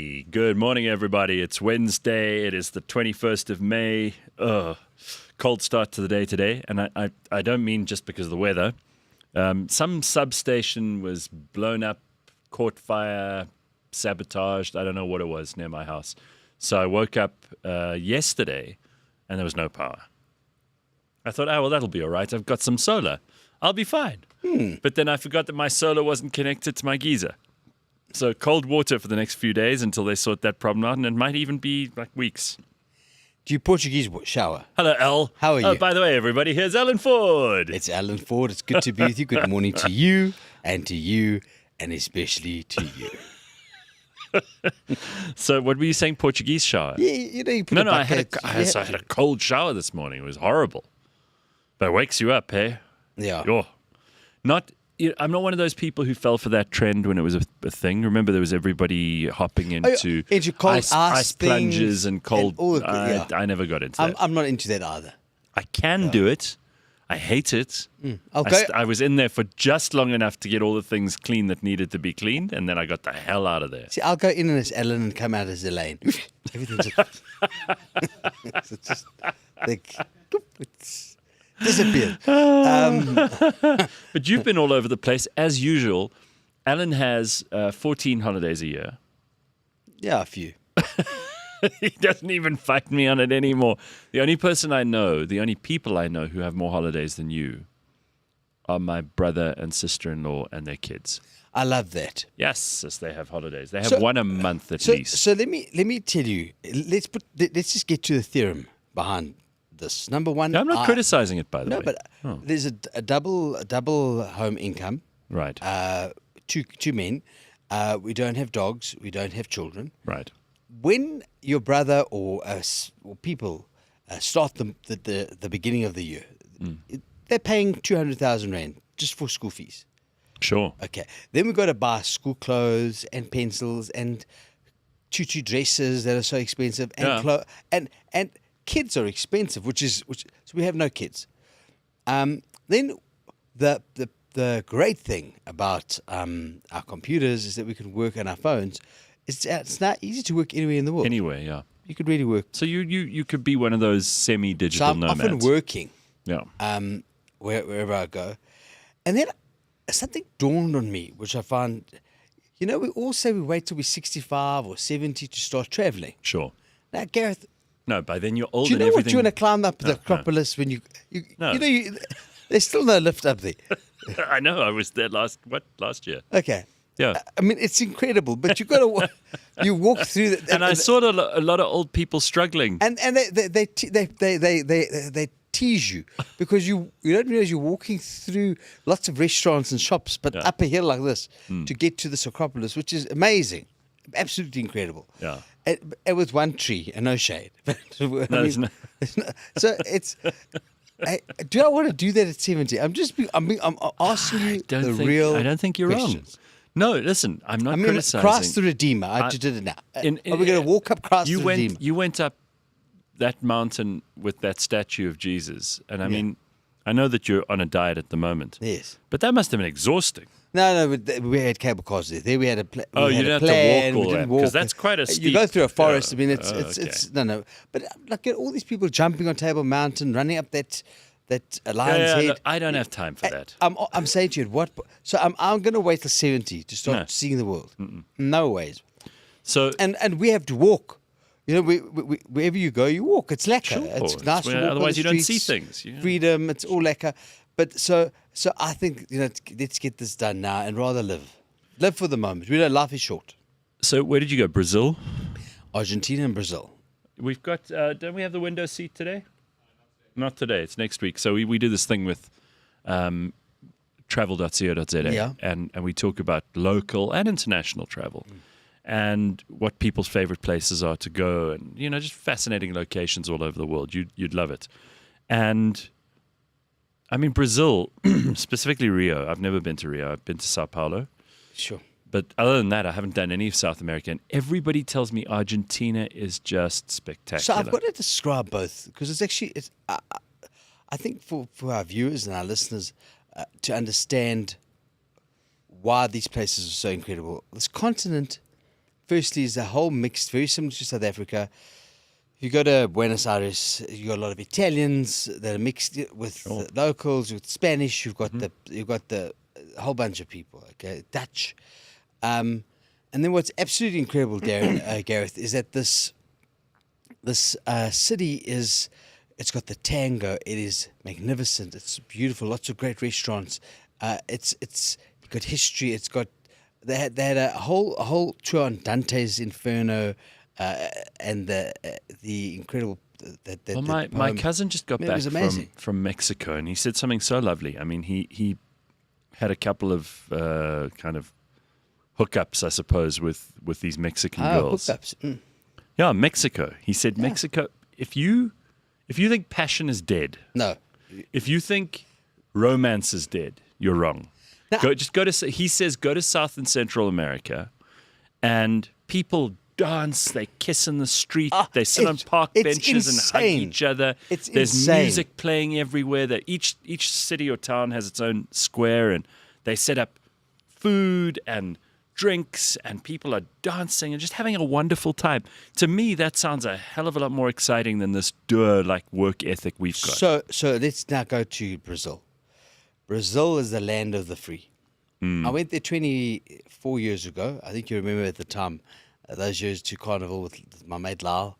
Good morning, everybody. It's Wednesday. It is the 21st of May. Cold start to the day today. And I don't mean just because of the weather. Some substation was blown up, caught fire, sabotaged. I don't know what it was near my house. So I woke up yesterday and there was no power. I thought, well, that'll be all right. I've got some solar. I'll be fine. But then I forgot that my solar wasn't connected to my geyser. So cold water for the next few days until they sort that problem out, and it might even be like weeks. Do you Portuguese shower? Hello, Al. How are you? Oh, by the way, everybody, here's Alan Ford. It's Alan Ford. It's good to be with you. Good morning to you, and especially to you. So what were you saying, Portuguese shower? Yeah, you put No, a I had bucket. I had a cold shower this morning. It was horrible. But it wakes you up, hey? Yeah. I'm not one of those people who fell for that trend when it was a thing. Remember, there was everybody hopping into cold ice plunges and cold. and all of the- I never got into that. I'm not into that either. I can do it. I hate it. Okay. I was in there for just long enough to get all the things clean that needed to be cleaned, and then I got the hell out of there. See, I'll go in as Alan and come out as Elaine. Everything's it's just like it's disappeared. But you've been all over the place as usual. Alan has 14 holidays a year. Yeah, a few. He doesn't even fight me on it anymore. The only people I know who have more holidays than you are my brother and sister-in-law and their kids. I love that. Yes, they have holidays. They have one a month at least. So let me tell you. Let's just get to the theorem behind this. Number one, No, I'm not criticizing it, by the way. No, but there's a double home income. Right. Two men. We don't have dogs. We don't have children. Right. When your brother or people start the beginning of the year, they're paying 200,000 rand just for school fees. Sure. Okay. Then we've got to buy school clothes and pencils and tutu dresses that are so expensive, and and kids are expensive, so we have no kids. Then the great thing about our computers is that we can work on our phones. It's not easy to work anywhere in the world. Anyway, yeah. You could really work. So you could be one of those semi-digital So I'm nomads. often working. Yeah. Wherever I go, and then something dawned on me, which I found. We all say we wait till we're 65 or 70 to start traveling. Sure. Now, Gareth, No, by then you're old do you and know what everything. you want to climb up the Acropolis when you No. there's still no lift up there. I know. I was there last year. Okay. Yeah. I mean, it's incredible, but you've got to you walk through the, And I saw a lot of old people struggling. and they tease you because you don't realize you're walking through lots of restaurants and shops, but up a hill like this to get to this Acropolis, which is amazing, absolutely incredible. Yeah. And with one tree and no shade. There's no- So it's. Do I want to do that at 70? I'm asking you real. I don't think you're questions. wrong. No, listen, I'm not I mean, criticizing. Christ the Redeemer. I just did it now. Are we going to walk up Christ the Redeemer? You went up that mountain with that statue of Jesus, and I mean, I know that you're on a diet at the moment. Yes. But that must have been exhausting. No, we had cable cars there. There we had a plan. Oh, you didn't have to walk all that, because that's quite a You steep- go through a forest. I mean, okay. it's no. But like all these people jumping on Table Mountain, running up that lion's Yeah, head. look, I don't have time for that. I'm saying to you, what? So I'm going to wait till 70 to start seeing the world. No ways. So And we have to walk. We wherever you go, you walk. It's lekker. Sure, It's it's nice to where- walk on otherwise the you don't see streets, things, yeah. Freedom. It's all lekker. But so I think let's get this done now and rather live for the moment. Life is short. So where did you go? Brazil? Argentina and Brazil. We've got, don't we have the window seat today? Not today, it's next week. So we do this thing with travel.co.za, Yeah. and we talk about local and international travel and what people's favorite places are to go, and just fascinating locations all over the world. You'd love it. And I mean, Brazil, specifically Rio. I've never been to Rio. I've been to Sao Paulo. Sure. But other than that, I haven't done any of South America. And everybody tells me Argentina is just spectacular. So I've got to describe both because it's actually, I think for our viewers and our listeners to understand why these places are so incredible. This continent, firstly, is a whole mixed, very similar to South Africa. If you go to Buenos Aires, you got a lot of Italians that are mixed with the locals, with Spanish. You've got the whole bunch of people. Okay, Dutch, and then what's absolutely incredible, Gareth, is that this city is. It's got the tango. It is magnificent. It's beautiful. Lots of great restaurants. It's got history. It's got they had a whole tour on Dante's Inferno, and the incredible. Well, my cousin just got back from Mexico, and he said something so lovely. I mean, he had a couple of kind of hookups, I suppose, with these Mexican girls. Hookups. Mm. Yeah, Mexico. He said Mexico. If you think passion is dead, no. If you think romance is dead, you're wrong. No. He says go to South and Central America, and people dance, they kiss in the street, they sit on park benches and hug each other. There's music playing everywhere. That each city or town has its own square, and they set up food and drinks, and people are dancing and just having a wonderful time. To me, that sounds a hell of a lot more exciting than this like work ethic we've got. So let's now go to Brazil. Brazil is the land of the free. I went there 24 years ago. I think you remember at the time, those years to Carnival with my mate Lyle.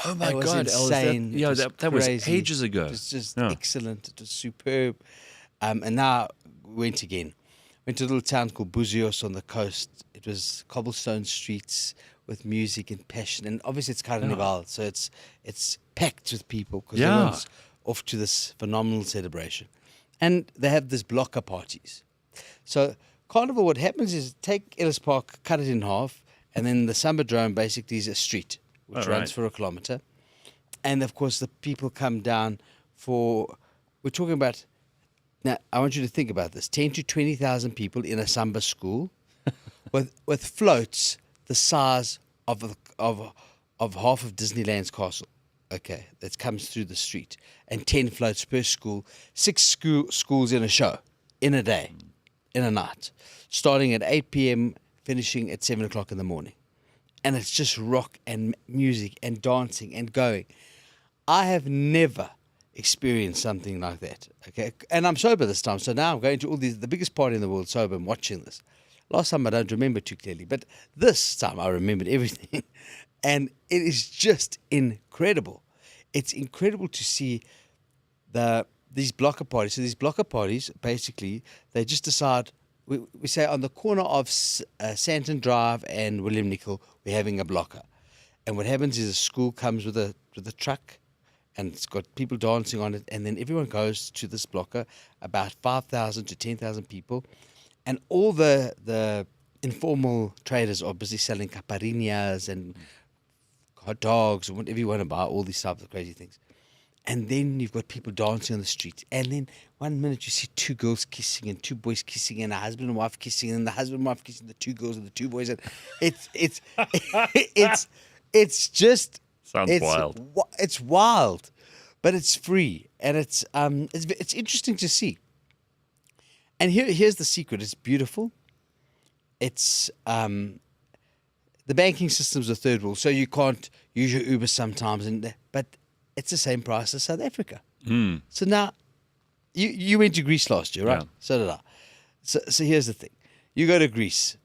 Oh my God! Insane. That was ages ago. It was just excellent. It was superb. And now we went again. Went to a little town called Buzios on the coast. It was cobblestone streets with music and passion, and obviously it's carnival, so it's packed with people because everyone's off to this phenomenal celebration, and they have this blocker parties. So carnival, what happens is take Ellis Park, cut it in half, and then the Sambadrome basically is a street which runs for a kilometre, and of course the people come down for. We're talking about. Now, I want you to think about this: 10 to 20,000 people in a samba school, with floats the size of half of Disneyland's castle. Okay, that comes through the street, and 10 floats per school. 6 schools in a show, in a day, in a night, starting at 8 p.m., finishing at 7 o'clock in the morning, and it's just rock and music and dancing and going. I have never experience something like that, okay? And I'm sober this time, so now I'm going to the biggest party in the world sober and watching this. Last time I don't remember too clearly, but this time I remembered everything. And it is just incredible. It's incredible to see these blocker parties. So these blocker parties, basically, they just decide, we say on the corner of Santon Drive and William Nicol, we're having a blocker. And what happens is a school comes with a truck, and it's got people dancing on it, and then everyone goes to this blocker, about 5,000 to 10,000 people, and all the informal traders are busy selling caipirinhas and hot dogs and whatever you want to buy, all these types of crazy things. And then you've got people dancing on the street, and then 1 minute you see 2 girls kissing and 2 boys kissing and a husband and wife kissing, and the husband and wife kissing the 2 girls and the 2 boys, and it's just... Sounds wild. It's wild, but it's free, and it's interesting to see. And here's the secret: it's beautiful. It's the banking system's a third world, so you can't use your Uber sometimes, but it's the same price as South Africa. So now you went to Greece last year, right? Yeah. So did I. So here's the thing: you go to Greece.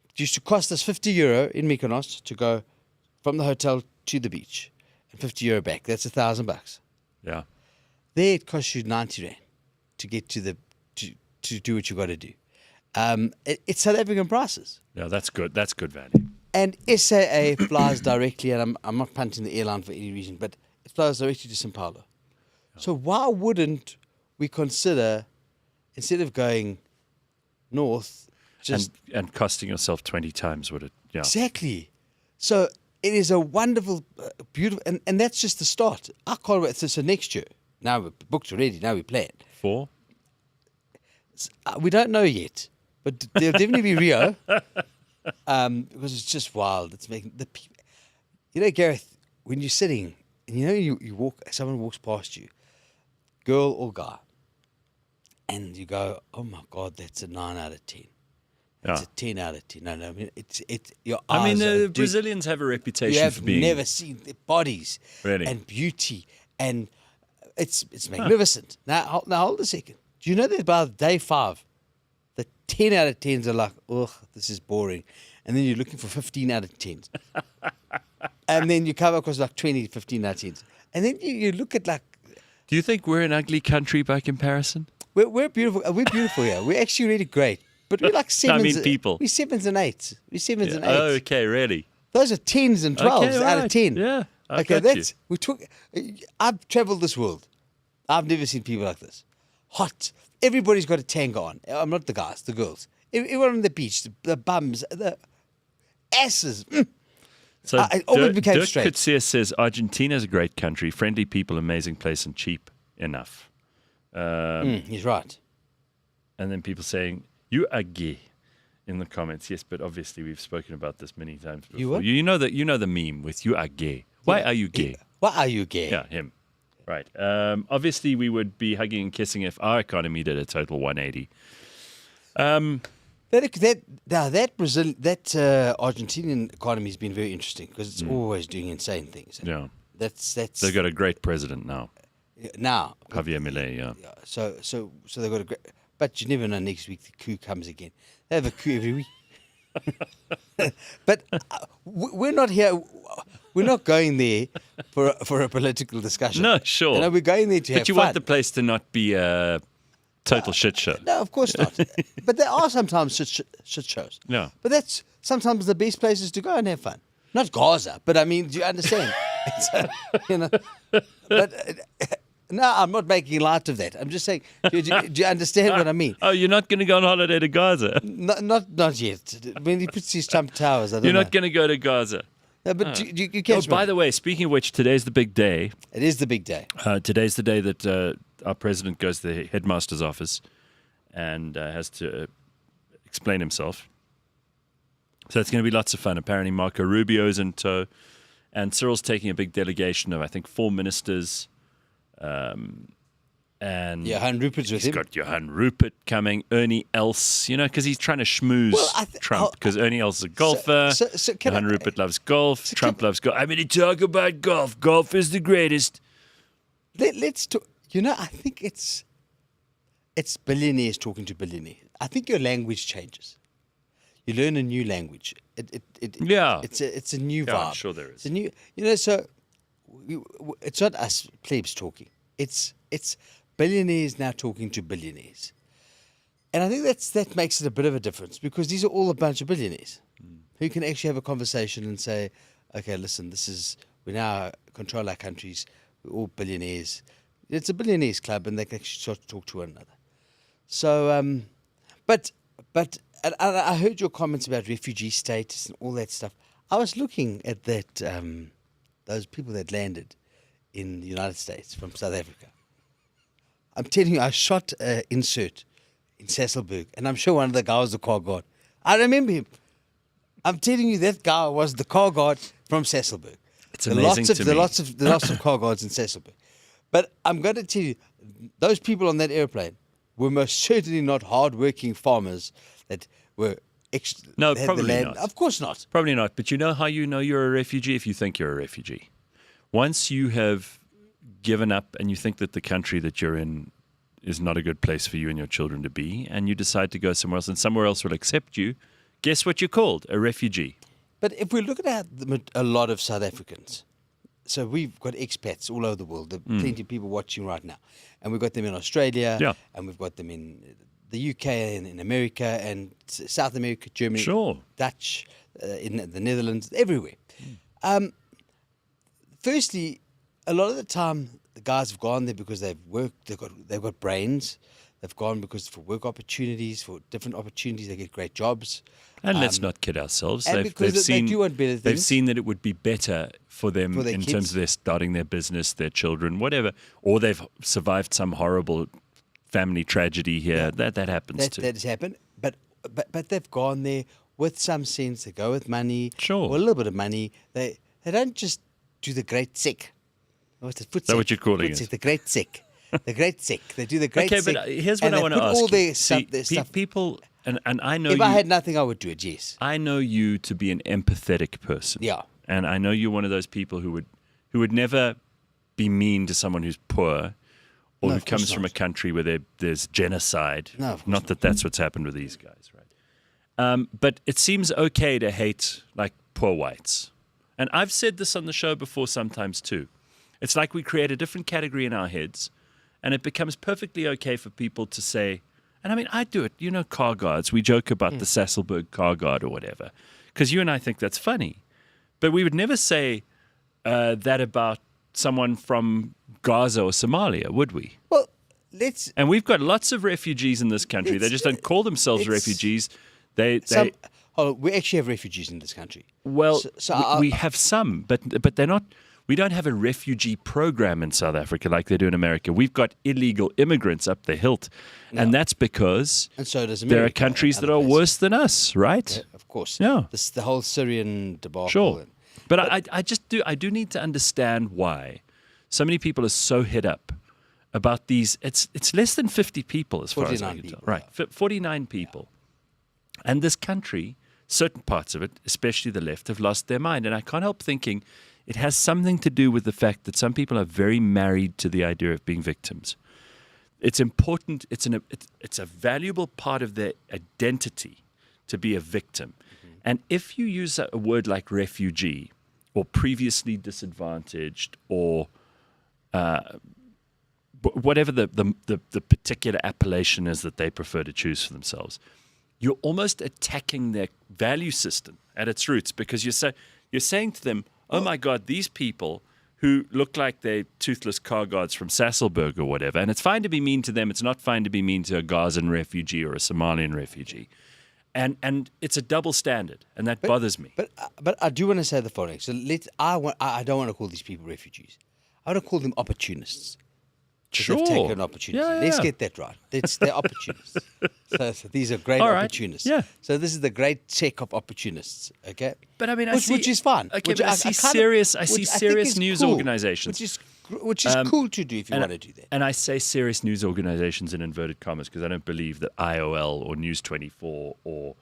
It used to cost us €50 in Mykonos to go from the hotel to the beach, and €50 back. That's $1,000. Yeah. There it costs you 90 rand to get to do what you got to do. It's South African prices. Yeah, that's good. That's good value. And SAA flies directly, and I'm not punting the airline for any reason, but it flies directly to São Paulo. Yeah. So why wouldn't we consider, instead of going north, just and costing yourself 20 times what it? Yeah. Exactly. So it is a wonderful, beautiful, and that's just the start. I can't wait. So next year, now we're booked already, now we plan. 4? We don't know yet, but there'll definitely be Rio, because it's just wild. It's making the people. You know, Gareth, when you're sitting, and you walk, someone walks past you, girl or guy, and you go, oh my God, that's a 9 out of 10. It's Yeah. a 10 out of 10. No, I mean, your I mean, eyes the are Brazilians have a you reputation have for being. never seen their bodies Really? and beauty, and it's magnificent. Now hold a second. Do you know that by day 5, the 10 out of 10s are like, ugh, this is boring, and then you're looking for 15 out of 10s, and then you come across like 20, 15 out of 10s, and then you look at like Do you think we're an ugly country by comparison? we're beautiful. We're beautiful here. We're actually really great, but we're like No, I sevens. mean people. We're 7s and 8s. We're 7s and 8s. Oh, okay, really? Those are 10s and 12s Okay, out of right. 10. Yeah, I okay, got you. that's we took. I've travelled this world. I've never seen people like this. Hot. Everybody's got a tanga on. I'm not the guys, the girls. Everyone on the beach, the bums, the asses. So I almost became Dirk straight. Kutsia says Argentina's a great country, friendly people, amazing place, and cheap enough. He's right. And then people saying you are gay in the comments. Yes, but obviously we've spoken about this many times before. You what? You know the meme with you are gay. Why are you gay? Why are you gay? Yeah, him. Right. Obviously, we would be hugging and kissing if our economy did a total 180. That Argentinian economy has been very interesting because it's always doing insane things. Yeah. That's They've got a great president now, now. Javier Milei. Yeah. Yeah, so they've got a great. But you never know. Next week the coup comes again. They have a coup every week. But we're not here. We're not going there for a political discussion. No, sure. You know, we're going there to have But you fun. want the place to not be a total shit show. No, of course not. But there are sometimes shit shows. Yeah. But that's sometimes the best places to go and have fun. Not Gaza, but I mean, do you understand? You know. But no, I'm not making light of that. I'm just saying, do you understand what I mean? Oh, you're not going to go on holiday to Gaza? Not yet. When he puts these Trump towers, I don't You're know. not going to go to Gaza? No, but you Oh, catch me. by the way, speaking of which, today's the big day. It is the big day. Today's the day that our president goes to the headmaster's office and has to explain himself. So it's going to be lots of fun. Apparently, Marco Rubio's in tow, and Cyril's taking a big delegation of, I think, 4 ministers. And Johan Rupert's with he's him. got Johan Rupert coming, Ernie Els, because he's trying to schmooze Trump, because Ernie Els is a golfer. So can Johan I- Rupert loves golf. Trump loves golf. I mean, you talk about golf. Golf is the greatest. Let's talk. I think it's billionaires talking to billionaires. I think your language changes. You learn a new language. Yeah. It's a new Yeah, vibe. I'm sure there is. It's a new. So it's not us plebes talking. It's billionaires now talking to billionaires, and I think that makes it a bit of a difference because these are all a bunch of billionaires who can actually have a conversation and say, okay, listen, we now control our countries. We're all billionaires. It's a billionaires club, and they can actually start to talk to one another. So, but I heard your comments about refugee status and all that stuff. I was looking at that those people that landed in the United States from South Africa. I'm telling you, I shot an insert in Sasolburg, and I'm sure one of the guys was the car guard. I remember him. I'm telling you, that guy was the car guard from Sasolburg. It's amazing to me. There are lots of car guards in Sasolburg. But I'm going to tell you, those people on that airplane were most certainly not hard-working farmers that were... No, had probably the land. not. Of course not. Probably not. But you know how you know you're a refugee? If you think you're a refugee. Once you have given up and you think that the country that you're in is not a good place for you and your children to be, and you decide to go somewhere else and somewhere else will accept you, guess what you're called? A refugee. But if we're looking at a lot of South Africans, so we've got expats all over the world. There are plenty of people watching right now. And we've got them in Australia, Yeah. and we've got them in the UK and in America and South America, Germany, Sure. Dutch, in the Netherlands, everywhere. Firstly, a lot of the time, the guys have gone there because they've worked, they've got brains. They've gone because for work opportunities, for different opportunities, they get great jobs. And let's not kid ourselves. and because they do want better They've things. seen that it would be better for them For their in kids. terms of their starting their business, their children, whatever. Or they've survived some horrible family tragedy here. That happens too. That has happened. But they've gone there with some sense. They go with money. Sure. Or a little bit of money. They don't just do the Great Tsek. What's it? that what you're calling it? The Great Tsek. The Great Tsek. They do the Great Okay, Tsek. but here's what and I they want to put ask all you. their See, stuff. people and I know If you, I had nothing, I would do it. Yes. I know you to be an empathetic person. Yeah. And I know you're one of those people who would never be mean to someone who's poor or No, who of course comes from a not. country where there's genocide. No, of course not that that's what's happened with these guys, right? But it seems okay to hate like poor whites. And I've said this on the show before sometimes too. It's like we create a different category in our heads, and it becomes perfectly okay for people to say, and I mean, I do it, you know, car guards. We joke about the Sasselberg car guard or whatever, because you and I think that's funny. But we would never say that about someone from Gaza or Somalia, would we? Well, let's. And we've got lots of refugees in this country. They just don't call themselves refugees. We actually have refugees in this country. Well, So we have some, but they're not. We don't have a refugee program in South Africa like they do in America. We've got illegal immigrants up the hilt, and that's because and so does America, there are countries that other are places. worse than us, right? Yeah, of course. Yeah. The whole Syrian debacle. Sure. But I do need to understand why so many people are so hit up about these. It's less than 50 people as far as I 49 can tell. people, Right, 49 people. And this country, certain parts of it, especially the left, have lost their mind. And I can't help thinking it has something to do with the fact that some people are very married to the idea of being victims. It's important. It's a valuable part of their identity to be a victim. And if you use a word like refugee or previously disadvantaged or whatever the particular appellation is that they prefer to choose for themselves, you're almost attacking their value system at its roots, because you're saying to them, oh my God, these people who look like they're toothless car guards from Sasselberg or whatever, and it's fine to be mean to them, it's not fine to be mean to a Gazan refugee or a Somalian refugee. And it's a double standard, and that bothers me. But I do want to say the following. So I don't want to call these people refugees. I want to call them opportunists. Sure. They've taken an opportunity. Yeah, Let's yeah. get that right. They're opportunists. So these are great All right. opportunists. Yeah. So this is the Great Tsek of opportunists. Okay. But I mean, which is fun. Okay, Which but I see serious think news cool, organizations. Which is cool to do if you want to do that. And I say serious news organizations in inverted commas because I don't believe that IOL or News 24 or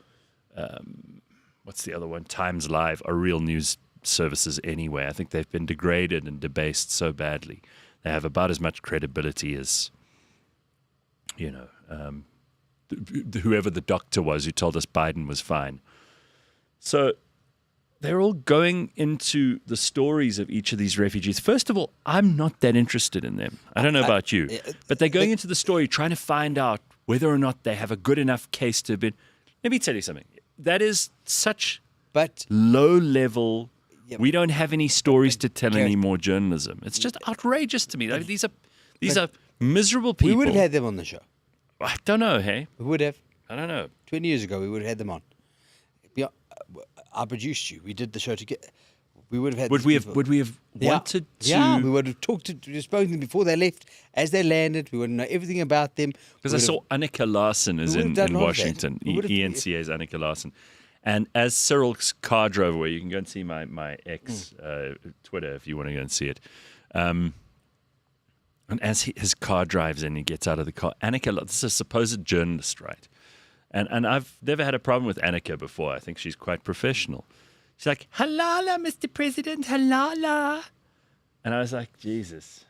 what's the other one, Times Live, are real news services anyway. I think they've been degraded and debased so badly. They have about as much credibility as, whoever the doctor was who told us Biden was fine. So they're all going into the stories of each of these refugees. First of all, I'm not that interested in them. I don't know about you. But they're going into the story trying to find out whether or not they have a good enough case to have been. Let me tell you something. That is such low level. Yeah, we don't have any stories to tell Gareth, anymore journalism. It's just outrageous to me. I mean, these are miserable people. We would have had them on the show. I don't know, hey? We would have. I don't know. 20 years ago, we would have had them on. I produced you. We did the show together. We would have had. Would we have wanted to? Yeah, we would have spoken to them before they left. As they landed, we would know everything about them. Because I saw Annika Larson is in Washington. ENCA's Annika Larson. And as Cyril's car drove away, you can go and see my ex Twitter if you want to go and see it. And as his car drives in, he gets out of the car. Annika, this is a supposed journalist, right? And I've never had a problem with Annika before. I think she's quite professional. She's like, halala, Mr. President, halala. And I was like, Jesus,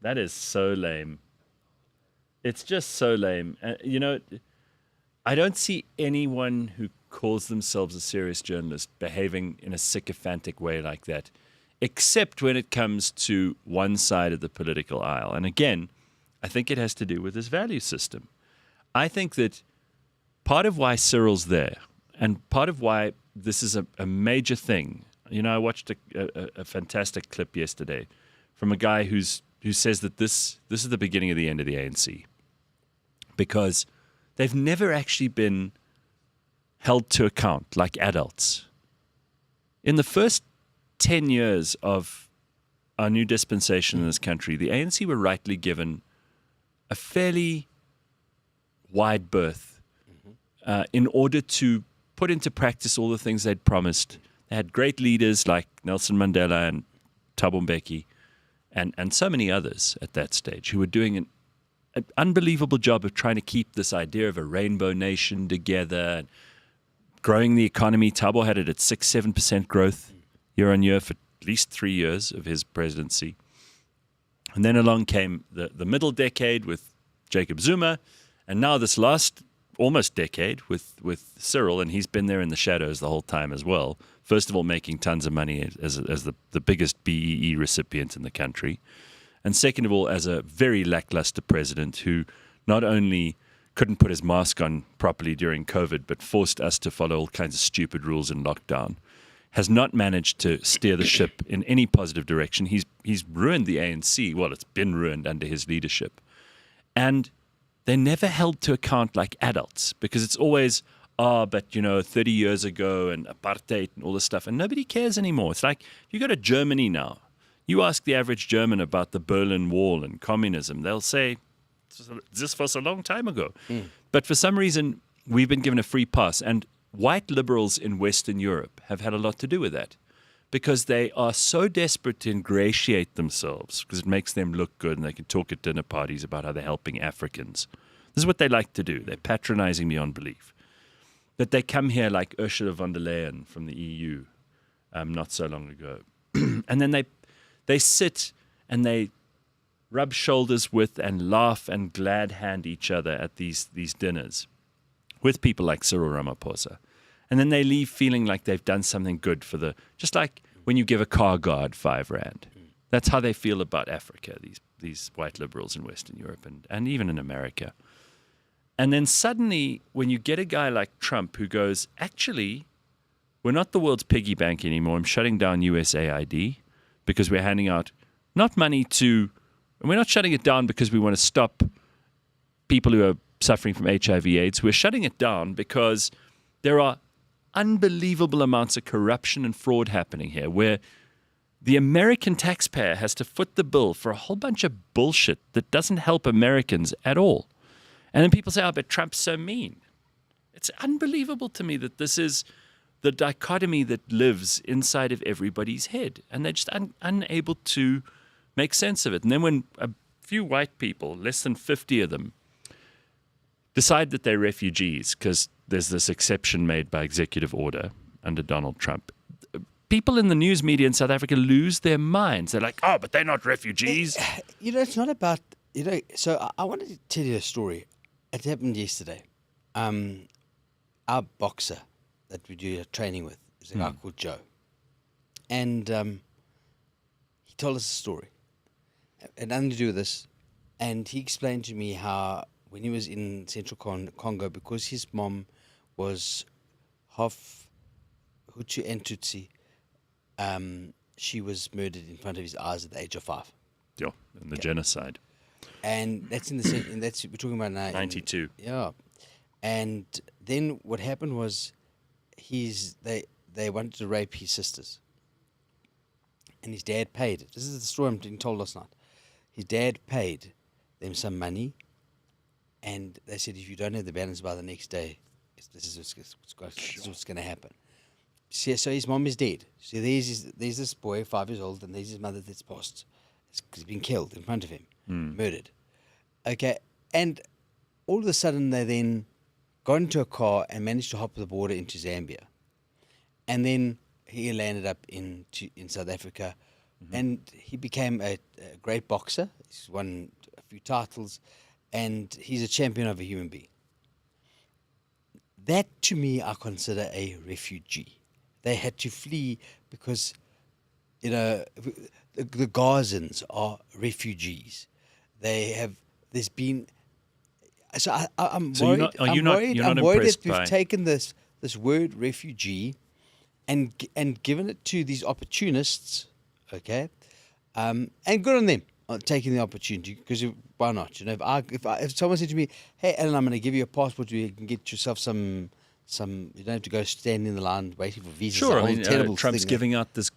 that is so lame. It's just so lame. I don't see anyone who calls themselves a serious journalist behaving in a sycophantic way like that, except when it comes to one side of the political aisle. And again, I think it has to do with his value system. I think that part of why Cyril's there, and part of why this is a major thing. I watched a fantastic clip yesterday from a guy who says that this is the beginning of the end of the ANC, because they've never actually been held to account like adults. In the first 10 years of our new dispensation in this country, the ANC were rightly given a fairly wide berth in order to put into practice all the things they'd promised. They had great leaders like Nelson Mandela and Thabo Mbeki and so many others at that stage who were doing an an unbelievable job of trying to keep this idea of a rainbow nation together, growing the economy. Thabo had it at 6-7% growth year on year for at least 3 years of his presidency. And then along came the middle decade with Jacob Zuma, and now this last almost decade with Cyril, and he's been there in the shadows the whole time as well. First of all, making tons of money as the biggest BEE recipient in the country. And second of all, as a very lackluster president who not only couldn't put his mask on properly during COVID, but forced us to follow all kinds of stupid rules in lockdown, has not managed to steer the ship in any positive direction. He's ruined the ANC. Well, it's been ruined under his leadership. And they're never held to account like adults, because it's always, but 30 years ago and apartheid and all this stuff, and nobody cares anymore. It's like, if you go to Germany now, you ask the average German about the Berlin Wall and communism, they'll say, this was a long time ago. But for some reason, we've been given a free pass, and white liberals in Western Europe have had a lot to do with that, because they are so desperate to ingratiate themselves because it makes them look good and they can talk at dinner parties about how they're helping Africans. This is what they like to do. They're patronizing beyond belief. That they come here like Ursula von der Leyen from the EU not so long ago. And then they sit and they rub shoulders with and laugh and glad hand each other at these dinners with people like Cyril Ramaphosa. And then they leave feeling like they've done something good for just like when you give a car guard 5 rand. That's how they feel about Africa, these white liberals in Western Europe and even in America. And then suddenly, when you get a guy like Trump who goes, actually, we're not the world's piggy bank anymore. I'm shutting down USAID because we're handing out not money and we're not shutting it down because we want to stop people who are suffering from HIV/AIDS. We're shutting it down because there are unbelievable amounts of corruption and fraud happening here, where the American taxpayer has to foot the bill for a whole bunch of bullshit that doesn't help Americans at all. And then people say, but Trump's so mean. It's unbelievable to me that this is the dichotomy that lives inside of everybody's head. And they're just unable to make sense of it. And then when a few white people, less than 50 of them, decide that they're refugees because there's this exception made by executive order under Donald Trump, people in the news media in South Africa lose their minds. They're like, but they're not refugees. It's not about, so I wanted to tell you a story. It happened yesterday. Our boxer that we do training with is a guy called Joe. And he told us a story. It had nothing to do with this. And he explained to me how when he was in Central Congo, because his mom was half Hutu and Tutsi, she was murdered in front of his eyes at the age of 5. Yeah, in the genocide. And that's we're talking about now. 92. Yeah. And then what happened was they wanted to rape his sisters. And his dad paid it. This is the story I'm being told last night. His dad paid them some money, and they said, if you don't have the balance by the next day, this is what's going to happen. So his mom is dead. So there's this boy, 5 years old, and there's his mother that's passed. He's been killed in front of him, murdered. Okay, and all of a sudden they then got into a car and managed to hop the border into Zambia. And then he landed up in South Africa, and he became a great boxer. He's won a few titles, and he's a champion of a human being. That, to me, I consider a refugee. They had to flee because, the Gazans are refugees. There's been. So I'm worried. I'm worried that we've taken this word refugee and given it to these opportunists, okay, and good on them on taking the opportunity, because why not? If someone said to me, "Hey, Alan, I'm going to give you a passport where you can get yourself some, you don't have to go stand in the line waiting for visas." Sure, Trump's giving out this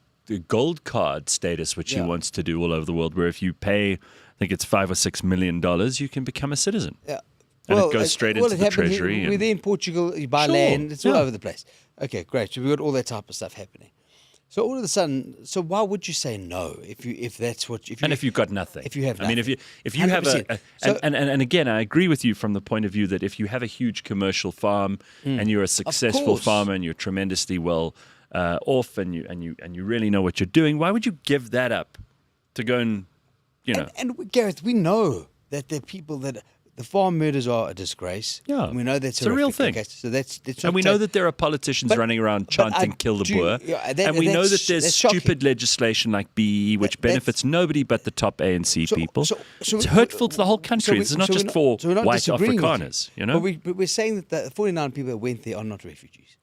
gold card status, which he wants to do all over the world, where if you pay, I think it's $5 or $6 million, you can become a citizen. Yeah. And it goes straight into the treasury. We're there in Portugal, you buy land, it's all over the place. Okay, great. So we've got all that type of stuff happening. So all of a sudden, so why would you say no if that's what if you, And if you've got nothing, if you have I mean, nothing. if you have 100%. and again, I agree with you from the point of view that if you have a huge commercial farm and you're a successful course. farmer and you're tremendously well off and you really know what you're doing, why would you give that up to go and And Gareth, we know that there are people that the farm murders are a disgrace. Yeah. And we know that's It's a real horrific. thing. Okay, so that's and we know that there are politicians running around chanting "kill the boer," and we know that there's that's stupid shocking. legislation like BE, which benefits nobody but the top ANC people. so It's hurtful to the whole country. This is not just for we're not white disagreeing with Afrikaners, you. But we're saying that the 49 people that went there are not refugees.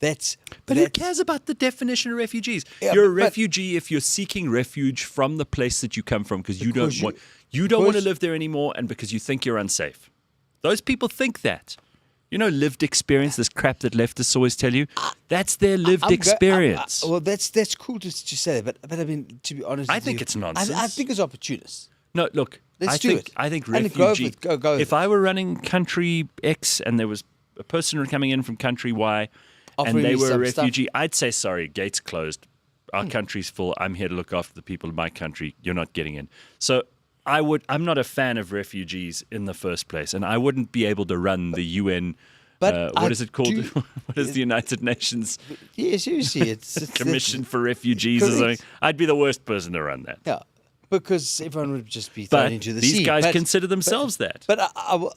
But who cares about the definition of refugees? Yeah, you're a but- refugee if you're seeking refuge from the place that you come from because you don't Because want you- to because- live there anymore and because you think you're unsafe. Those people think that. Lived experience, this crap that leftists always tell you, that's their lived experience. Well, that's cool to say that, but I mean, to be honest, I with think you, it's nonsense. I think it's opportunists. No, look, Let's do it. I think And go refugee. with- go with if it. I were running country X and there was a person coming in from country Y Offering and they me were a some stuff. refugee, I'd say, sorry, gates closed. Our country's full. I'm here to look after the people of my country. You're not getting in. So I'm not a fan of refugees in the first place, and I wouldn't be able to run the UN. But What I is it called? do- What is the United Nations Yeah, seriously, it's Commission for Refugees or Correct. something? I'd be the worst person to run that. Yeah, because everyone would just be thrown But into the these sea. guys But- consider themselves that. But I'll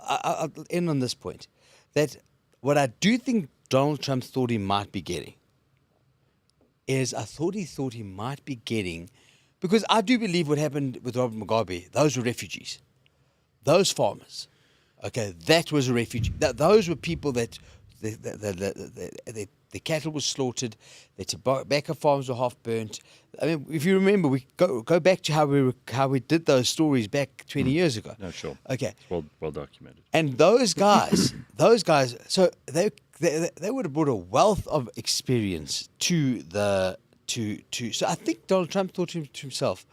end on this point, that what I do think Donald Trump thought he might be getting is I thought he might be getting, because I do believe what happened with Robert Mugabe, those were refugees. Those farmers, okay, that was a refugee. Those were people that the cattle was slaughtered, their tobacco farms were half burnt. I mean, if you remember, we go back to how we did those stories back 20 years ago. No, sure. Okay. Well documented. And those guys, so they would have brought a wealth of experience to the to. So I think Donald Trump thought to himself,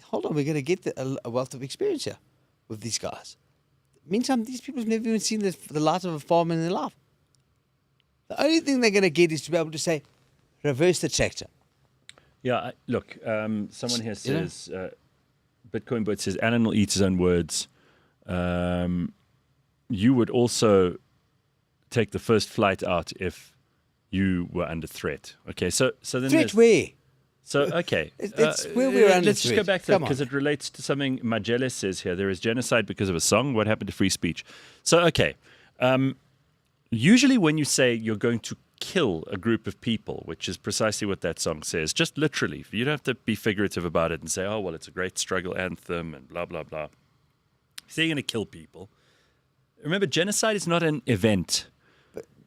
"Hold on, we're going to get a wealth of experience here with these guys." Meantime, these people have never even seen the light of a farmer in their life. The only thing they're going to get is to be able to say, "Reverse the tractor." Yeah, look, someone here says, Bitcoin Bot says, Alan will eat his own words. You would also take the first flight out if you were under threat. Okay, so then Threat where? So, okay. It's where we're under Let's just go threat. back to that Come on. because it relates to something Majele says here. There is genocide because of a song. What happened to free speech? So, okay. Usually when you say you're going to kill a group of people, which is precisely what that song says, just literally, you don't have to be figurative about it and say, oh, well, it's a great struggle anthem and blah, blah, blah. So you're going to kill people. Remember, genocide is not an event.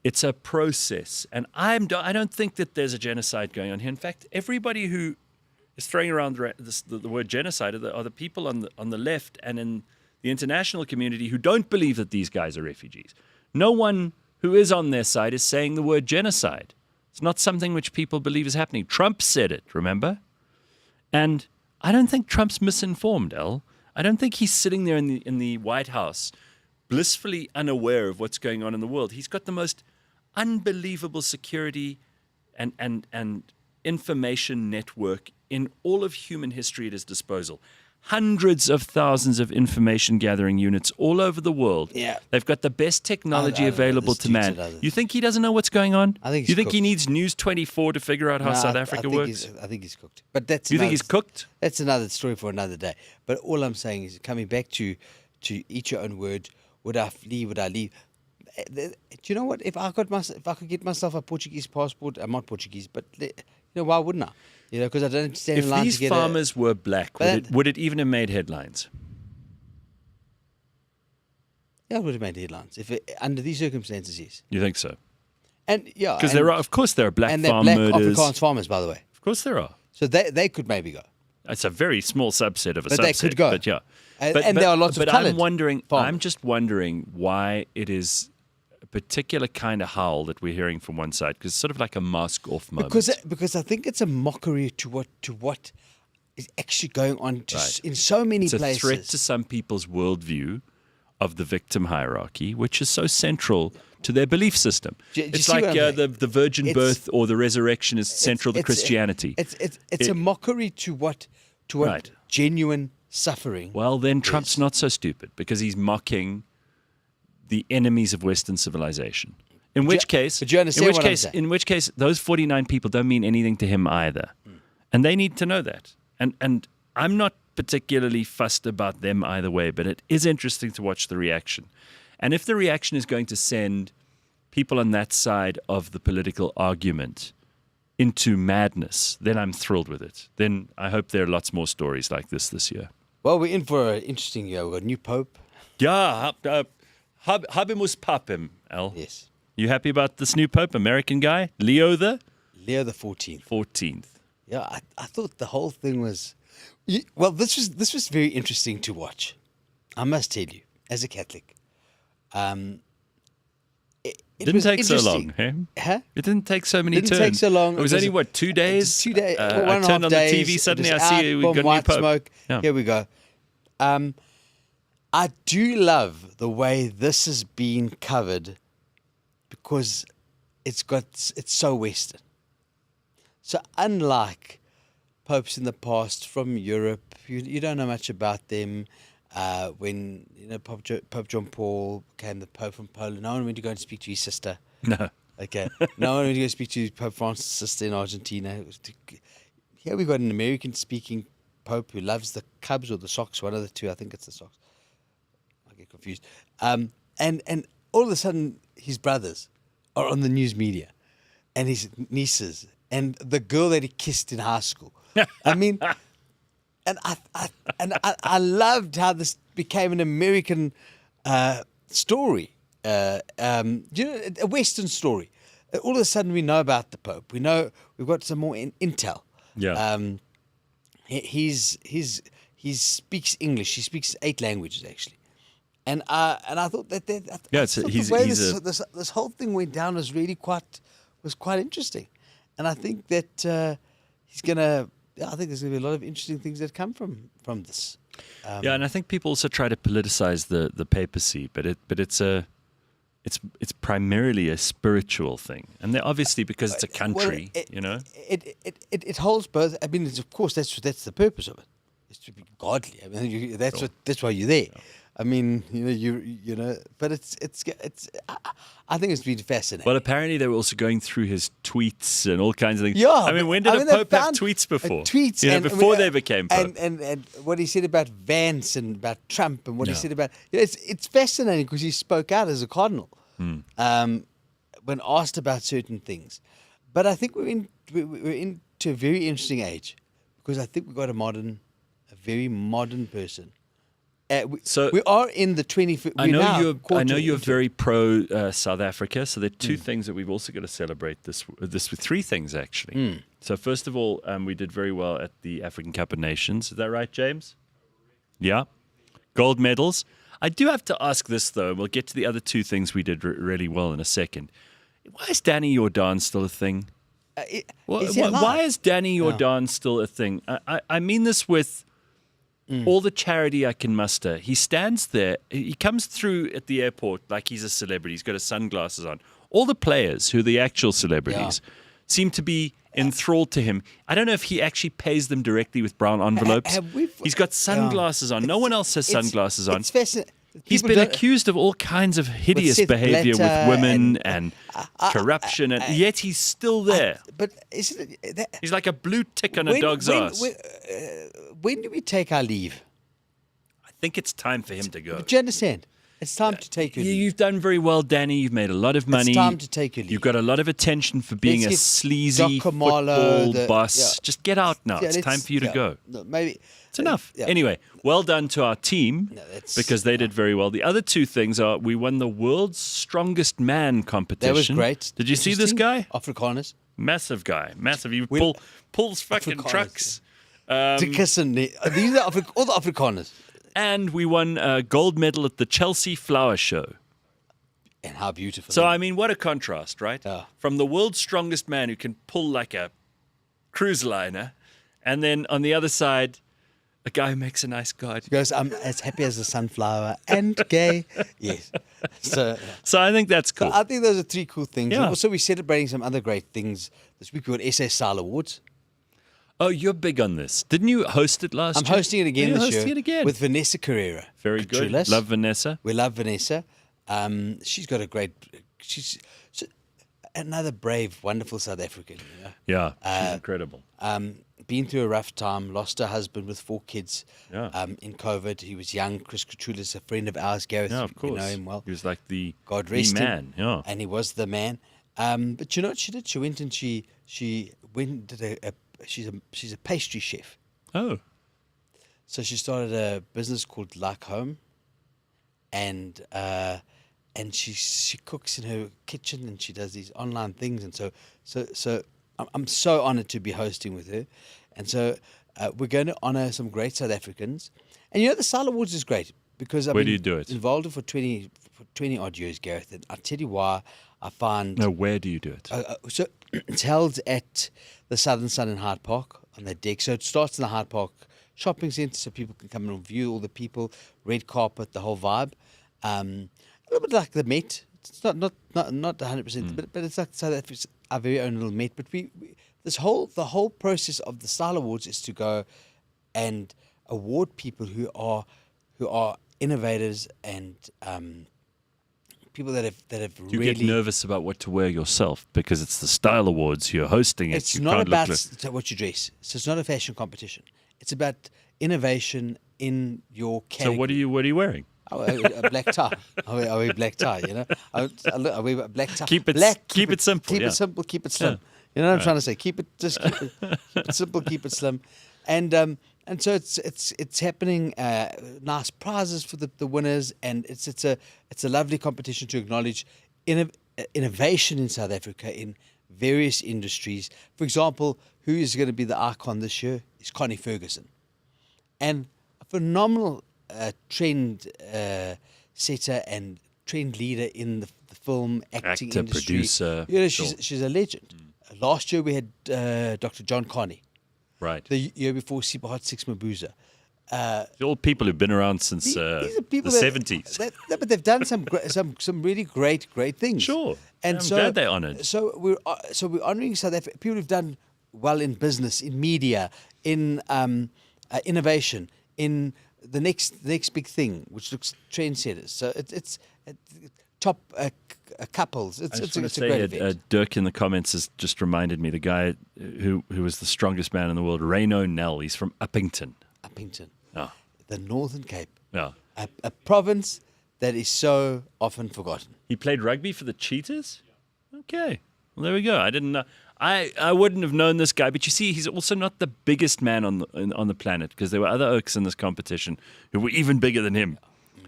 It's a process. And I don't think that there's a genocide going on here. In fact, everybody who is throwing around the word genocide are the people on the left and in the international community who don't believe that these guys are refugees. No one who is on their side is saying the word genocide. It's not something which people believe is happening. Trump said it, remember? And I don't think Trump's misinformed, El. I don't think he's sitting there in the White House blissfully unaware of what's going on in the world. He's got the most unbelievable security and information network in all of human history at his disposal. Hundreds of thousands of information gathering units all over the world. Yeah. They've got the best technology I available this to dude man. said others. You think he doesn't know what's going on? I think he's You think he cooked. needs News 24 to figure out how No, South I Africa think works? I think he's cooked. But that's You think another- he's cooked? That's another story for another day. But all I'm saying is, coming back to eat your own word. Would I flee? Would I leave? Do you know what? If I could get myself a Portuguese passport, I'm not Portuguese, but why wouldn't I? Because I don't stand If in line these to get farmers were black, But- would it even have made headlines? Yeah, it would have made headlines under these circumstances. Yes, You think so? and yeah, Because and- of course, there are black and they're farm black murders. Afrikaans farmers, by the way. Of course, there are. So they could maybe go. It's a very small subset of a But subset. they could go. But yeah. And there are lots of But coloured I'm farmers. just wondering why it is a particular kind of howl that we're hearing from one side, because it's sort of like a mask off moment. Because I think it's a mockery to what is actually going on Right. in so many it's a places. threat to some people's worldview of the victim hierarchy, which is so central to their belief system. Do you It's see like what I'm saying? the virgin birth or the resurrection is central to Christianity. It's a mockery to what Right. genuine suffering. Well, then Trump's is. not so stupid because he's mocking the enemies of Western civilization. In which case, but you understand what I'm saying? In which case, those 49 people don't mean anything to him either, and they need to know that. And I'm not particularly fussed about them either way, but it is interesting to watch the reaction. And if the reaction is going to send people on that side of the political argument into madness, then I'm thrilled with it. Then I hope there are lots more stories like this year. Well, we're in for an interesting year. We've got a new pope. Ja, habemus papem, Al. Yes. You happy about this new pope, American guy? Leo the 14th. 14th. Yeah, I thought the whole thing was... Well, this was very interesting to watch. I must tell you, as a Catholic. It Didn't was take so interesting. long, hey? Huh? It didn't take so many Didn't turns. take so long. It was only, 2 days? 2 days. I One and a turned half on days. the TV, suddenly It I was see out, we've got a new white pope. smoke. Yeah. Here we go. I do love the way this has been covered because it's so Western. So unlike popes in the past from Europe, you don't know much about them. When Pope John Paul became the Pope from Poland, no one went to go and speak to his sister. No. Okay, no one went to go speak to Pope Francis' sister in Argentina. Here we got an American-speaking Pope who loves the Cubs or the Sox, one of the two. I think it's the Sox. I get confused. And all of a sudden, his brothers are on the news media, and his nieces, and the girl that he kissed in high school. I mean. And I loved how this became an American story, a Western story. All of a sudden, we know about the Pope. We know we've got some more intel. Yeah. He speaks English. He speaks 8 languages actually, and I thought that this whole thing went down was really quite interesting, and I think that he's gonna. I think there's going to be a lot of interesting things that come from this. And I think people also try to politicize the papacy, but it's primarily a spiritual thing, and they're obviously because it's a country, It holds both. I mean, of course, that's the purpose of it. It's to be godly. I mean, that's why you're there. Yeah. I mean, but I think it's been fascinating. Well, apparently they were also going through his tweets and all kinds of things. Yeah, I mean, when did a Pope have tweets before? Tweets, before they became Pope. And what he said about Vance and about Trump and what he said about it's fascinating because he spoke out as a cardinal when asked about certain things. But I think we're into a very interesting age because I think we've got a very modern person. So we are in the 25th. I know you're very pro South Africa. So there are 2 things that we've also got to celebrate this with 3 things actually. So first of all, we did very well at the African Cup of Nations. Is that right, James? Yeah, gold medals. I do have to ask this though. We'll get to the other 2 things we did really well in a second. Why is Danny Jordan still a thing? Why is Danny Jordan still a thing? I mean this with. All the charity I can muster. He stands there. He comes through at the airport like he's a celebrity. He's got his sunglasses on. All the players who are the actual celebrities seem to be enthralled to him. I don't know if he actually pays them directly with brown envelopes. He's got sunglasses on. No one else has sunglasses on. It's fascinating. He's been accused of all kinds of hideous behavior with women and corruption, and yet he's still there. But isn't it? He's like a blue tick on a dog's ass. When do we take our leave? I think it's time for him to go. Do you understand? It's time to take your leave. You've done very well, Danny. You've made a lot of money. It's time to take your leave. You've got a lot of attention for being a sleazy football boss. Just get out now. It's time for you to go. No, maybe it's enough. Anyway, well done to our team because they did very well. The other 2 things are we won the world's strongest man competition. That was great. Did you see this guy? Afrikaners. Massive guy. Massive. He pulls fucking trucks. These are all the Afrikaners. And we won a gold medal at the Chelsea Flower Show. And how beautiful. So, I mean, what a contrast, right? Yeah. From the world's strongest man who can pull like a cruise liner, and then on the other side, a guy who makes a nice card. He goes, I'm as happy as a sunflower and gay. Yes. So So I think that's cool. I think those are three cool things. Yeah. And also, we're celebrating some other great things this week. We've got SA Style Awards. Oh, you're big on this. Didn't you host it last I'm year? hosting it again You're this year hosting it again. with Vanessa Carrera. Very good. Petrulis. Love Vanessa. We love Vanessa. She's got a great. She's another brave, wonderful South African. You know? Yeah, she's incredible. Been through a rough time. Lost her husband with 4 kids. Yeah. In COVID, he was young. Chris Petrulis, a friend of ours. Gareth, Yeah, of course. you know him well. He was like the rest him. man. Yeah. And he was the man. But you know what she did? She went and she went and did she's a pastry chef. Oh. So she started a business called Like Home, and she cooks in her kitchen and she does these online things, and so I'm so honoured to be hosting with her, and so we're going to honour some great South Africans, and you know the Style Awards is great because I've Where been do you do it? involved for 20 odd years, Gareth, and I'll tell you why I find. No, where do you do it? So it's held at the Southern Sun in Hyde Park on the deck. So it starts in the Hyde Park shopping centre, so people can come and view all the people, red carpet, the whole vibe. A little bit like the Met. It's not 100%, but it's like South Africa's our very own little Met. But the whole process of the Style Awards is to go and award people who are innovators and people that have Do you really. get nervous about what to wear yourself because it's the Style Awards, you're hosting it. It's you not can't about look what you dress. So it's not a fashion competition. It's about innovation in your category. So what are you wearing? A black tie. I wear black tie, you know. I wear a black tie. Keep it simple. Keep yeah. it simple. Keep it slim. You know what I'm trying to say? Keep it simple. Keep it slim. And so it's happening. Nice prizes for the winners, and it's a lovely competition to acknowledge innovation in South Africa in various industries. For example, who is going to be the icon this year is Connie Ferguson, and a phenomenal trend setter and trend leader in the film acting Actor, industry. producer. You know, Sure. she's a legend. Last year we had Dr. John Carney. Right. The year before, Sibahat Six Mabuza. All people who've been around since These are the people 70s. but they've done some really great things. Sure. And I'm glad they're honoured. So we're honouring South Africa. People who've done well in business, in media, in innovation, in the next big thing, which looks trendsetters. So it's top couples. It's a great event. Dirk in the comments has just reminded me, the guy who was the strongest man in the world, Rayno Nell. He's from Uppington. Oh. The Northern Cape. Yeah. A province that is so often forgotten. He played rugby for the Cheetahs? Okay. Well, there we go. I didn't know. I wouldn't have known this guy, but you see, he's also not the biggest man on the planet, because there were other oaks in this competition who were even bigger than him.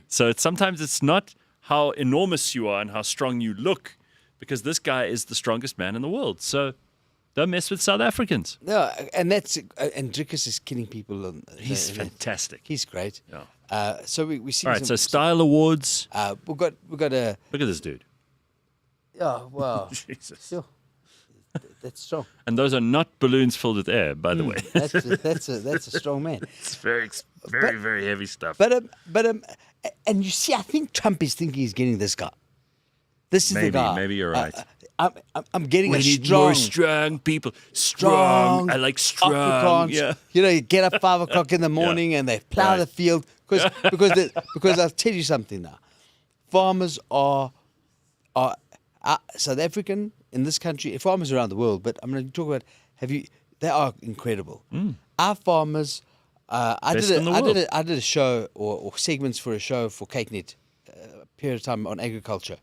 So sometimes it's not how enormous you are and how strong you look, because this guy is the strongest man in the world. So don't mess with South Africans. No, and Drickus is killing people. He's fantastic. He's great. Yeah. So we see. All right. So Style Awards. We've got a. Look at this dude. Yeah. Wow. Jesus. Sure. That's strong. And those are not balloons filled with air, by the way. That's a strong man. It's very heavy stuff. But and you see, I think Trump is thinking he's getting this guy. This is the guy. Maybe you're right. I'm getting We a need strong, more strong people. Strong. I like strong. Afrikaans. Yeah. You know, you get up 5 o'clock in the morning and they plow the field because I'll tell you something now. Farmers are South African in this country, farmers around the world, but I'm going to talk about they are incredible. Our farmers. I did a show or segments for a show for CakeNet, a period of time on agriculture,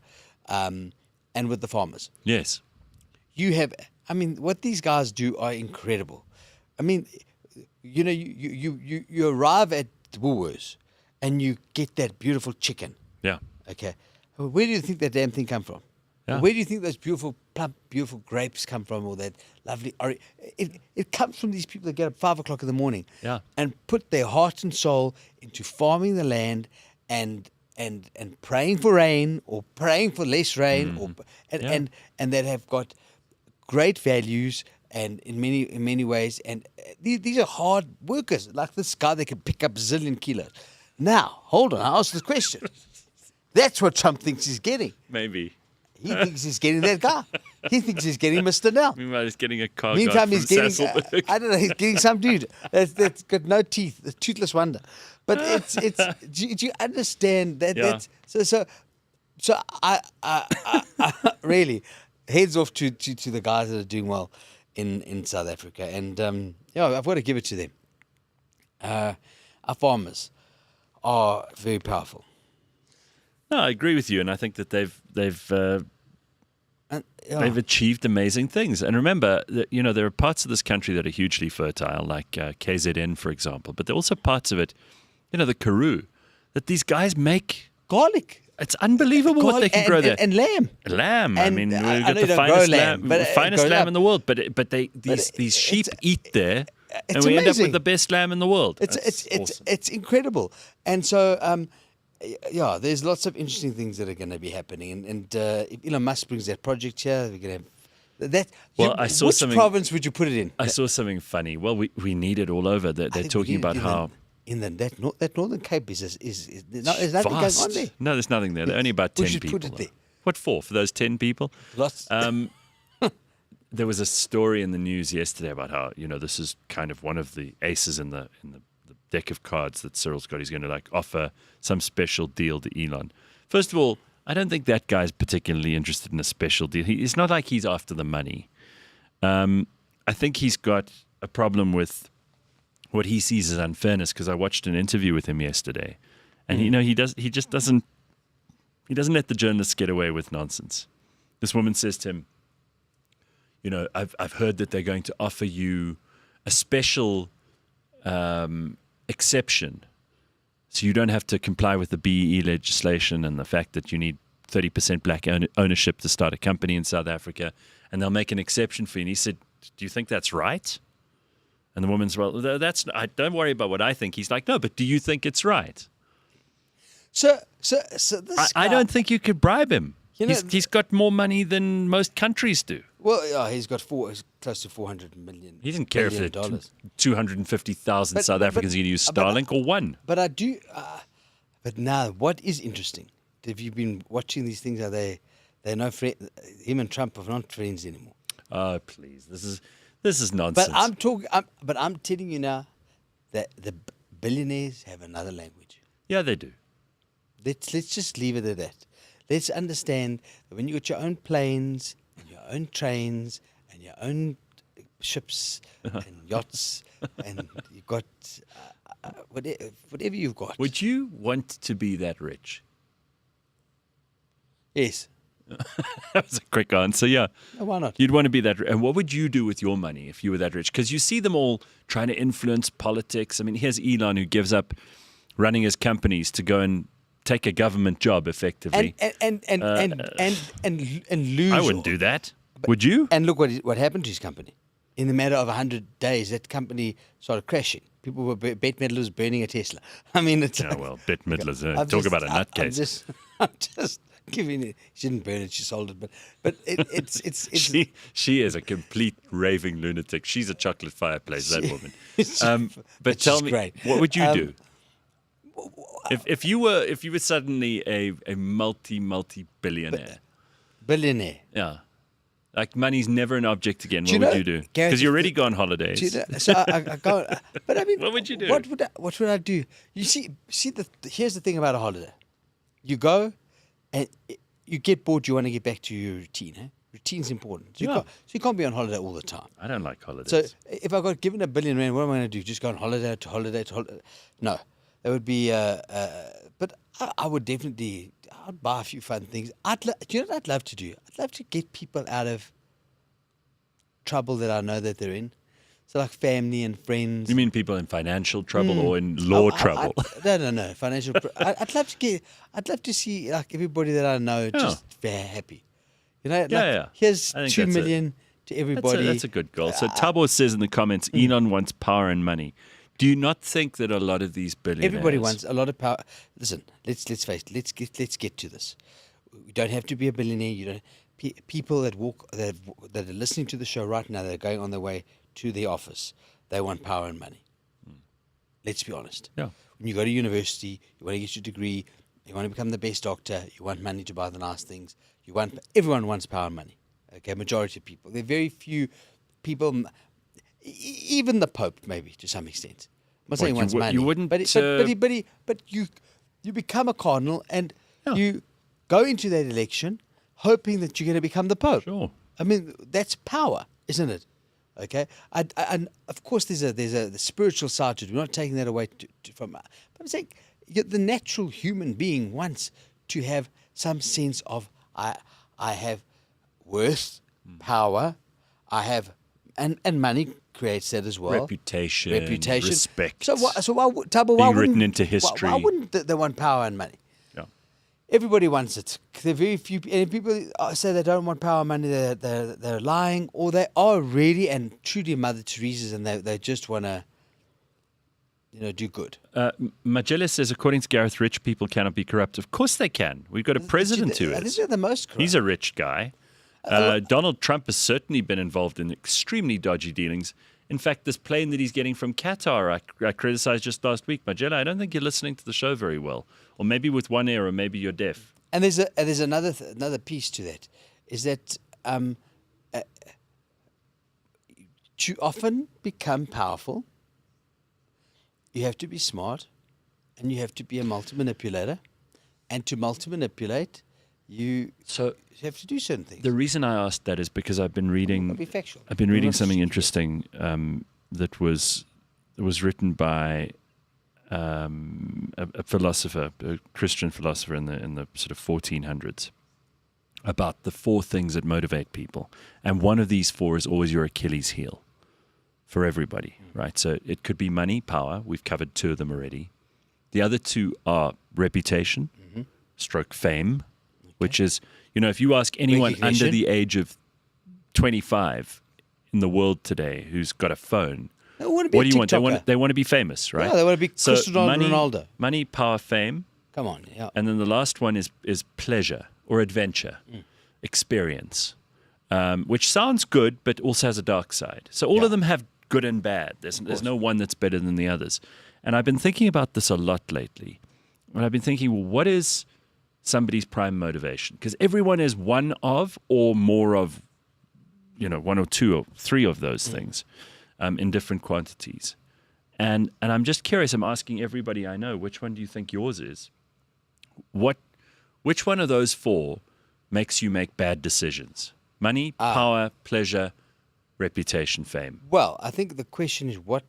and with the farmers. Yes. What these guys do are incredible. I mean, you know, you arrive at Woolworths and you get that beautiful chicken. Yeah. Okay. Where do you think that damn thing come from? Yeah. Where do you think those plump, beautiful grapes come from, or that lovely orange? It comes from these people that get up 5 o'clock in the morning, and put their heart and soul into farming the land, and praying for rain or praying for less rain, and that have got great values, and in many ways, and these are hard workers. Like this guy, they can pick up a zillion kilos. Now, hold on, I asked the question. That's what Trump thinks he's getting. Maybe. He thinks he's getting that guy. He thinks he's getting Mr. Nell. Meanwhile, he's getting a car Meantime, guy he's from getting, Sasolburg. I don't know, he's getting some dude that's got no teeth, a toothless wonder. But do you understand that? Yeah. So I really heads off to the guys that are doing well in South Africa. And, I've got to give it to them. Our farmers are very powerful. No, I agree with you, and I think that they've achieved amazing things. And remember, that, there are parts of this country that are hugely fertile, like KZN, for example. But there are also parts of it, the Karoo, that these guys make garlic. It's unbelievable what they can grow there. And lamb. Lamb. And I mean, I we've got know the you don't finest grow lamb, lamb, but finest grow lamb up. in the world. These sheep eat there, and we end up with the best lamb in the world. It's incredible. And so, there's lots of interesting things that are going to be happening. And if Elon Musk brings that project here, we're going to have that. Well, I saw which something. province would you put it in? I saw something funny. Well, we need it all over. They're talking about how. That Northern Cape there's nothing going on there. No, there's nothing there. There are only about 10 people. We should put it there. What for? For those 10 people? Lots. There was a story in the news yesterday about how this is kind of one of the aces in the deck of cards that Cyril's got. He's going to offer some special deal to Elon. First of all, I don't think that guy's particularly interested in a special deal. It's not like he's after the money. I think he's got a problem with what he sees as unfairness, because I watched an interview with him yesterday, and he doesn't let the journalists get away with nonsense. This woman says to him, I've heard that they're going to offer you a special exception, so you don't have to comply with the BEE legislation and the fact that you need 30% black ownership to start a company in South Africa, and they'll make an exception for you. And he said, do you think that's right? And the woman's, well, don't worry about what I think. He's like, no, but do you think it's right? So this I don't think you could bribe him. You know, He's got more money than most countries do. Well, he's got close to $400 million. He doesn't care if there are 250,000 South Africans going to use Starlink or one. But I do. But now, what is interesting? Have you been watching these things? Are they're no friend? Him and Trump are not friends anymore. Oh, please! This is nonsense. But I'm telling you now that the billionaires have another language. Yeah, they do. Let's just leave it at that. Let's understand that when you got your own planes, and your own trains, and your own ships and yachts, and you've got whatever you've got. Would you want to be that rich? Yes. That was a quick answer. Yeah. No, why not? You'd want to be that rich. And what would you do with your money if you were that rich? Because you see them all trying to influence politics. I mean, here's Elon, who gives up running his companies to go and take a government job effectively. And lose. I wouldn't do that. Would you? And look what happened to his company. In the matter of 100 days, that company started crashing. People were Bette Midler was burning a Tesla. I mean, it's yeah, well, Bette Midler's talk about a nutcase. I'm just giving it. She didn't burn it; she sold it. But it's she is a complete raving lunatic. She's a chocolate fireplace. That woman. But tell me, great. What would you do? If you were suddenly a multi-billionaire. Billionaire. Yeah. Like money's never an object again. What would you do? Gareth, Because you already go on holidays. So I go. But I mean, what would you do? What would I do? You see. Here's the thing about a holiday. You go, and you get bored. You want to get back to your routine. Eh? Routine's important. So you can't be on holiday all the time. I don't like holidays. So if I got given $1 billion, what am I going to do? Just go on holiday to holiday to holiday? No, that would be. But I would definitely. I'd buy a few fun things. Do you know what I'd love to do? I'd love to get people out of trouble that I know that they're in. So like family and friends. You mean people in financial trouble or in law trouble? No. Financial. I'd love to see like everybody that I know just very happy. You know, here's 2 million to everybody. That's a good goal. So Tabo says in the comments, Elon wants power and money. Do you not think that a lot of these billionaires... Everybody wants a lot of power. Listen, let's face it. Let's get to this. You don't have to be a billionaire. You don't. People that are listening to the show right now, that are going on their way to the office, they want power and money. Let's be honest. Yeah. When you go to university, you want to get your degree, You want to become the best doctor. You want money to buy the nice things. Everyone wants power and money. Okay, majority of people. There are very few people, even the Pope, maybe to some extent. I'm not saying he wants money. You wouldn't. But you become a cardinal and you go into that election hoping that you're going to become the Pope. Sure. I mean, that's power, isn't it? Okay, and of course there's the spiritual side to it. We're not taking that away from. But I'm saying the natural human being wants to have some sense of I have worth, power, I have, and money creates that as well. Reputation, respect. So why being written into history. Why wouldn't they want power and money? Yeah. Everybody wants it. There are very few, and people say they don't want power and money. They're lying, or they are really and truly Mother Teresa's, and they just want to, do good. Magella says, according to Gareth, rich people cannot be corrupt. Of course they can. We've got a president who is. I think they're the most corrupt. He's a rich guy. Donald Trump has certainly been involved in extremely dodgy dealings. In fact, this plane that he's getting from Qatar, I criticized just last week. Magella, I don't think you're listening to the show very well. Or maybe with one ear, or maybe you're deaf. And there's another piece to that, is that to often become powerful, you have to be smart, and you have to be a multi-manipulator. And to multi-manipulate, you have to do certain things. The reason I asked that is because I've been reading. Be factual. I've been reading something interesting that was written by a philosopher, a Christian philosopher in the sort of 1400s, about the 4 things that motivate people, and one of these 4 is always your Achilles heel for everybody, right? So it could be money, power. We've covered 2 of them already. The other 2 are reputation, stroke fame, which is, if you ask anyone under the age of 25 in the world today who's got a phone, what do you want? They want to be famous, right? Yeah, they want to be Cristiano Ronaldo. Money, power, fame. Come on, yeah. And then the last one is pleasure or adventure, experience, which sounds good, but also has a dark side. So all of them have good and bad. There's no one that's better than the others. And I've been thinking about this a lot lately. And I've been thinking, well, what is somebody's prime motivation? Because everyone is one of or more of, 1 or 2 or 3 of those things in different quantities. And I'm just curious, I'm asking everybody I know, which one do you think yours is? Which one of those 4 makes you make bad decisions? Money, power, pleasure, reputation, fame. Well, I think the question is what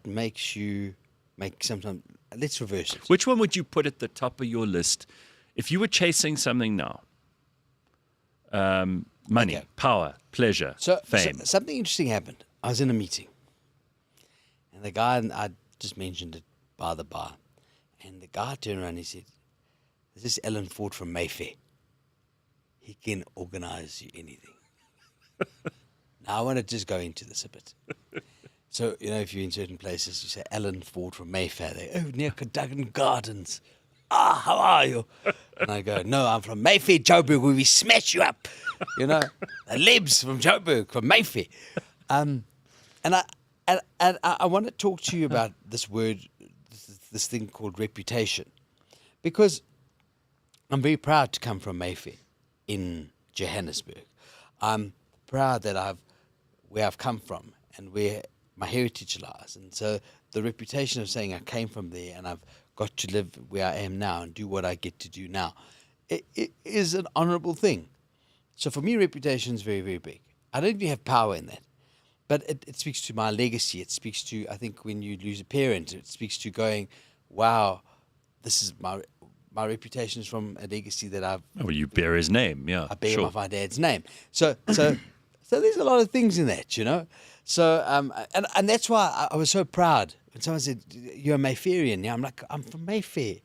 makes you make sometimes. Let's reverse it. Which one would you put at the top of your list if you were chasing something now? Money, power, pleasure, fame. So something interesting happened. I was in a meeting, and the guy, I just mentioned it by the bar, and the guy turned around and he said, "This is Alan Ford from Mayfair. He can organize you anything." Now, I want to just go into this a bit. So, if you're in certain places, you say Alan Ford from Mayfair. Near Cadogan Gardens. How are you? And I go, no, I'm from Mayfair, Joburg, where we smash you up. The Lebs from Joburg, from Mayfair. And I want to talk to you about this word, this thing called reputation. Because I'm very proud to come from Mayfair in Johannesburg. I'm proud that where I've come from and where my heritage lies. And so the reputation of saying I came from there and I've got to live where I am now and do what I get to do now, it is an honorable thing. So for me, reputation is very, very big. I don't even have power in that. But it speaks to my legacy. It speaks to, I think, when you lose a parent, it speaks to going, wow, this is my reputation is from a legacy that I've... Well, you bear his name, yeah. I bear my dad's name. So there's a lot of things in that, So, and that's why I was so proud when someone said, "You're a Mayfairian." Yeah, I'm like, I'm from Mayfair.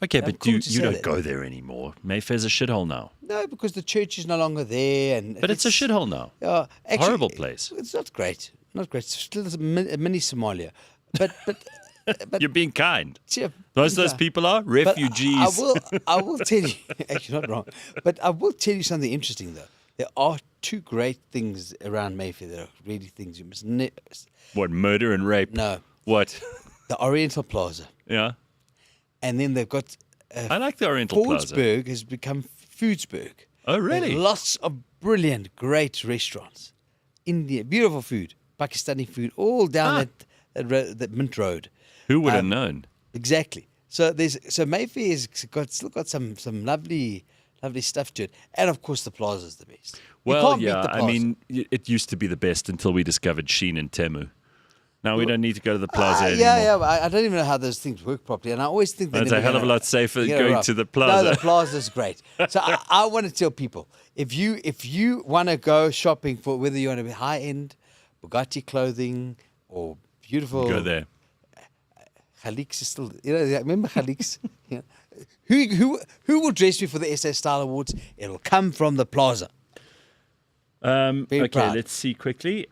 Okay, but you don't go there anymore. Mayfair's a shithole now. No, because the church is no longer there, but it's a shithole now. Actually, horrible place. It's not great. Not great. It's still a mini Somalia, but you're being kind. Yeah, those people are refugees. I will tell you. Actually, not wrong. But I will tell you something interesting though. There are 2 great things around Mayfair that are really things you must never... What, murder and rape? No. What? The Oriental Plaza. Yeah. And then they've got I like the Oriental Plaza. Fordsburg has become Foodsburg. Oh, really? There's lots of brilliant, great restaurants. India, beautiful food, Pakistani food, all down that Mint Road. Who would have known? Exactly. So Mayfair's still got some lovely stuff to it, and of course the Plaza's the best. You Well, can't beat yeah, the Plaza. I mean, it used to be the best until we discovered Shein and Temu. Now we don't need to go to the Plaza anymore. Yeah. I don't even know how those things work properly, and I always think It's a hell of a lot safer than going to the No, Plaza. the Plaza's great. So I want to tell people, if you want to go shopping for whether you want to be high end, Bugatti clothing or beautiful, Go there. Khaliks is still, remember Khaliks? Yeah. Who will dress me for the SA Style Awards? It'll come from the Plaza. Okay, proud. let's see quickly.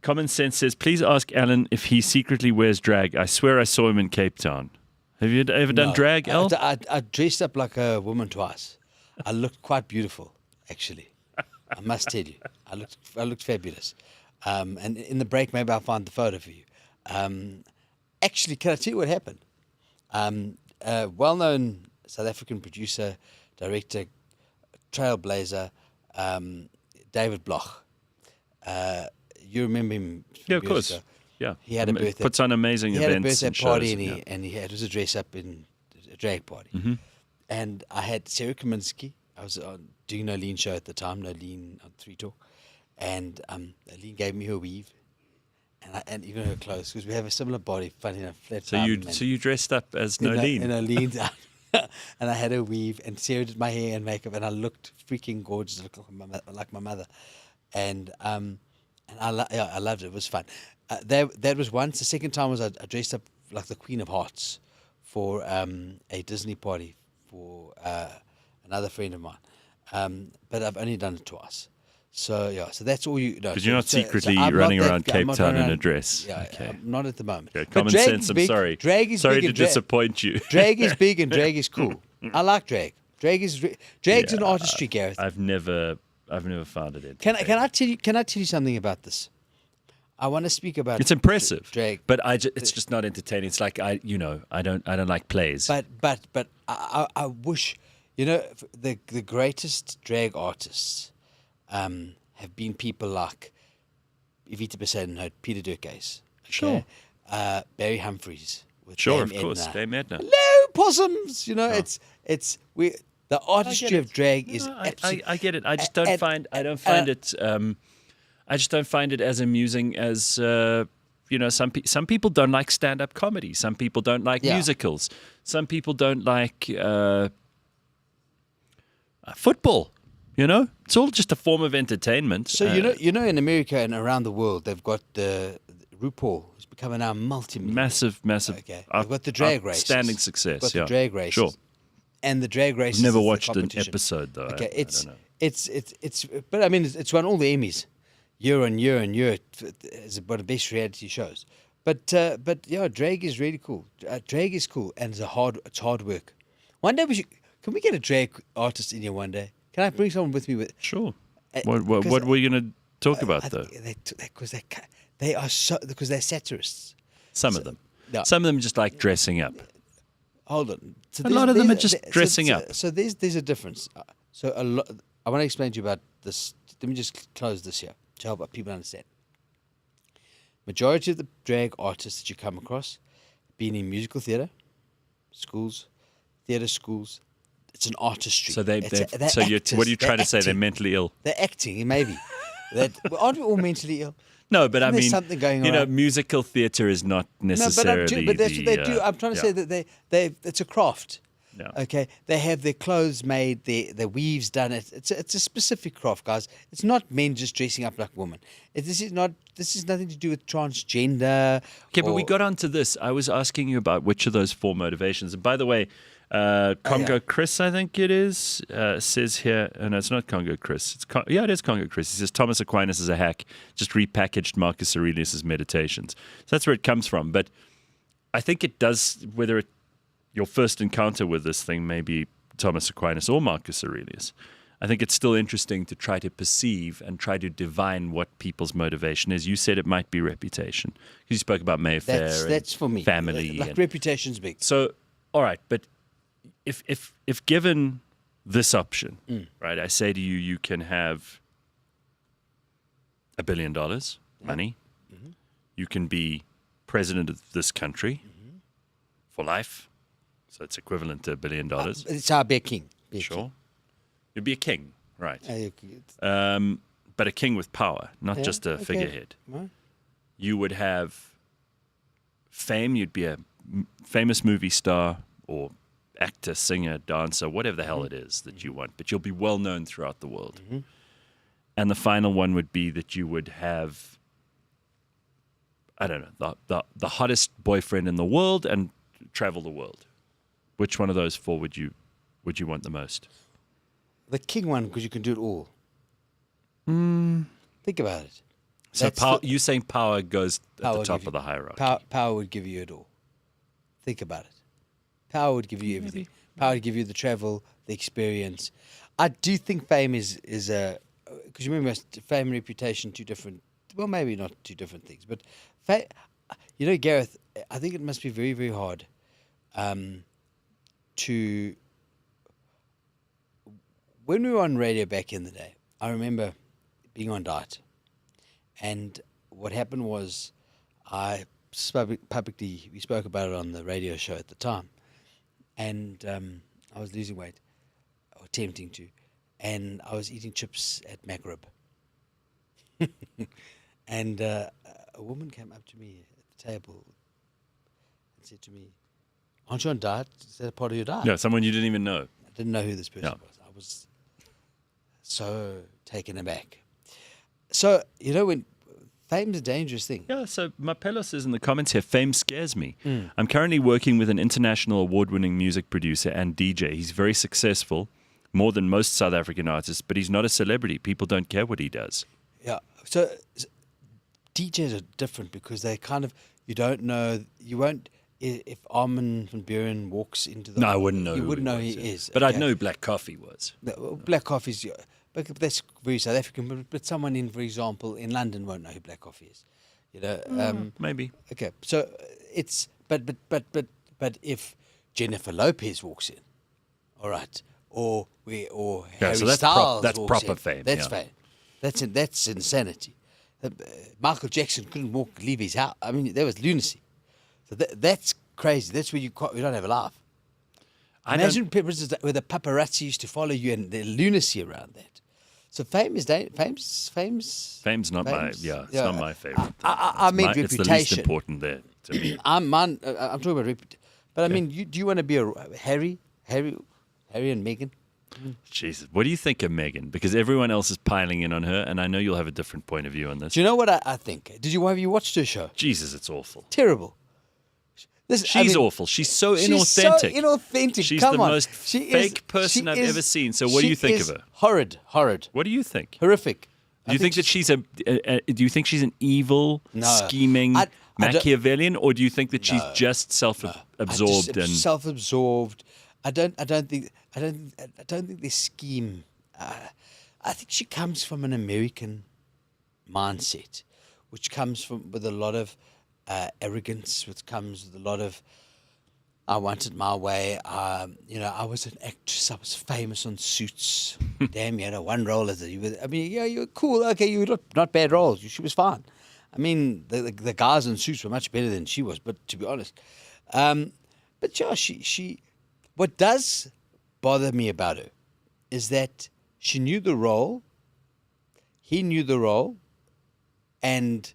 Common Sense says, please ask Alan if he secretly wears drag. I swear I saw him in Cape Town. Have you ever done drag, Al? I dressed up like a woman twice. I looked quite beautiful, actually. I must tell you, I looked fabulous. And in the break, maybe I'll find the photo for you. Actually, can I tell you what happened? A well-known South African producer, director, trailblazer, David Bloch. You remember him? Yeah, of course. Ago. Yeah. He had a birthday. Puts on amazing He had a events birthday and party, shows. and it was a dress up in a drag party. Mm-hmm. And I had Sarah Kaminsky. I was doing an Nolene show at the time, Nolene on 3 Talk, and Nolene gave me her weave, and even her clothes, because we have a similar body. Funny enough. So you dressed up as Nolene. In Nolene's and I had her weave, and Sarah did my hair and makeup, and I looked freaking gorgeous, looked like my mother, and I loved it. It was fun. That was once. The second time was I dressed up like the Queen of Hearts for a Disney party for another friend of mine. But I've only done it twice. So that's all you know. Because you're not secretly I'm running not around I'm Cape not Town running in a around- dress. Yeah, Okay. not at the moment. Okay, But common drag sense, is I'm big. sorry. Drag is Sorry big to and disappoint you. Drag is big and drag is cool. I like drag. Drag's an artistry, Gareth. I've never found it Can I tell you something about this? I want to speak about. It's impressive, drag, but it's just not entertaining. It's like I don't like plays. But I wish, the greatest drag artists have been people like Evita Besaidon, Peter Durkheis, Sure. Barry Humphries, with Sure, Dame of course, Edna. Dame Edna. Hello, possums. The artistry of drag is. I get it. I just don't find it. I just don't find it as amusing as some people don't like stand-up comedy. Some people don't like musicals. Some people don't like football. It's all just a form of entertainment. So in America and around the world, they've got the RuPaul, who's becoming now massive. Okay, they've got the drag races. Outstanding success. Got the drag races. Sure. And the drag races. Never is the watched an competition. episode though. Okay, I don't know. it's but I mean it's won all the Emmys, year on year and year. It's one of the best reality shows. But drag is really cool. Drag is cool, and it's hard work. One day can we get a drag artist in here one day? Can I bring someone with me? Sure. What were you going to talk about though? Because they're satirists. Some of them. No. Some of them just like dressing up. Hold on. So A lot of them are just dressing up. So there's a difference. I want to explain to you about this. Let me just close this here to help people understand. Majority of the drag artists that you come across, being in musical theatre, theatre schools, it's an artistry. So actors. what are you trying to say? Acting. They're mentally ill. They're acting, maybe. Aren't we all mentally ill? No, but Isn't I there mean, something going on? musical theatre is not necessarily. But that's what they do. I'm trying to say that it's a craft. Yeah. Okay, they have their clothes made, their weaves done. It's a specific craft, guys. It's not men just dressing up like women. This is nothing to do with transgender. Okay, but we got onto this. I was asking you about which of those 4 motivations. And by the way, Congo Chris, I think it is, says here. No, it's not Congo Chris. It is Congo Chris. He says Thomas Aquinas is a hack, just repackaged Marcus Aurelius' meditations. So that's where it comes from. But I think it does, your first encounter with this thing may be Thomas Aquinas or Marcus Aurelius. I think it's still interesting to try to perceive and try to divine what people's motivation is. You said it might be reputation. Because you spoke about Mayfair. That's for me. Family. Like reputation's big. So, all right, but if given this option, right? I say to you, you can have $1 billion money. Mm-hmm. You can be president of this country for life. So it's equivalent to $1 billion. It's our big king. Sure. You'd be a king, right? King. But a king with power, not Yeah, just a okay. figurehead. Right. You would have fame. You'd be a famous movie star or actor, singer, dancer, whatever the hell it is that you want. But you'll be well known throughout the world. Mm-hmm. And the final one would be that you would have, I don't know, the hottest boyfriend in the world and travel the world. Which one of those four would you want the most? The king one, because you can do it all. Think about it. So you're saying power goes at the top of the hierarchy. Power would give you it all. Think about it. Power would give you everything. Power would give you the travel, the experience. I do think fame is a, because you remember fame and reputation, two different, well, maybe not two different things, but you know, Gareth, I think it must be very, very hard to, when we were on radio back in the day, I remember being on diet. And what happened was we spoke about it on the radio show at the time. And I was losing weight, or attempting to. And I was eating chips at Macrib. And a woman came up to me at the table and said to me, "Aren't you on diet? Is that a part of your diet?" No, someone you didn't even know. I didn't know who this person Yeah. was. I was so taken aback. So, you know, when fame's a dangerous thing. Yeah, so Mapelo says in the comments here, fame scares me. I'm currently working with an international award-winning music producer and DJ. He's very successful, more than most South African artists, but he's not a celebrity. People don't care what he does. Yeah. So DJs are different because they kind of, you don't know, you won't, if Armin van Buuren walks into the... No, I wouldn't know You who wouldn't know he he was, is. But I'd okay? know who Black Coffee was. Black Coffee's, but that's very South African, but someone in, for example, in London won't know who Black Coffee is. You know, Maybe. Okay, so it's but if Jennifer Lopez walks in, all right, or Harry so that's Styles that's walks proper in, fame. That's Yeah. fame. That's insanity. Michael Jackson couldn't leave his house. I mean, that was lunacy. So that's crazy. That's where you don't have a laugh. Imagine people where the paparazzi used to follow you and the lunacy around that. So fame is Fame's not it's not my favorite. I mean reputation. It's the least important there to me. I'm talking about reputation. But I mean, do you want to be a Harry and Meghan? Jesus, what do you think of Meghan? Because everyone else is piling in on her, and I know you'll have a different point of view on this. Do you know what I think? Have you watched her show? Jesus, it's awful. Terrible. She's awful. She's so inauthentic. She's so inauthentic. She's Come the on. most fake person I've ever seen. So what do you think of her? Horrid. What do you think? Horrific. Do you think that she's do you think she's an evil, scheming Machiavellian, or do you think that she's just self-absorbed and self-absorbed? I don't think they scheme. I think she comes from an American mindset, which comes with a lot of arrogance, which comes with a lot of I want it my way. I was an actress. I was famous on Suits. Damn, you had one role as you're cool. Okay, you were not bad roles. She was fine. I mean, the guys in Suits were much better than she was. But to be honest, but yeah, she. What does bother me about her is that she knew the role. He knew the role, and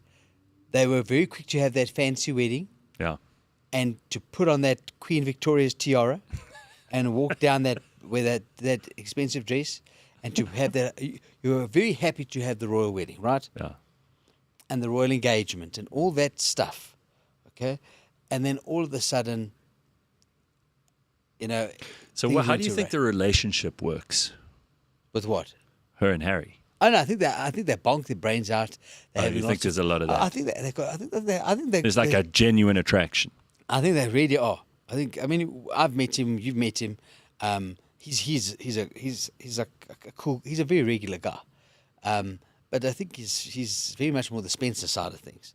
they were very quick to have that fancy wedding. Yeah. And to put on that Queen Victoria's tiara and walk down that expensive dress and to have that, you were very happy to have the royal wedding, right? Yeah. And the royal engagement and all that stuff, okay? And then all of a sudden, So how do you think the relationship works? With what? Her and Harry. Oh no, I think they bonk their brains out. You think there's a lot of that? I think There's like a genuine attraction. I think they really are. I've met him. You've met him. He's a cool. He's a very regular guy. But I think he's very much more the Spencer side of things.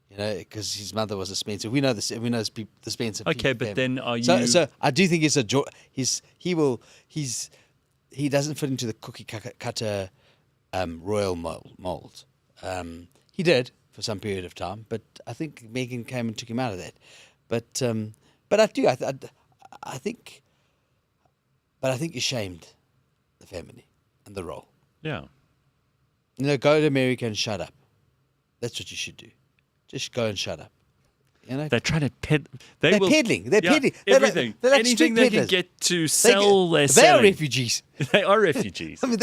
because his mother was a Spencer. We know this. We know the Spencer. Okay, but then are you? So I do think he doesn't fit into the cookie cutter royal mold. He did for some period of time, but I think Meghan came and took him out of that. But I think he shamed the family and the role. Yeah. Go to America and shut up. That's what you should do. Just go and shut up. They're trying to They're peddling. They're peddling. Everything. They're like Anything they can peddlers. get to sell, they're They selling. are refugees. They are refugees. I mean,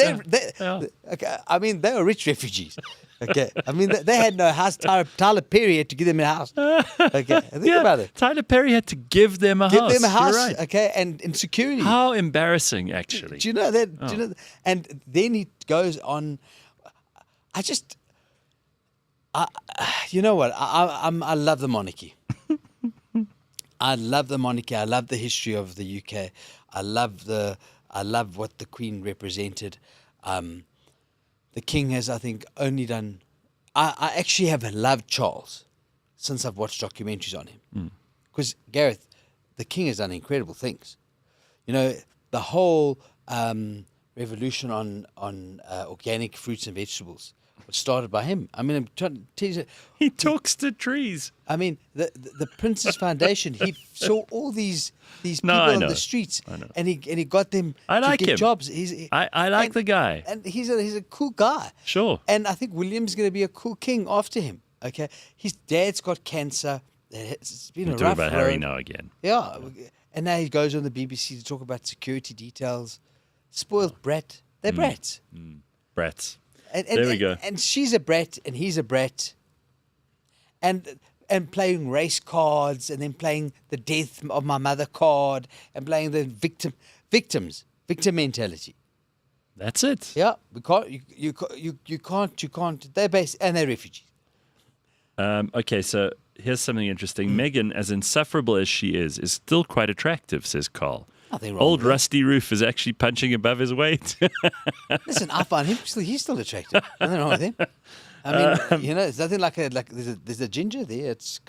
okay. I mean, they were rich refugees. Okay. I mean, they had no house. Tyler Perry had to give them a house. Okay. Think about it. Tyler Perry had to give them a house. Give them a house. You're right. Okay. And security. How embarrassing, actually. Do you know that? Do you know that? And then he goes on. You know what? I love the monarchy. I love the monarchy. I love the history of the UK. I love what the Queen represented. The King has, I think, only done. I actually have loved Charles since I've watched documentaries on him. Because Gareth, the King has done incredible things. The whole revolution on organic fruits and vegetables was started by him. I mean, I'm trying to tell you. He talks to trees. I mean, the Prince's Foundation. He saw all these people on the streets, and he got them to get jobs. I like the guy, and he's a cool guy. Sure. And I think William's going to be a cool king after him. Okay, his dad's got cancer. It's been We're a talking rough about road. Harry now again. Yeah, and now he goes on the BBC to talk about security details. Spoiled brat. They're brats. Brats. There we go. And she's a brat, and he's a brat. And playing race cards, and then playing the death of my mother card, and playing the victim mentality. That's it. Yeah, we can't. You can't. They're based, and they're refugees. Okay, so here's something interesting. Meghan, as insufferable as she is still quite attractive, says Carl. Nothing wrong Old with that. Rusty Roof is actually punching above his weight. Listen, I find him he's still attractive. Nothing wrong with him. I mean, it's nothing like there's a ginger there. It's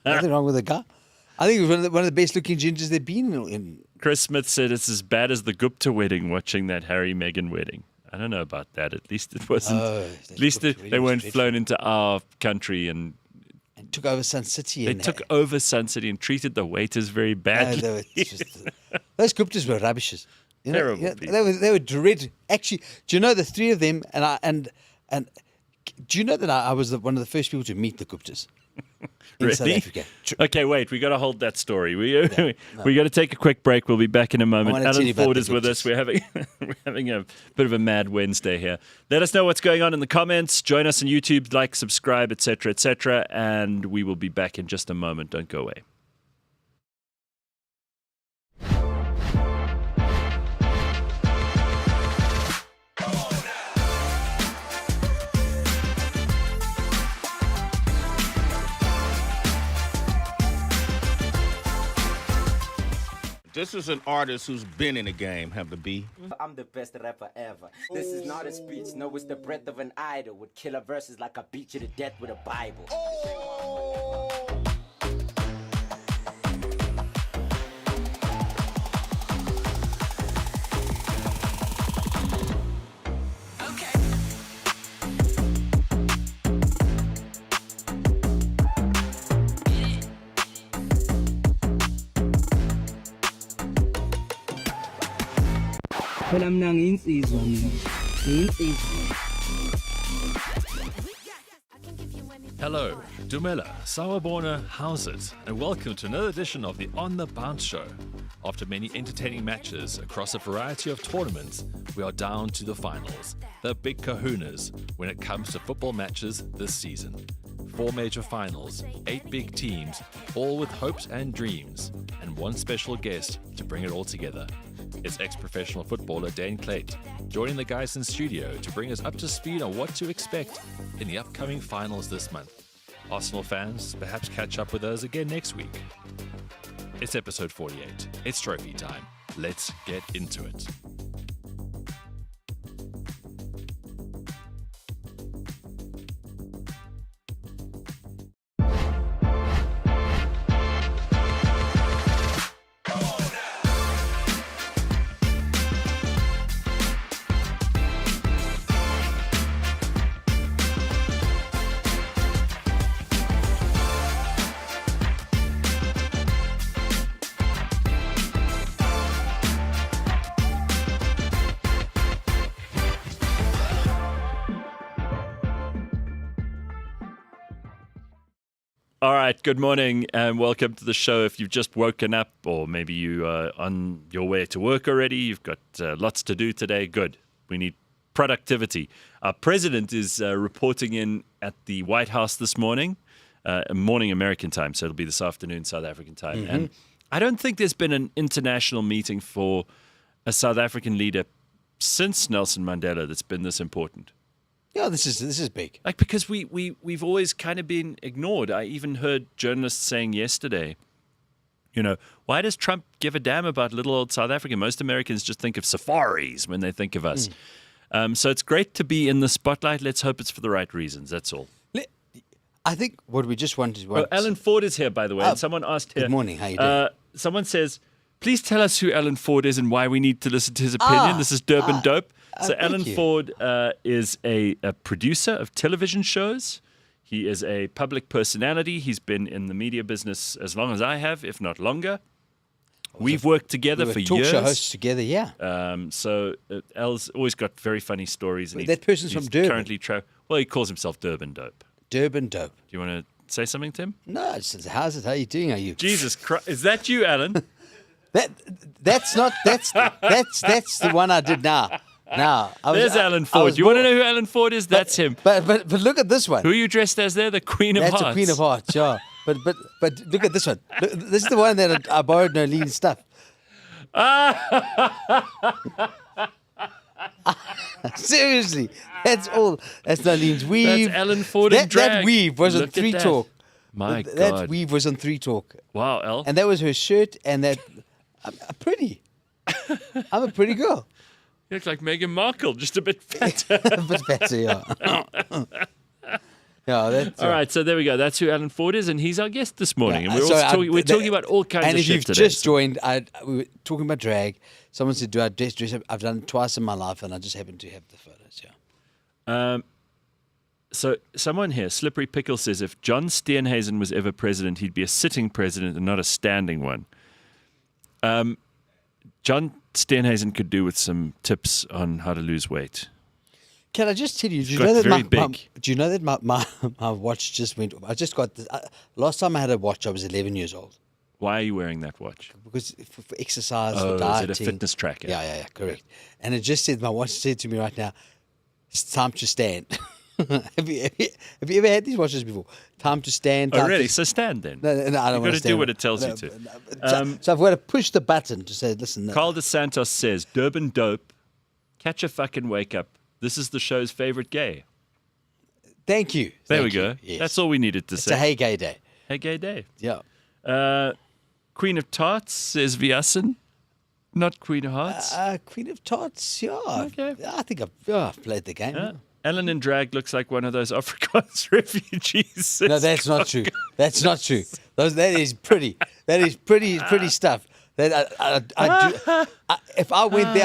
nothing wrong with the guy. I think it was one of the best looking gingers they've been in. Chris Smith said it's as bad as the Gupta wedding, watching that Harry Meghan wedding. I don't know about that. At least it wasn't. At least they weren't flown into our country and took over Sun City. They took over Sun City and treated the waiters very badly. Those Guptas were rubbishes. Terrible people. They were dread. Actually, do you know the three of them? And do you know that I was one of the first people to meet the Guptas in South Africa? Okay, wait. We got to hold that story. We got to take a quick break. We'll be back in a moment. Alan Ford is with us. We're having a bit of a mad Wednesday here. Let us know what's going on in the comments. Join us on YouTube, like, subscribe, etc., and we will be back in just a moment. Don't go away. This is an artist who's been in the game, have to be. I'm the best rapper ever. This is not a speech, no, it's the breath of an idol with killer verses like I beat you to death with a Bible. Hello, Dumela, Sawabona, how's it? And welcome to another edition of the On the Bounce Show. After many entertaining matches across a variety of tournaments, we are down to the finals, the big kahunas, when it comes to football matches this season. 4 major finals, 8 big teams, all with hopes and dreams, and one special guest to bring it all together. It's ex-professional footballer Dane Clayt, joining the guys in studio to bring us up to speed on what to expect in the upcoming finals this month. Arsenal fans, perhaps catch up with us again next week. It's episode 48. It's trophy time. Let's get into it. All right, good morning and welcome to the show. If you've just woken up or maybe you are on your way to work already, you've got lots to do today, good. We need productivity. Our president is reporting in at the White House this morning, morning American time, so it'll be this afternoon South African time. And I don't think there's been an international meeting for a South African leader since Nelson Mandela that's been this important. Yeah, this is big. Like, because we've always kind of been ignored. I even heard journalists saying yesterday, why does Trump give a damn about little old South Africa? Most Americans just think of safaris when they think of us. So it's great to be in the spotlight. Let's hope it's for the right reasons. That's all. I think what we just wanted to... Alan Ford is here, by the way. And someone asked here... Good morning. How you doing? Someone says, please tell us who Alan Ford is and why we need to listen to his opinion. This is Durban Dope. So Alan Ford is a producer of television shows. He is a public personality. He's been in the media business as long as I have, if not longer. We've worked together for years. Talk show hosts together, yeah. So Al's always got very funny stories. And that person's from Durban. Currently, he calls himself Durban Dope. Durban Dope. Do you want to say something, Tim? No, it's just, how's it? How are you doing? Are you? Jesus Christ, is that you, Alan? That's the one I did now. There's Alan Ford. Do you want to know who Alan Ford is? That's him. But look at this one. Who are you dressed as there? The Queen of Hearts. That's the Queen of Hearts, yeah. But look at this one. This is the one that I borrowed Nolene's stuff. Seriously, that's all. That's Nolene's weave. That's Alan Ford in drag. That weave was on 3 Talk. My God. That weave was on 3 Talk. Wow, El. And that was her shirt. And that I'm pretty. I'm a pretty girl. You look like Meghan Markle, just a bit fatter. A bit fatter, yeah. Yeah, that's all right, so there we go. That's who Alan Ford is, and he's our guest this morning. Yeah, and we're talking about all kinds of shit today. And if you've just joined, we were talking about drag. Someone said, do I dress up? I've done it twice in my life, and I just happen to have the photos, yeah. So someone here, Slippery Pickle, says, if John Steenhuisen was ever president, he'd be a sitting president and not a standing one. John Steenhuisen could do with some tips on how to lose weight. Can I just tell you? Do you got know that very big. Do you know that my watch just went? I just got this. Last time I had a watch, I was 11 years old. Why are you wearing that watch? Because for exercise, Oh, for dieting. is it a fitness tracker? Yeah, correct. And it just said, my watch said to me right now, it's time to stand. Have you ever had these watches before? Time to stand. Oh, really? So stand then. No, I don't You've want got to to do what it tells you to. So I've got to push the button to say, listen. Carl DeSantos says, Durban Dope, catch a fucking wake up. This is the show's favorite gay. Thank you. There we go. Yes. That's all we needed to say. It's a hey gay day. Hey gay day. Yeah. Queen of Tarts says Viasen. Not Queen of Hearts. Queen of Tarts, yeah. Okay. I think I've played the game. Yeah. Ellen in drag looks like one of those Afrikaans refugees. No, that's not true. That's not true. That is pretty. That is pretty stuff. That if I went there,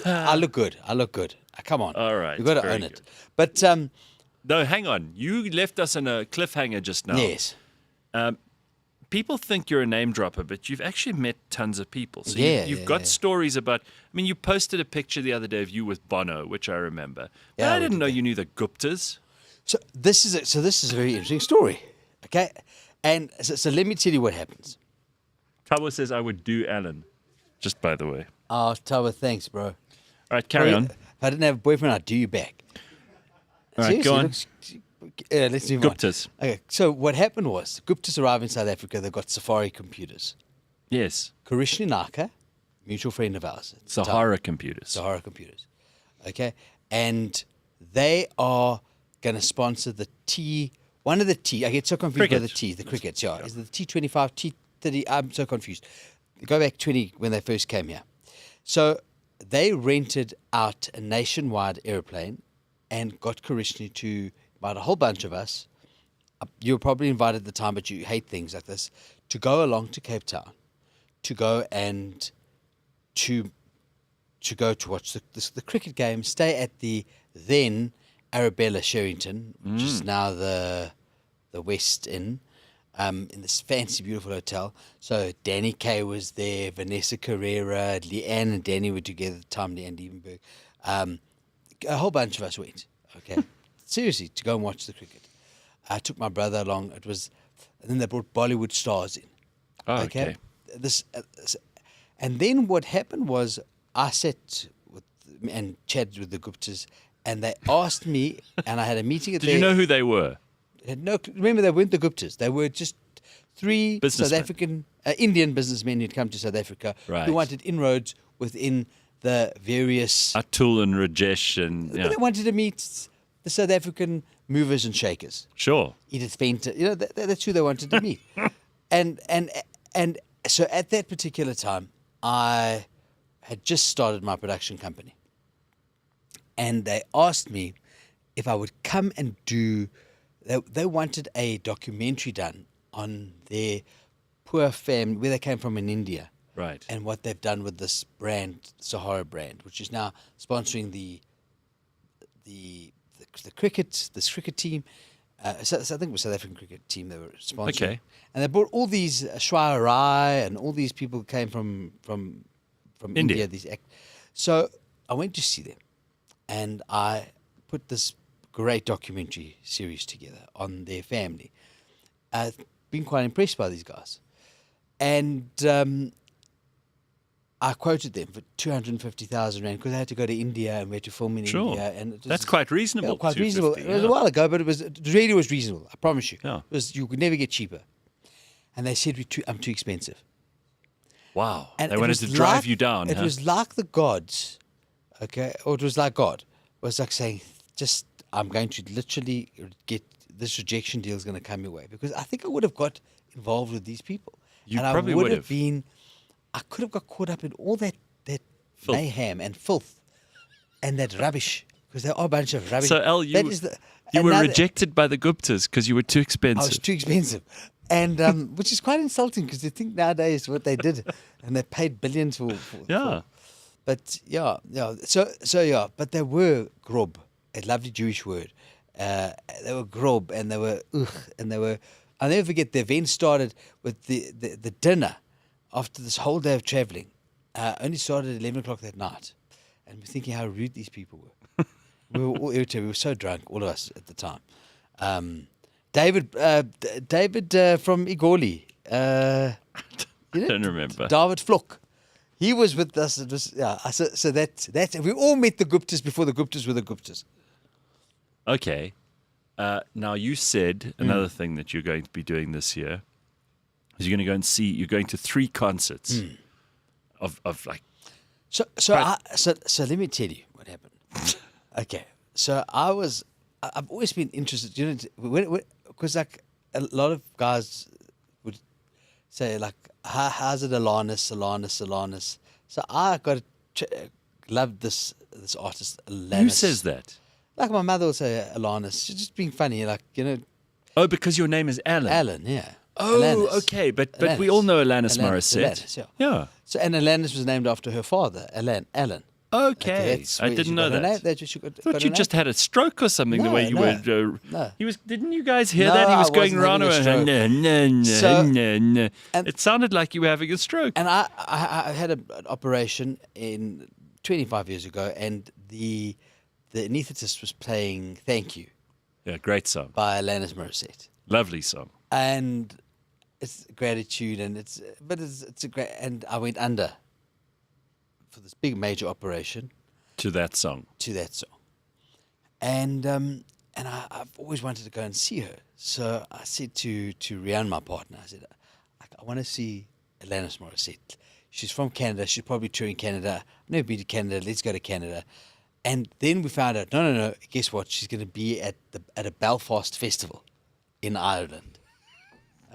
I look good. I look good. Come on. All right. You've got to Very own good. it. But No, hang on. You left us on a cliffhanger just now. yes. People think you're a name dropper, but you've actually met tons of people. So Yeah, you've yeah, got yeah. stories about... I mean, you posted a picture the other day of you with Bono, which I remember. But Yeah, I we didn't did know that. you knew the Guptas. So this is a very interesting story. Okay, and so let me tell you what happens. Tabo says I would do Alan. Just by the way. Oh, Tawa, thanks, bro. All right, carry on. If I didn't have a boyfriend, I'd do you back. All right, go on. Let's move on. Guptas. Okay, so what happened was Guptas arrived in South Africa. They've got Safari computers. Yes. Karishni Naka, mutual friend of ours. Sahara Computers. Sahara Computers. Okay, and they are going to sponsor the one of the I get so confused by Cricket. the crickets. Yeah, is it the T25, T30? I'm so confused. Go back 20 when they first came here. So they rented out a nationwide airplane and got Karishni to invite a whole bunch of us. You were probably invited at the time, but you hate things like this, to go along to Cape Town, to go and to watch the cricket game, stay at the then Arabella Sherrington, which is now the West Inn, in this fancy, beautiful hotel. So Danny Kaye was there, Vanessa Carrera, Leanne and Danny were together at the time, Leanne Dievenberg. A whole bunch of us went, okay? Seriously, to go and watch the cricket. I took my brother along. It was And then they brought Bollywood stars in. Oh, okay. And then what happened was I sat and chatted with the Guptas, and they asked me, and I had a meeting at Did you know who they were? Remember, they weren't the Guptas. They were just three Businessmen. South African, Indian businessmen who'd come to South Africa Right. who wanted inroads within the various. Atul and Rajesh and But they wanted to meet the South African movers and shakers. sure. Edith Painter, that's who they wanted to meet. and so at that particular time, I had just started my production company. And they asked me if I would come and do, they wanted a documentary done on their poor family, where they came from in India. Right. And what they've done with this brand, Sahara brand, which is now sponsoring the cricket team. So I think it was South African cricket team they were sponsoring. Okay. And they brought all these Shwara Rai and all these people who came from India. So I went to see them, and I put this great documentary series together on their family. I've been quite impressed by these guys. And I quoted them for 250,000 rand because I had to go to India and we had to film in Sure. India. And That's quite reasonable. Yeah, quite reasonable. 250, It was a while ago, but it really was reasonable. I promise you. Yeah. You could never get cheaper. And they said I'm too expensive. Wow. And They it wanted was to drive like- you down. It huh? was like the gods, okay, or it was like God. It was like saying, just I'm going to literally get this rejection deal is going to come your way, because I think I would have got involved with these people. You and probably I would would have have. been. I could have got caught up in all that Filth. mayhem and filth and that rubbish, because there are a bunch of rubbish. So, El, you were another- rejected by the Guptas because you were too I expensive. was too expensive, and which is quite insulting because they think nowadays what they did, and they paid billions for. Yeah. But yeah. So but they were grob, a lovely Jewish word. They were grob, and they were and they were. I'll never forget the event started with the dinner after this whole day of traveling. Only started at 11 o'clock that night, and we're thinking how rude these people were. We were all irritated. We were so drunk, all of us at the time. David from Igoli. I don't remember. David Flock. He was with us. It was, so that we all met the Guptas before the Guptas were the Guptas. Okay. Now, you said another thing that you're going to be doing this year is you're going to go and see, you're going to 3 concerts of like. So let me tell you what happened. Okay. So I've always been interested, because like a lot of guys would say like, how's it Alanis? So I loved this artist, Alanis. Who says that? Like my mother will say Alanis. She's just being funny, like, Oh, because your name is Alan. Alan, yeah. Oh, Alanis. okay. But Alanis. we all know Alanis Morissette. Alanis, yeah. Yeah. So, and Alanis was named after her father, Alan. Okay. that's I where didn't she know got her that. name. That's where she got I thought her you name. just had a stroke or something. The No, way you no, were. no. He was. Didn't you guys hear No, that? He was I going wasn't around. having a stroke. So- and- It sounded like you were having a stroke. And I had an operation 25 years ago, and the anaesthetist was playing "Thank You" Yeah, great song. by Alanis Morissette, Lovely song. and it's gratitude, and it's a great. And I went under for this big major operation To that song. to that song, and I've always wanted to go and see her. So I said to Rian, my partner, I said, I want to see Alanis Morissette. She's from Canada. She's probably touring Canada. I've never been to Canada. Let's go to Canada. And then we found out, no. Guess what? She's going to be at a Belfast festival in Ireland.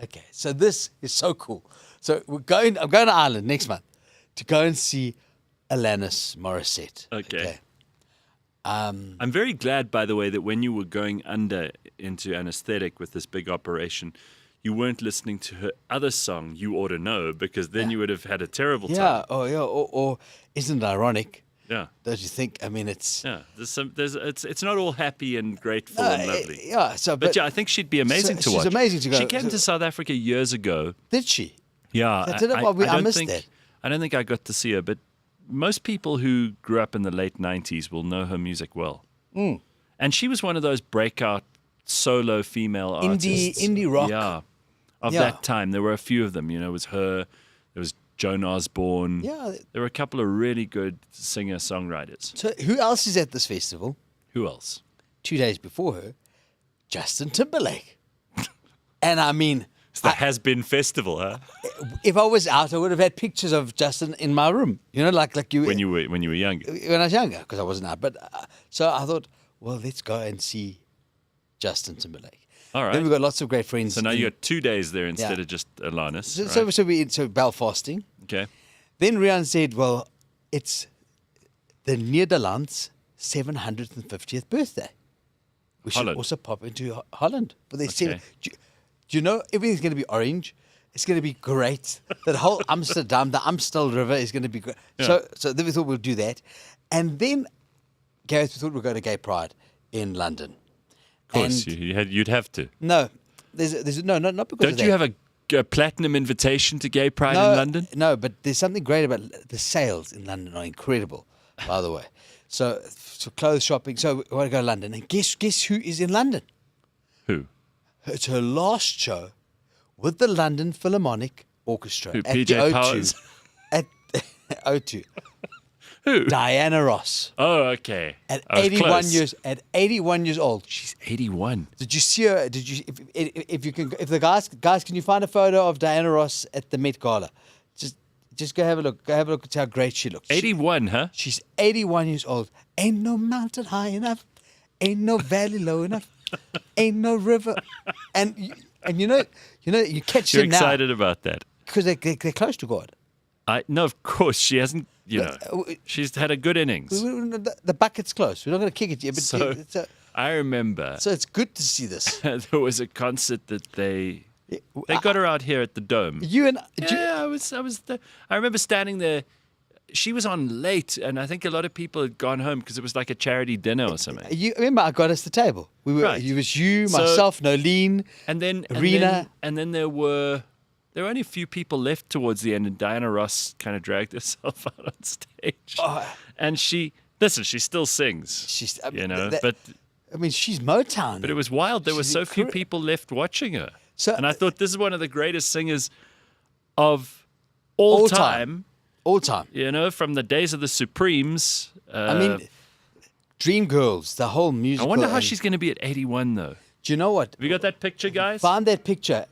Okay, so this is so cool. So I'm going to Ireland next month to go and see Alanis Morissette. Okay. I'm very glad, by the way, that when you were going into anesthetic with this big operation, you weren't listening to her other song, You Ought to Know, because then you would have had a terrible time. Yeah. Oh, yeah. Or isn't it ironic? Yeah. Don't you think? I mean, it's Yeah. It's not all happy and grateful and lovely. Yeah. So, But yeah, I think she'd be amazing to watch. She's amazing to go. She came to South Africa years ago. Did she? Yeah. I don't know why I missed think, that. I don't think I got to see her, but most people who grew up in the late 90s will know her music well. And she was one of those breakout solo female artists. Indie rock. Yeah. of Yeah. that time. There were a few of them. You know, it was her. There was Joan Osborne. Yeah. There were a couple of really good singer-songwriters. So who else is at this festival? Who else? 2 days before her, Justin Timberlake. And I mean, It's the Has-Been Festival, huh? if I was out, I would have had pictures of Justin in my room. You know, like you When you were younger. when I was younger, because I wasn't out. But so I thought, well, let's go and see Justin Timberlake. All right. Then we've got lots of great friends. So now you got 2 days there instead Yeah. of just Alanis. So Belfasting. Okay. Then Rian said, well, it's the Nederlands 750th birthday. We should Holland. also pop into Holland. But they Okay. said, do you know, everything's going to be orange. It's going to be great. That whole Amsterdam, the Amstel River is going to be great. Yeah. So then we thought we'll do that. And then, Gareth, we thought we'd go to Gay Pride in London. Of course, And you'd have to. no, there's no, not because of Don't that. you have a platinum invitation to Gay Pride in London? No, but there's something great about the sales in London are incredible, by the way. So clothes shopping. So we want to go to London. And guess who is in London? Who? It's her last show with the London Philharmonic Orchestra. Who, at PJ the O2. Powers? At O2. Who? Diana Ross. Oh, okay. At I was 81 close. years. At 81 years old. She's 81. Did you see her? Did you? If you can, if the guys, can you find a photo of Diana Ross at the Met Gala? Just go have a look. Go have a look at how great she looks. 81, huh? She's 81 years old. Ain't no mountain high enough. Ain't no valley low enough. Ain't no river. And you know you catch You're them now excited about that. because they're close to God. No, of course she hasn't. You know, But, she's had a good innings. The bucket's close. We're not going to kick it yet. But So I remember so it's good to see this. there was a concert that they got her out here at the Dome. You and Yeah, I was there. I remember standing there. She was on late, and I think a lot of people had gone home because it was like a charity dinner or something. you remember I got us the table. We were. Right. It was you, So- myself, Nolene. And then Arena. and then there were only a few people left towards the end, and Diana Ross kind of dragged herself out on stage. And she still sings. She's. You know, but I mean, she's Motown. it was wild. There were She's so few incre- people left watching her. So- and I thought this is one of the greatest singers of all All time. time. all time. You know, from the days of the Supremes. I mean, Dreamgirls, the whole I musical. wonder how and- she's going to be at 81, though. Do you know what? Have you got that picture, guys? Find that picture.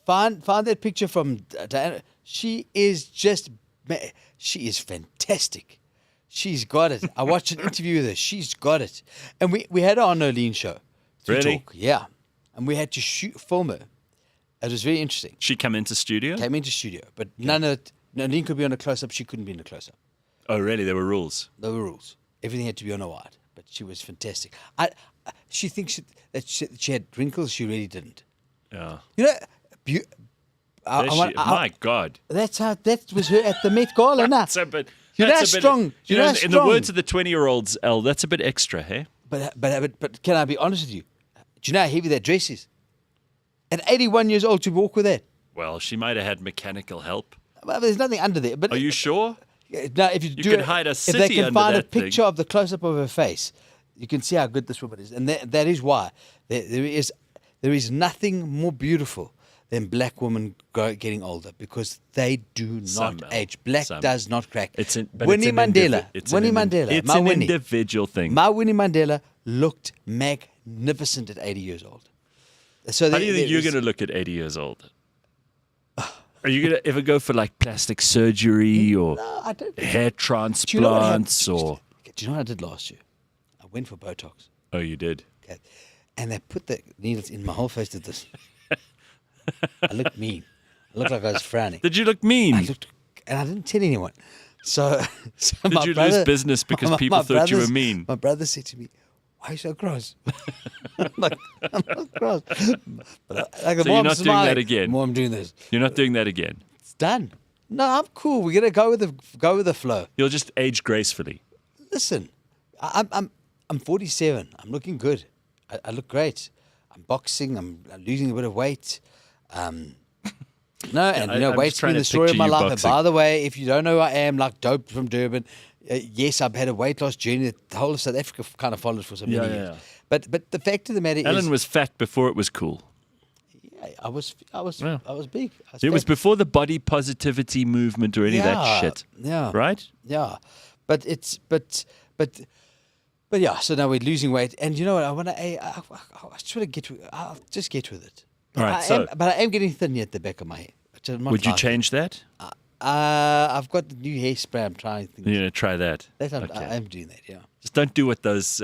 Find that picture from Diana. She is she is fantastic. She's got it. I watched an interview with her. She's got it. And we had her on Nolene show. to Really? talk. Yeah. And we had to film her. It was very interesting. She come into studio? Came into studio, but none of it. Nolene could be on a close up. She couldn't be in a close up. Oh, really? There were rules. There were rules. Everything had to be on a wide. But she was fantastic. She thinks that she had wrinkles. She really didn't. Yeah. You know, My God. that was her at the Met Gala. Now, That's a bit. You know that's how a bit- strong. You You know know, how in the strong. words of the 20-year-olds, Elle, that's a bit extra, hey? but can I be honest with you? Do you know how heavy that dress is? At 81 years old to walk with that. Well, she might have had mechanical help. Well, there's nothing under there. But Are you sure? now, if you, do could it- hide a if city they can under find a that thing. picture of the close up of her face, you can see how good this woman is, and that is why there is nothing more beautiful than black women getting older because they do not Some, age. Black some. does not crack. But Winnie it's an Mandela. it's Winnie an Mandela. It's my an Winnie. individual thing. My Winnie Mandela looked magnificent at 80 years old. So How do you think you're going to look at 80 years old? Are you going to ever go for like plastic surgery or No, I don't. hair Do you know what happened? transplants or? Do you know what I did last year? I went for Botox. Oh, you did. Okay. And they put the needles in my whole face. Did this. I looked mean. I looked like I was frowning. Did you look mean? I looked, and I didn't tell anyone. So Did my you brother, lose business because people thought you were brothers- mean? My brother said to me, "Why are you so cross?" I'm like, "I'm not cross." But like the So more you're I'm not doing that smiling, again? the more I'm doing this. You're not doing that again. It's done. No, I'm cool. We're gonna go with the flow. You'll just age gracefully. Listen, I'm 47. I'm looking good. I look great. I'm boxing. I'm losing a bit of weight. No, and I'm weight's just trying been the to story of picture my you life. And boxing. by the way, if you don't know who I am, like Dope from Durban, yes, I've had a weight loss journey. The whole of South Africa kind of followed for so many Yeah, years. yeah. But the fact of the matter Ellen is, was fat before it was cool. yeah, I was big. I was It was fat. before the body positivity movement or any of that shit. Yeah. Right? Yeah, but yeah. So now we're losing weight, and you know what? I want to. I just want to get. I'll just get with it. All right, But I am getting thin at the back of my head. which I'm not Would you liking. change that? I've got the new hairspray. I'm trying things. You're going to try that? I am doing that. Yeah. Just don't do what those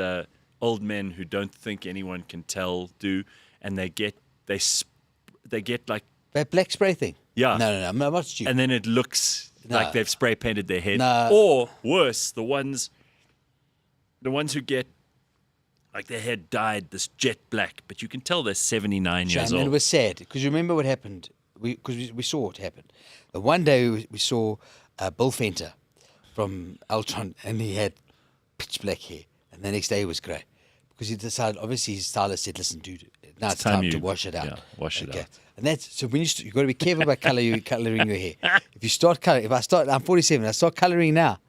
old men who don't think anyone can tell do, and they get like That black spray thing. Yeah. No. I'm not stupid. and then it looks like they've spray painted their head. No. Or worse, the ones who get like their head dyed this jet black, but you can tell they're 79 years And it old. was sad because you remember what happened. Because we saw what happened. One day we saw Bill Fenter from Ultron, and he had pitch black hair, and the next day he was grey because he decided. Obviously, his stylist said, "Listen, dude, now it's time to wash it out." Yeah, wash it out. And that's so when you've got to be careful about colouring your hair. If you start colouring, I'm 47. I start colouring now.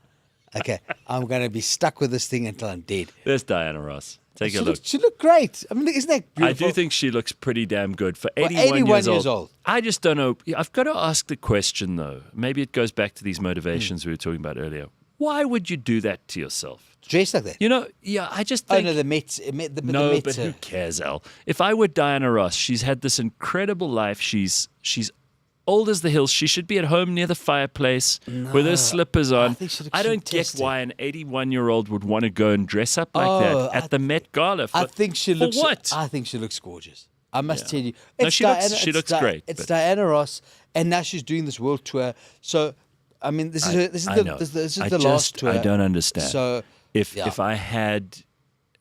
Okay, I'm going to be stuck with this thing until I'm dead. There's Diana Ross. Take a look. She looked great. I mean, isn't that beautiful? I do think she looks pretty damn good for 81, 81 years old. I just don't know. I've got to ask the question, though. Maybe it goes back to these motivations we were talking about earlier. Why would you do that to yourself? Dress like that. You know, yeah, I just Oh think... no, the Met. No, the Met, but who cares, Al? If I were Diana Ross, she's had this incredible life. She's old as the hills. She should be at home near the fireplace with her slippers on. I think she looks I don't fantastic. get why an 81-year-old would want to go and dress up like that at the Met Gala. I think she looks. For what? I think she looks gorgeous. I must tell you. No, she looks great, It's but- Diana Ross, and now she's doing this world tour. So, I mean, this is I know. the last tour. I don't understand. So, if I had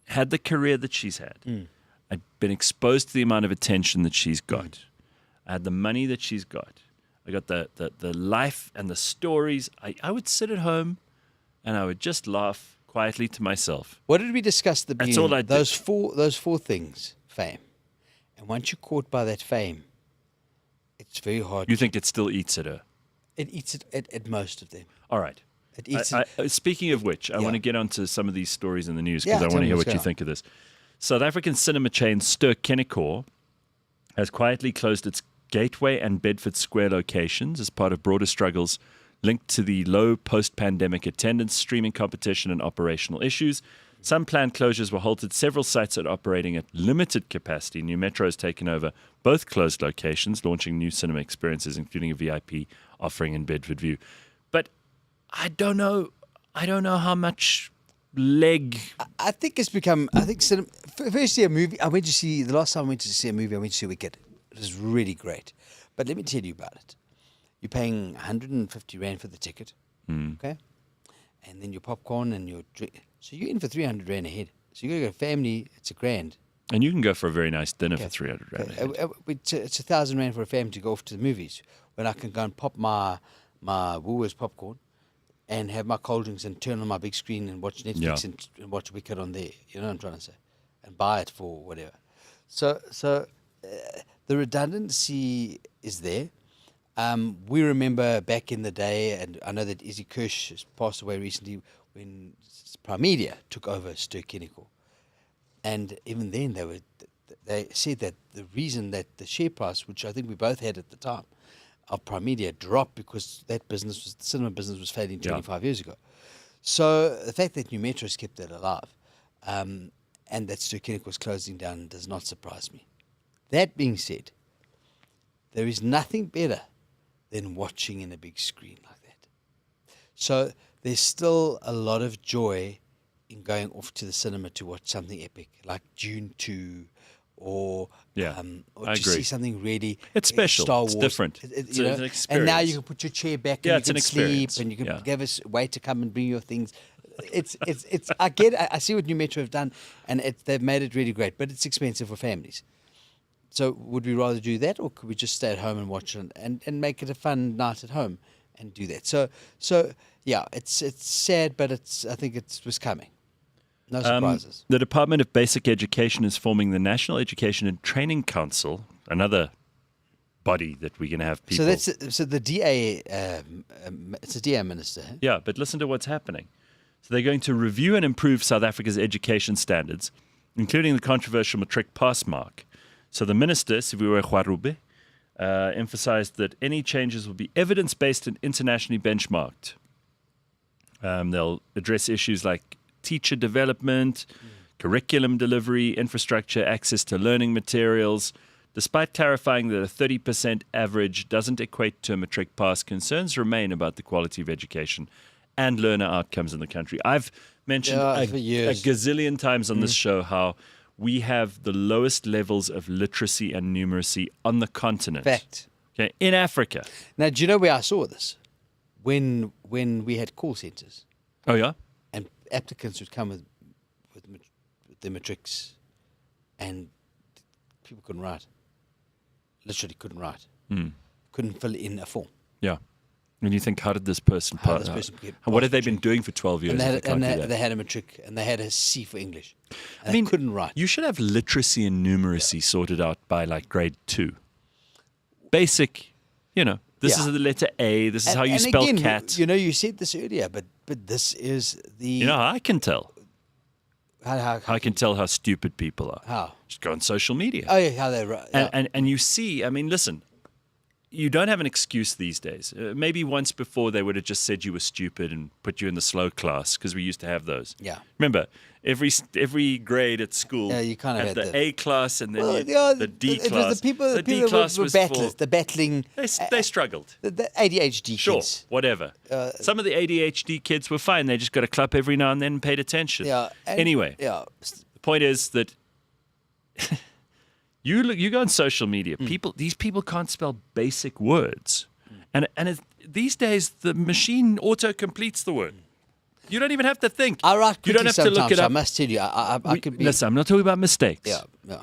the career that she's had, I'd been exposed to the amount of attention that she's got, I had the money that she's got, I got the life and the stories, I would sit at home and I would just laugh quietly to myself. what did we discuss at the That's beginning? all I did. Those four things: fame, and once you're caught by that fame, it's very hard. You think it still eats at her? It eats it at most of them. All right. It eats Speaking of which, I want to get onto some of these stories in the news because Yeah, I tell want to me hear what's what you going on. think of this. South African cinema chain Ster-Kinekor has quietly closed its Gateway and Bedford Square locations as part of broader struggles linked to the low post-pandemic attendance, streaming competition, and operational issues. Some planned closures were halted. Several sites are operating at limited capacity. New Metro has taken over both closed locations, launching new cinema experiences, including a VIP offering in Bedford View. But I don't know how much leg. I think it's become. I think cinema. Firstly, a movie. The last time I went to see a movie, I went to see Wicked. It was really great. But let me tell you about it. You're paying 150 Rand for the ticket, okay? And then your popcorn and your drink. So you're in for 300 Rand a head. So you got to go family, it's $1,000. And you can go for a very nice dinner for 300 Rand. It's 1,000 Rand for a family to go off to the movies. When I can go and pop my Woolworths popcorn and have my cold drinks and turn on my big screen and watch Netflix and watch Wicked on there. You know what I'm trying to say? And buy it for whatever. So the redundancy is there. We remember back in the day, and I know that Izzy Kirsch has passed away recently, when Prime Media took over Ster-Kinekor. And even then, they said that the reason that the share price, which I think we both had at the time, of Prime Media dropped because the cinema business was failing 25 years ago. So the fact that New Metro has kept that alive, and that Ster-Kinekor was closing down, does not surprise me. That being said, there is nothing better than watching in a big screen like that. So there's still a lot of joy in going off to the cinema to watch something epic, like Dune 2, or I to agree. see something really It's special. Star It's Wars. different. You It's know? an And now experience. you can put your chair back Yeah, and it's you an can sleep experience. and you can Yeah. give us wait to come and bring your things. It's I get it. I see what New Metro have done, and they've made it really great, but it's expensive for families. So would we rather do that, or could we just stay at home and watch it and make it a fun night at home and do that? So yeah, it's sad, but I think it was coming. No surprises. The Department of Basic Education is forming the National Education and Training Council, another body that we're going to have people. So the DA, it's a DA minister. Eh? Yeah, but listen to what's happening. So they're going to review and improve South Africa's education standards, including the controversial matric pass mark. So the minister, Siviwe Gwarube, emphasized that any changes will be evidence-based and internationally benchmarked. They'll address issues like teacher development, curriculum delivery, infrastructure, access to learning materials. Despite clarifying that a 30% average doesn't equate to a matric pass, concerns remain about the quality of education and learner outcomes in the country. I've mentioned a gazillion times on this show how we have the lowest levels of literacy and numeracy on the continent. Fact. Okay, in Africa. Now, do you know where I saw this? When we had call centres. Oh, yeah? And applicants would come with their matrics, and people couldn't write. Literally couldn't write. Couldn't fill in a form. Yeah. And you think, how did this person pass? What have they been doing for 12 years? And they had a matric, and they had a C for English. And they couldn't write. You should have literacy and numeracy sorted out by like grade 2. Basic, this is the letter A, this is how you spell again, cat. You said this earlier, but this is the... You know how I can tell? How I can tell how stupid people are. How? Just go on social media. Oh, yeah, how they write. Yeah. And you see, listen, you don't have an excuse these days. Maybe once before they would have just said you were stupid and put you in the slow class, because we used to have those. Yeah. Remember, every grade at school you kind of had had the that. A class and then the D it class. was the people D that class were was battlers, for, the battling... they struggled. The ADHD Sure, kids. whatever. Some of the ADHD kids were fine. They just got a clap every now and then and paid attention. Yeah. Anyway, Yeah. the point is that you go on social media. These people can't spell basic words, and these days the machine auto completes the word. You don't even have to think. I write quickly. You don't have to look it up. I must tell you, I could be... Listen, I'm not talking about mistakes. Yeah.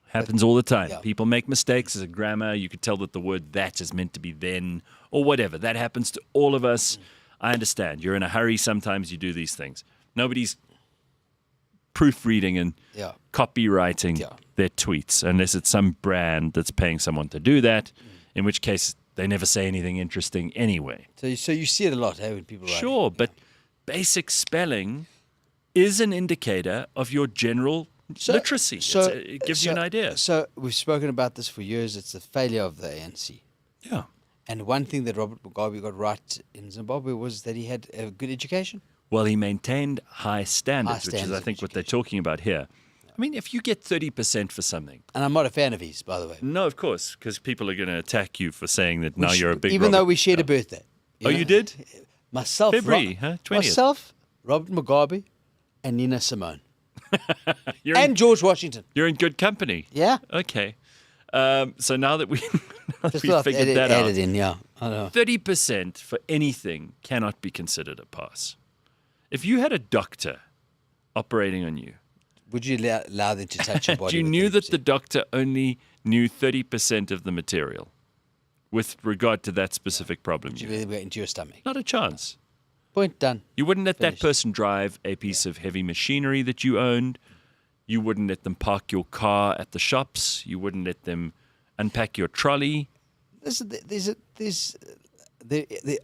Happens all the time. Yeah. People make mistakes as a grammar. You could tell that the word that is meant to be then or whatever. That happens to all of us. I understand. You're in a hurry. Sometimes you do these things. Nobody's proofreading and copywriting their tweets unless it's some brand that's paying someone to do that, in which case they never say anything interesting anyway. So you see it a lot, when people write. Sure, but basic spelling is an indicator of your general literacy. It gives you an idea. So we've spoken about this for years. It's the failure of the ANC. Yeah. And one thing that Robert Mugabe got right in Zimbabwe was that he had a good education. Well, he maintained high standards, which is, I think, what they're talking about here. I mean, if you get 30% for something... And I'm not a fan of his, by the way. No, of course, because people are going to attack you for saying that now you're a big... Even though we shared a birthday. You did? Myself... February, 20th. Myself, Robert Mugabe, and Nina Simone. George Washington. You're in good company. Yeah. Okay. So now that we figured that out, in, I know. 30% for anything cannot be considered a pass. If you had a doctor operating on you, would you allow them to touch your body? You knew that the doctor only knew 30% of the material with regard to that specific problem. Would you really get into your stomach? Not a chance. Point done. You wouldn't let Finished. that person drive a piece of heavy machinery that you owned. You wouldn't let them park your car at the shops. You wouldn't let them unpack your trolley. There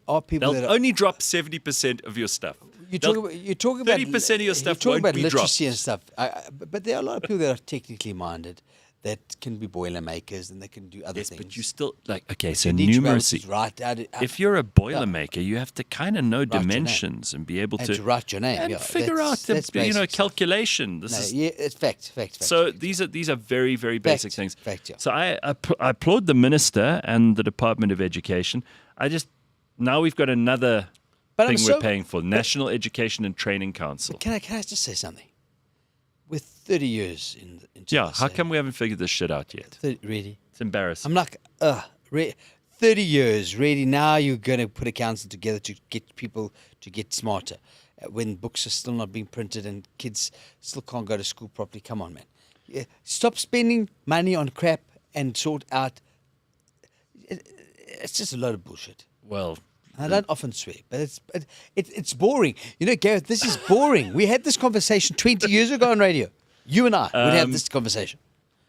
are people They'll that only drop 70% of your stuff. You're talking about 30% of your stuff you're talking won't about be literacy dropped. and stuff. But there are a lot of people that are technically minded that can be boiler makers and they can do other Yes, things. but you still so You need to be able to numeracy. write If you're a boiler maker, you have to kind of know your name. dimensions and be able and to to write your name. and figure out that's the basic stuff. calculation. No, This is it's fact. so fact. these are very, very basic things. Fact, yeah. So I applaud the minister and the Department of Education. Now we've got another But thing we're paying for: National Education and Training Council. Can I just say something? With 30 years into Yeah, this, how come we haven't figured this shit out yet? 30, really? It's embarrassing. I'm like, 30 years, really? Now you're going to put a council together to get people to get smarter when books are still not being printed and kids still can't go to school properly. Come on, man. Yeah, stop spending money on crap and sort out. It's just a load of bullshit. Well, I don't often swear, but it's boring. You know, Gareth, this is boring. We had this conversation 20 years ago on radio. You and I would have this conversation.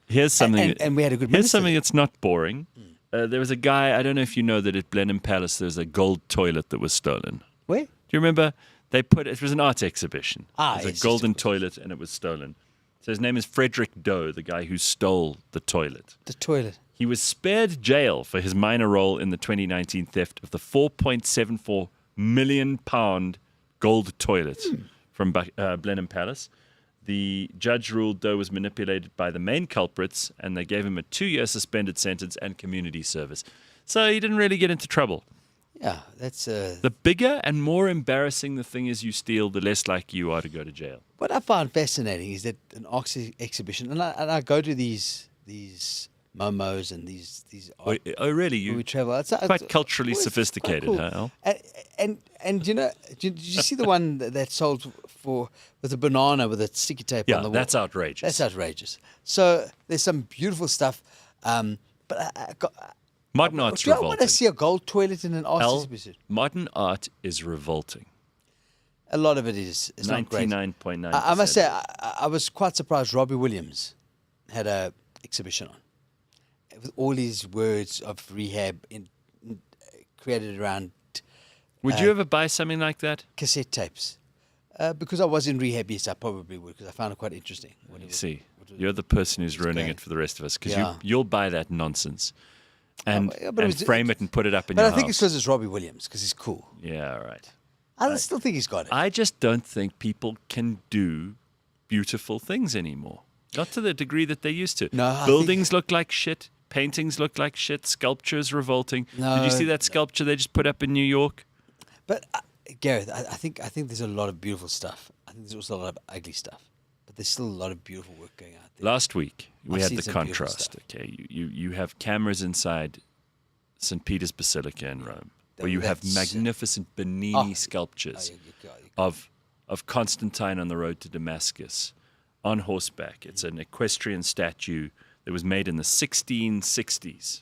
here's something. And we had a good Here's minister something there. that's not boring. There was a guy, I don't know if you know that at Blenheim Palace there's a gold toilet that was stolen. Where? Do you remember? It was an art exhibition. Ah, it was yes, a golden of course. toilet and it was stolen. So his name is Frederick Doe, the guy who stole the toilet. The toilet. He was spared jail for his minor role in the 2019 theft of the £4.74 million gold toilet from Blenheim Palace. The judge ruled Doe was manipulated by the main culprits, and they gave him a 2-year suspended sentence and community service. So he didn't really get into trouble. Yeah, that's The bigger and more embarrassing the thing is you steal, the less likely you are to go to jail. what I find fascinating is that an art exhibition, and I go to these momos and these art, Oh, really? when we You travel. It's quite culturally always quite sophisticated, cool. huh, Al? And you know, did you see the one that sold with a banana with a sticky tape on Yeah, the wall? that's outrageous. That's outrageous. So there's some beautiful stuff, but I Modern art's do I want to revolting. see a gold toilet in an art Al, exhibition? modern art is revolting. A lot of it is not great. 99.9%. I must say, I was quite surprised Robbie Williams had a exhibition on with all these words of rehab created around Would you ever buy something like that? cassette tapes. Because I was in rehab, yes, I probably would, because I found it quite interesting. You see, you're the person who's ruining going. it for the rest of us, because Yeah. you'll buy that nonsense and, Yeah, but it was- frame it and put it up in But your I think house. it's because it's Robbie Williams, because he's cool. Yeah, right. I still think he's got it. I just don't think people can do beautiful things anymore. Not to the degree that they used to. No, I Buildings look like shit. Paintings look like shit. Sculpture's revolting. Did you see that sculpture they just put up in New York? But Gareth, I think there's a lot of beautiful stuff. I think there's also a lot of ugly stuff. But there's still a lot of beautiful work going out there. Last week, we I've had seen the some beautiful contrast. stuff. Okay, you have cameras inside St. Peter's Basilica in Rome, where you have That's- magnificent Bernini sculptures you- of Constantine on the road to Damascus on horseback. It's an equestrian statue that was made in the 1660s,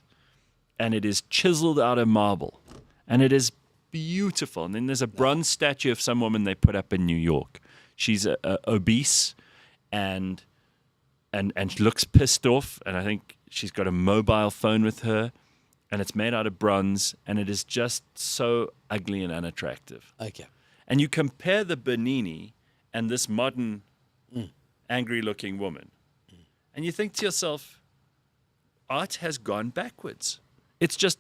and it is chiseled out of marble, and it is beautiful. And then there's a bronze statue of some woman they put up in New York. She's obese and looks pissed off, and I think she's got a mobile phone with her, and it's made out of bronze, and it is just so ugly and unattractive. Okay. And you compare the Bernini and this modern angry-looking woman, and you think to yourself, art has gone backwards. It's just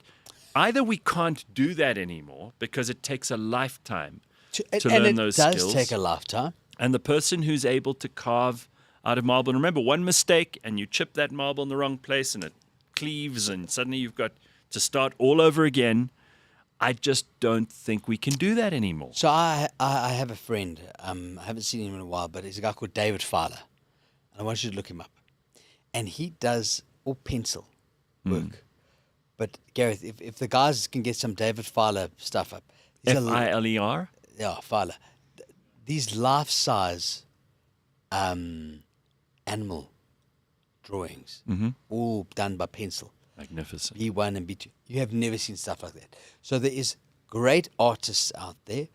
either we can't do that anymore because it takes a lifetime to learn those skills. And it does take a lifetime. And the person who's able to carve out of marble, and remember, one mistake and you chip that marble in the wrong place and it cleaves and suddenly you've got to start all over again. I just don't think we can do that anymore. So I have a friend. I haven't seen him in a while, but he's a guy called David Fowler. And I want you to look him up. And he does all pencil work. But Gareth, if the guys can get some David Fowler stuff up. Filer? Yeah, Fowler. These life-size animal drawings, all done by pencil. Magnificent. B1 and B2. You have never seen stuff like that. So there is great artists out there.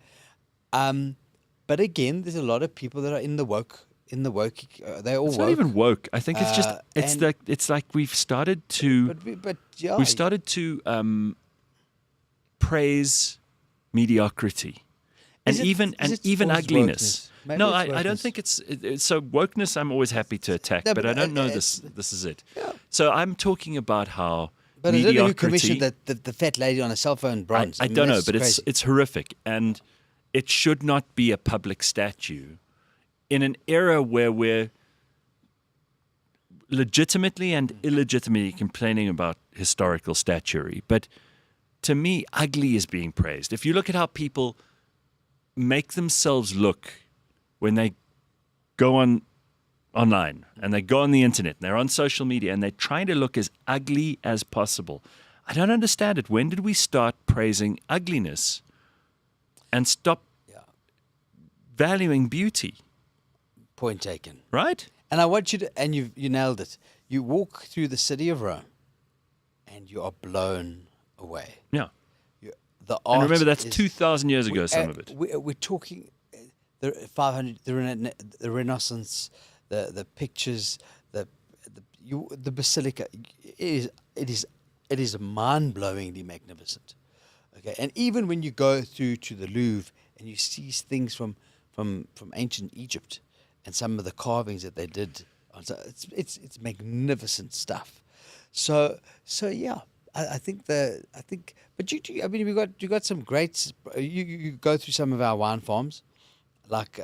But again, there's a lot of people that are in the woke. They're all It's woke. not even woke. I think it's just and- it's like we've started to But yeah, we've started to praise mediocrity and Is it- even is it even towards ugliness. wokeness? Maybe No, it's I don't wokeness. think it's so wokeness. I'm always happy to attack, No, but but I don't know it's- this is it. Yeah. So I'm talking about how But I don't know who commissioned mediocrity. the fat lady on a cell phone bronze. I mean, don't know, that's but crazy. it's horrific, and it should not be a public statue in an era where we're legitimately and illegitimately complaining about historical statuary. But to me, ugly is being praised. If you look at how people make themselves look when they go online and they go on the internet and they're on social media and they're trying to look as ugly as possible. I don't understand it. When did we start praising ugliness and stop valuing beauty? Point taken. Right? And I want you to, and you nailed it. You walk through the city of Rome, and you are blown away. Yeah. The art. And remember, that's is, 2,000 years ago, some of it. We're talking the 500, the Renaissance, the pictures, the basilica. It is mind-blowingly magnificent. Okay, and even when you go through to the Louvre and you see things from ancient Egypt and some of the carvings that they did, it's magnificent stuff. So yeah, I think, but I mean, you got some great. You go through some of our wine farms, like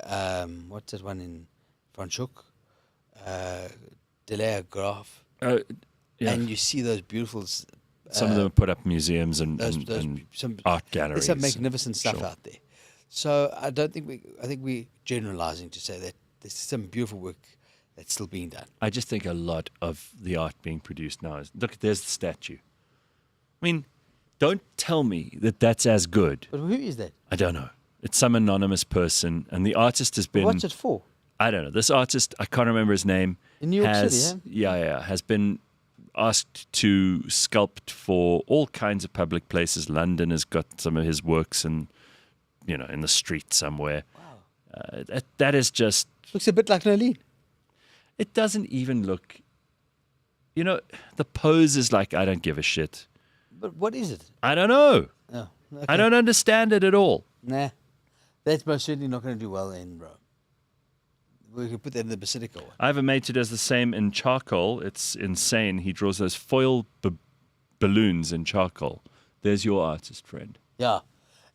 what's that one in Franschhoek, Delay Graf, Yeah. and you see those beautiful. Some of them put up museums and some art galleries. There's some magnificent stuff Sure. out there. So I think we're generalizing to say that there's some beautiful work that's still being done. I just think a lot of the art being produced now is, look, there's the statue. I mean, don't tell me that that's as good. But who is that? I don't know. It's some anonymous person, and the artist has been. What's it for? I don't know. This artist, I can't remember his name. In New York City, yeah, has been asked to sculpt for all kinds of public places. London has got some of his works, and in the street somewhere. Wow. That is just. Looks a bit like Nolene. It doesn't even look. The pose is like, I don't give a shit. But what is it? I don't know. Oh, okay. I don't understand it at all. Nah, that's most certainly not going to do well in Rome. We could put that in the Basilica one. I have a mate who does the same in charcoal. It's insane. He draws those foil balloons in charcoal. There's your artist friend. Yeah,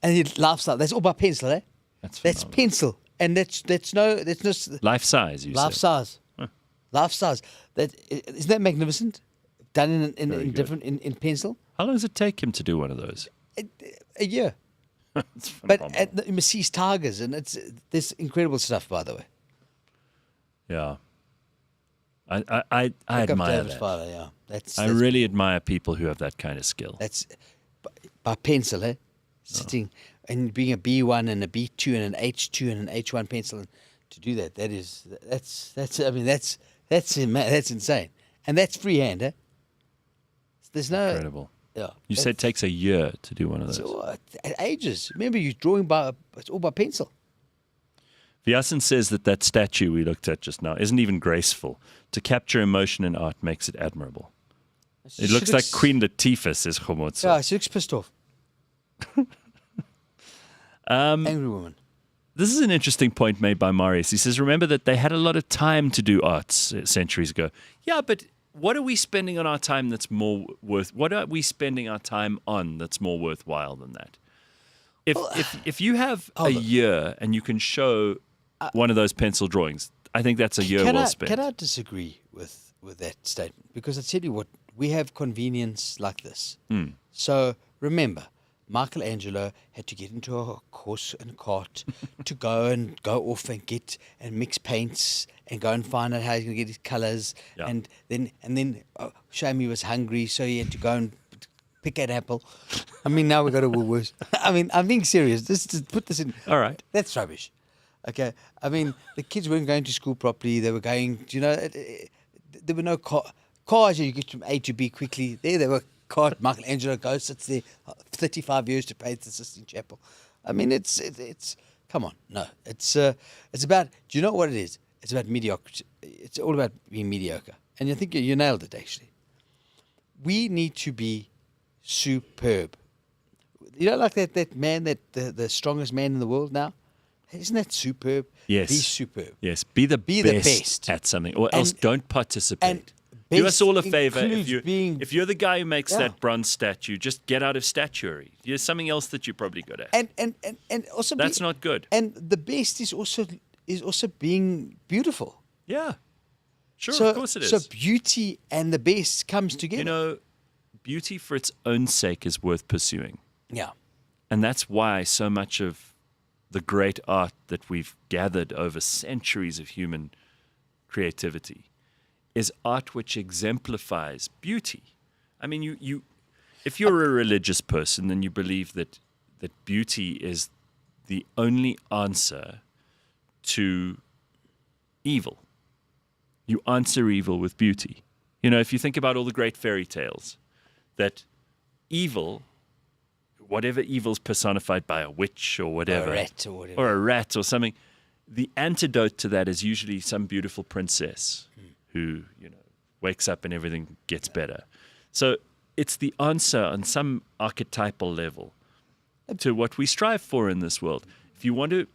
and he lifestyle. That's all by pencil, eh? That's That's phenomenal. pencil, and that's no Life size, you life said. size. Huh. Life size. Isn't that magnificent? Done in Very good. different in pencil. How long does it take him to do one of those? A year. It's But phenomenal. at the Massey's Tigers, and there's incredible stuff, by the way. Yeah. I Look up admire David's that. father, yeah. That's I really admire people who have that kind of skill. That's by pencil, eh? Sitting and being a B1 and a B2 and an H2 and an H1 pencil, and to do that's I mean that's insane, and that's freehand, eh? There's no Incredible. Yeah, You said it takes a year to do one of those. so, ages. Remember, you're drawing it's all by pencil. Vyasan says that statue we looked at just now isn't even graceful. To capture emotion in art makes it admirable. It looks like Queen Latifah, says Khomotso. Yeah, she looks pissed off. Angry woman. This is an interesting point made by Marius. He says, remember that they had a lot of time to do arts centuries ago. Yeah, but what are we spending on our time that's more what are we spending our time on that's more worthwhile than that? If you have a year and you can show one of those pencil drawings, I think that's a year well spent. Can I disagree with that statement? Because I tell you what, we have convenience like this. So remember, Michelangelo had to get into a horse and cart to go off and get and mix paints and go and find out how he's going to get his colors. Yeah. And then Shami was hungry, so he had to go and pick an apple. I mean, now we go to Woolworths. I mean, I'm being serious. Just put this in. All right. That's rubbish. Okay. I mean, the kids weren't going to school properly. They were going, there were no cars. You get from A to B quickly. There they were. Michelangelo goes, sits there 35 years to paint the Sistine Chapel. I mean, it's come on. No, it's about, do you know what it is? It's about mediocrity. It's all about being mediocre. And I think you nailed it, actually. We need to be superb. You know, like that man, the strongest man in the world now? Isn't that superb? Yes. Be superb. Yes, be the best at something, or else don't participate. And do us all a best favor. includes If you're the guy who makes Yeah. that bronze statue, just get out of statuary. There's something else that you're probably good at. And also That's not good. And the best is also being beautiful. Yeah, sure, So, of course it is. So beauty and the best comes together. Beauty for its own sake is worth pursuing. Yeah. And that's why so much of the great art that we've gathered over centuries of human creativity is art which exemplifies beauty. I mean, you if you're a religious person, then you believe that beauty is the only answer to evil. You answer evil with beauty. If you think about all the great fairy tales, that evil, whatever evil's personified by a witch or whatever, Or a rat or whatever. or a rat or something, the antidote to that is usually some beautiful princess who, wakes up and everything gets better. So it's the answer on some archetypal level to what we strive for in this world. If you want to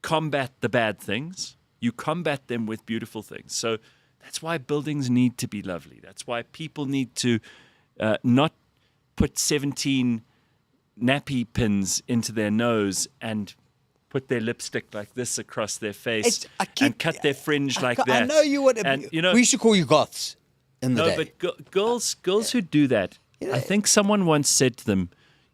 combat the bad things, you combat them with beautiful things. So That's why buildings need to be lovely. That's why people need to not put 17 nappy pins into their nose and put their lipstick like this across their face and cut their fringe like that. I know you would. And, we used to call you goths in the day. But girls who do that, I think someone once said to them,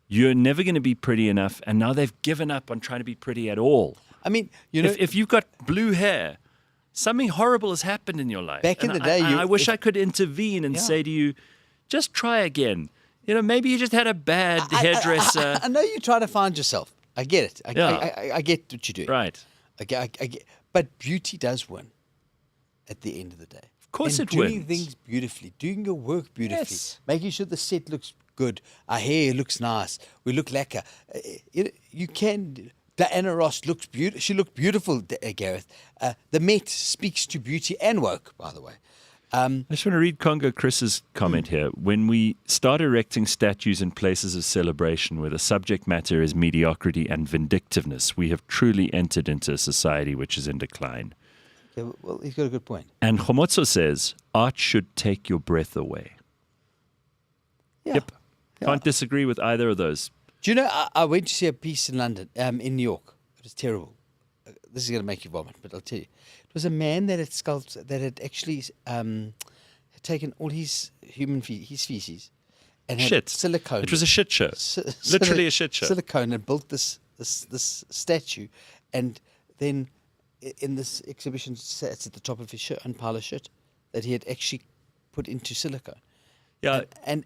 "You're never going to be pretty enough," and now they've given up on trying to be pretty at all. I mean, you know, if you've got blue hair, something horrible has happened in your life. Back in the day, I wish I could intervene and say to you, just try again. You know, maybe you just had a bad hairdresser. I know you're trying to find yourself. I get it. I get what you're doing. Right. I get, but beauty does win at the end of the day. Of course and it wins. doing things beautifully, doing your work beautifully, Yes. making sure the set looks good, our hair looks nice, we look lacquer. You can. Diana Ross looks beautiful. She looked beautiful, Gareth. The Met speaks to beauty and woke, by the way. I just want to read Congo Chris's comment here. When we start erecting statues in places of celebration where the subject matter is mediocrity and vindictiveness, we have truly entered into a society which is in decline. Okay, well, he's got a good point. And Khomotso says, art should take your breath away. Yeah. Yep. Can't disagree with either of those. Do you know, I went to see a piece in London, in New York. It was terrible. This is going to make you vomit, but I'll tell you. It was a man that had sculpted, that had actually had taken all his his feces and had silicone. It was a shit show. Literally a shit show. Silicone, and built this statue, and then in this exhibition sat at the top of his shirt, and pile of shit that he had actually put into silicone. Yeah. And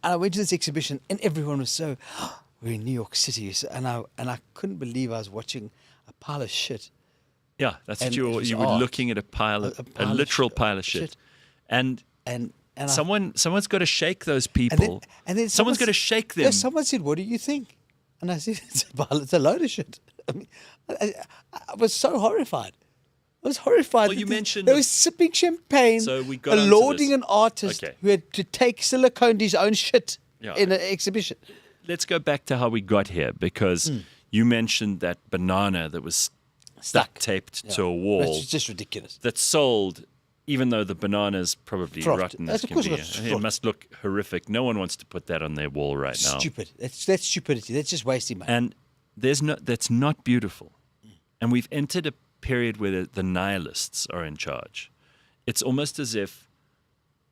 I went to this exhibition, and everyone was so, we're in New York City, and I couldn't believe I was watching a pile of shit. Yeah, that's what And you it were. was You were art. looking at a pile of A literal pile of shit. And someone's got to shake those people. And then someone's got to shake them. Yeah, someone said, "What do you think?" And I said, "It's a load of shit." I mean, I was so horrified. I was horrified. Well, you mentioned they were sipping champagne, So we got onto lauding this. an artist Okay. who had to take silicone his own shit Yeah. in an exhibition. Let's go back to how we got here, because you mentioned that banana that was duct taped to a wall It's just ridiculous. that sold, even though the banana's probably Frothed. rotten Of as can course be. it got It frothed. must look horrific. No one wants to put that on their wall right now. Stupid. That's stupidity. That's just wasting money. And that's not beautiful. And we've entered a period where the nihilists are in charge. It's almost as if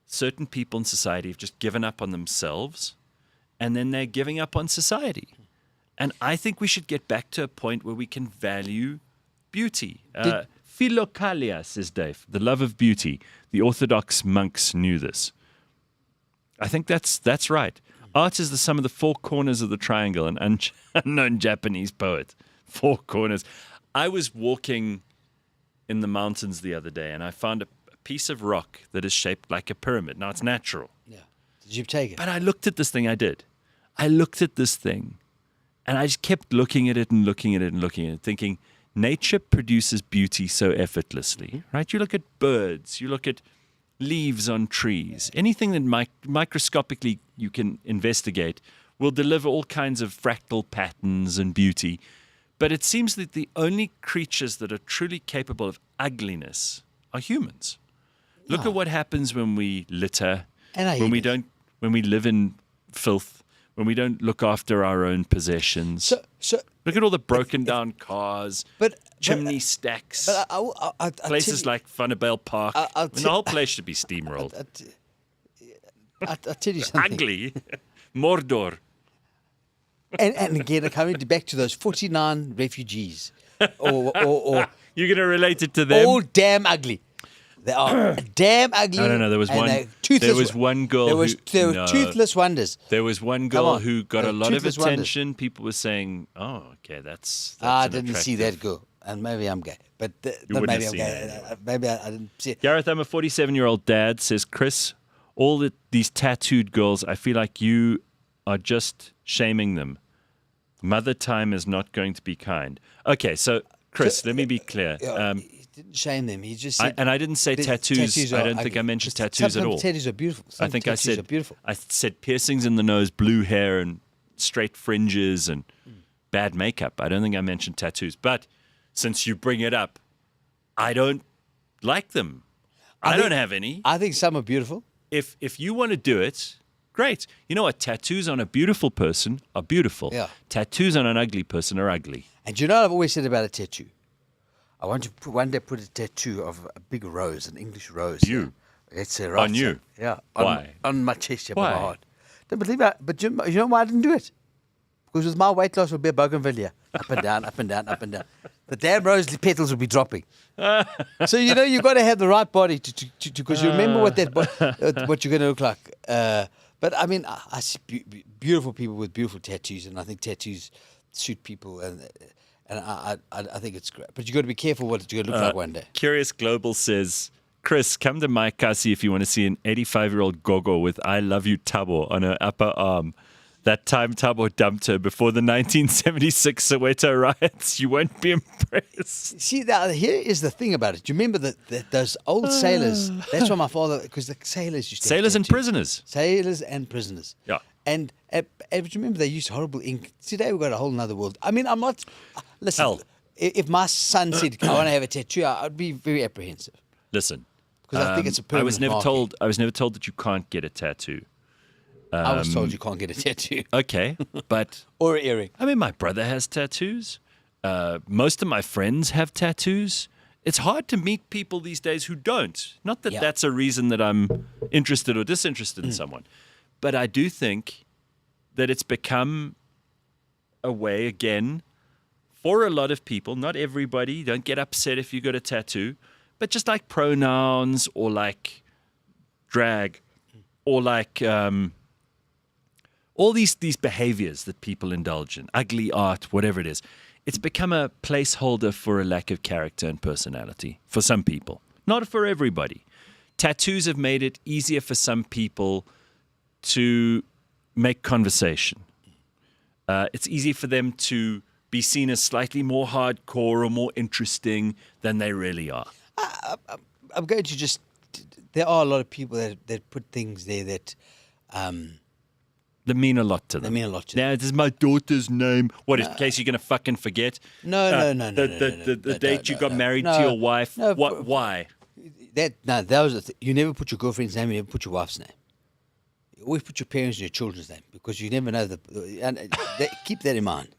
certain people in society have just given up on themselves, and then they're giving up on society. And I think we should get back to a point where we can value beauty. Philokalia, says Dave, the love of beauty. The Orthodox monks knew this. I think that's right. Art is the sum of the four corners of the triangle, an unknown Japanese poet. Four corners. I was walking in the mountains the other day, and I found a piece of rock that is shaped like a pyramid. Now, it's natural. Yeah. Did you take it? But I looked at this thing, I looked at this thing, and I just kept looking at it and looking at it and looking at it, thinking, nature produces beauty so effortlessly, right? You look at birds, you look at leaves on trees, anything that microscopically you can investigate will deliver all kinds of fractal patterns and beauty. But it seems that the only creatures that are truly capable of ugliness are humans. Look at what happens when we litter, when we live in filth, when we don't look after our own possessions. So Look at all the broken down cars, chimney stacks, places like Funnabale Park. The whole place should be steamrolled. I'll tell you something. Ugly. Mordor. And again, coming back to those 49 refugees, or You're going to relate it to them? all damn ugly. They are damn ugly. No. There was and one. they're toothless. There was one girl. They were toothless wonders. There was one Come girl on. who got They're a lot of toothless wonders. attention. People were saying, "Oh, okay, that's I an didn't see attractive-" that girl, and maybe I'm gay. But wouldn't maybe have I'm seen gay. Maybe I didn't see it. Gareth, I'm a 47-year-old dad, says Chris. These tattooed girls, I feel like you are just shaming them. Mother time is not going to be kind. Okay, so Chris, let me be clear. He didn't shame them. He just said, I didn't say the tattoos. I are don't think ugly. I mentioned tattoos at all. Sometimes tattoos are beautiful. I think I tattoos said are beautiful. I said piercings in the nose, blue hair, and straight fringes and bad makeup. I don't think I mentioned tattoos. But since you bring it up, I don't like them. I don't have any. I think some are beautiful. If you want to do it, great. You know what? Tattoos on a beautiful person are beautiful. Yeah. Tattoos on an ugly person are ugly. And you know what I've always said about a tattoo? I want to one day put a tattoo of a big rose, an English rose. You? It's a right. On you? Yeah. Why? On my chest, yeah, by Why? my heart. Don't believe that. But you know why I didn't do it? Because with my weight loss would be a bougainvillea. Up and down, up and down, up and down. The damn rose petals would be dropping. So, you've got to have the right body to because you remember what what you're going to look like. But, I mean, I see beautiful people with beautiful tattoos, and I think tattoos suit people, and I think it's great. But you've got to be careful what it's going to look like one day. Curious Global says, Chris, come to my kasi if you want to see an 85-year-old gogo with I love you Tabo on her upper arm. That time Tabo dumped her before the 1976 Soweto riots. You won't be impressed. See, here is the thing about it. Do you remember that those old sailors? That's why my father, because the sailors used to have Sailors and tattoos. prisoners. Sailors and prisoners. Yeah. And do you remember they used horrible ink? Today we've got a whole other world. I mean, I'm not. Listen, Hell. if my son said, I want to have a tattoo, I'd be very apprehensive. Listen. Because I think it's a permanent I was never marking. told that you can't get a tattoo. I was told you can't get a tattoo. Okay, but Or an earring. I mean, my brother has tattoos. Most of my friends have tattoos. It's hard to meet people these days who don't. Not that Yeah. that's a reason that I'm interested or disinterested in someone. But I do think that it's become a way, again, for a lot of people, not everybody, don't get upset if you got a tattoo, but just like pronouns or like drag or like all these behaviors that people indulge in, ugly art, whatever it is, it's become a placeholder for a lack of character and personality for some people, not for everybody. Tattoos have made it easier for some people to make conversation. It's easy for them to be seen as slightly more hardcore or more interesting than they really are. I'm going to just. There are a lot of people that put things there that. They mean a lot to them. They mean a lot to them. Now, this is my daughter's name. What, in case you're going to fucking forget? No. The date you got married to your wife? No, What? Why? That was the thing. You never put your girlfriend's name. You never put your wife's name. You always put your parents and your children's name because you never know keep that in mind.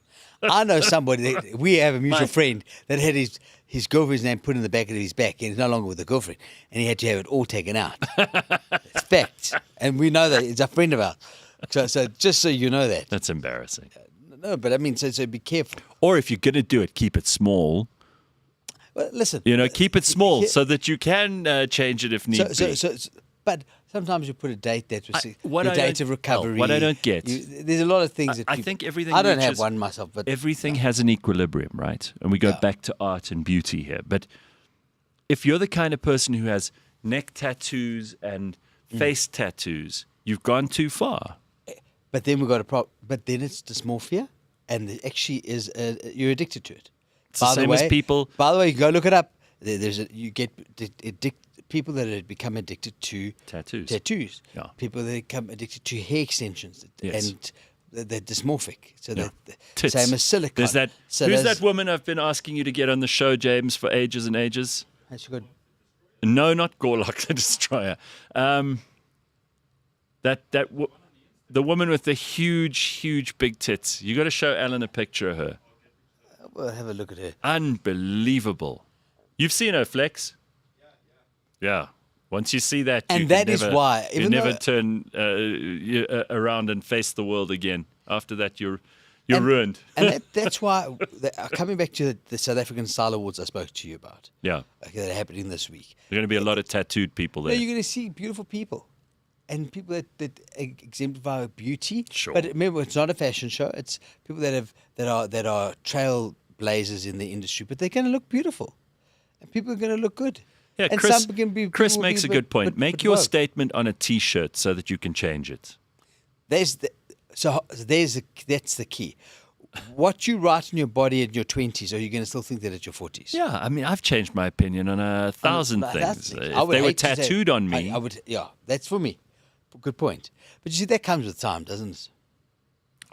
I know somebody. We have a mutual friend that had his girlfriend's name put in the back of his back, and he's no longer with the girlfriend, and he had to have it all taken out. It's fact, and we know that it's a friend of ours. So just so you know that. That's embarrassing. No, but I mean, so be careful. Or if you're going to do it, keep it small. Well, listen. Keep it small so that you can change it if need be. But sometimes you put a date that was what the I date don't- of recovery. what I don't get- there's a lot of things that I people- think everything I don't have reaches- one myself, but Everything has an equilibrium, right? And we go Yeah. back to art and beauty here. But if you're the kind of person who has neck tattoos and face tattoos, you've gone too far. But then we got a problem. But then it's dysmorphia, and it actually is you're addicted to it. It's the same as people- By the way, go look it up. You get people that have become addicted to Tattoos. Yeah. People that become addicted to hair extensions, Yes. and they're dysmorphic. So Yeah. they're Tits. same as silicone. There's that. So Who's there's- that woman I've been asking you to get on the show, James, for ages and ages? Has she got No, not Gorlock the Destroyer. The woman with the huge big tits. You got to show Alan a picture of her. Well, have a look at her. Unbelievable. You've seen her flex. Yeah. Once you see that, And you that can is never, why, you even never though- turn around and face the world again. After that, you're ruined. And that's why, coming back to the South African Style Awards I spoke to you about, Yeah. that are happening this week. There are going to be a lot of tattooed people No, there. you're going to see beautiful people. And people that exemplify beauty. Sure. But remember, it's not a fashion show. It's people that are trailblazers in the industry, but they're going to look beautiful. And people are going to look good. Yeah, and Chris, some can be, Chris people will makes be a good point. bit Make your woke. statement on a T-shirt so that you can change it. That's the key. What you write in your body in your 20s, are you going to still think that at your 40s? Yeah, I mean, I've changed my opinion on 1,000 things. If I would they were hate to say- tattooed on me, I would. Yeah, that's for me. Good point. But you see, that comes with time, doesn't it?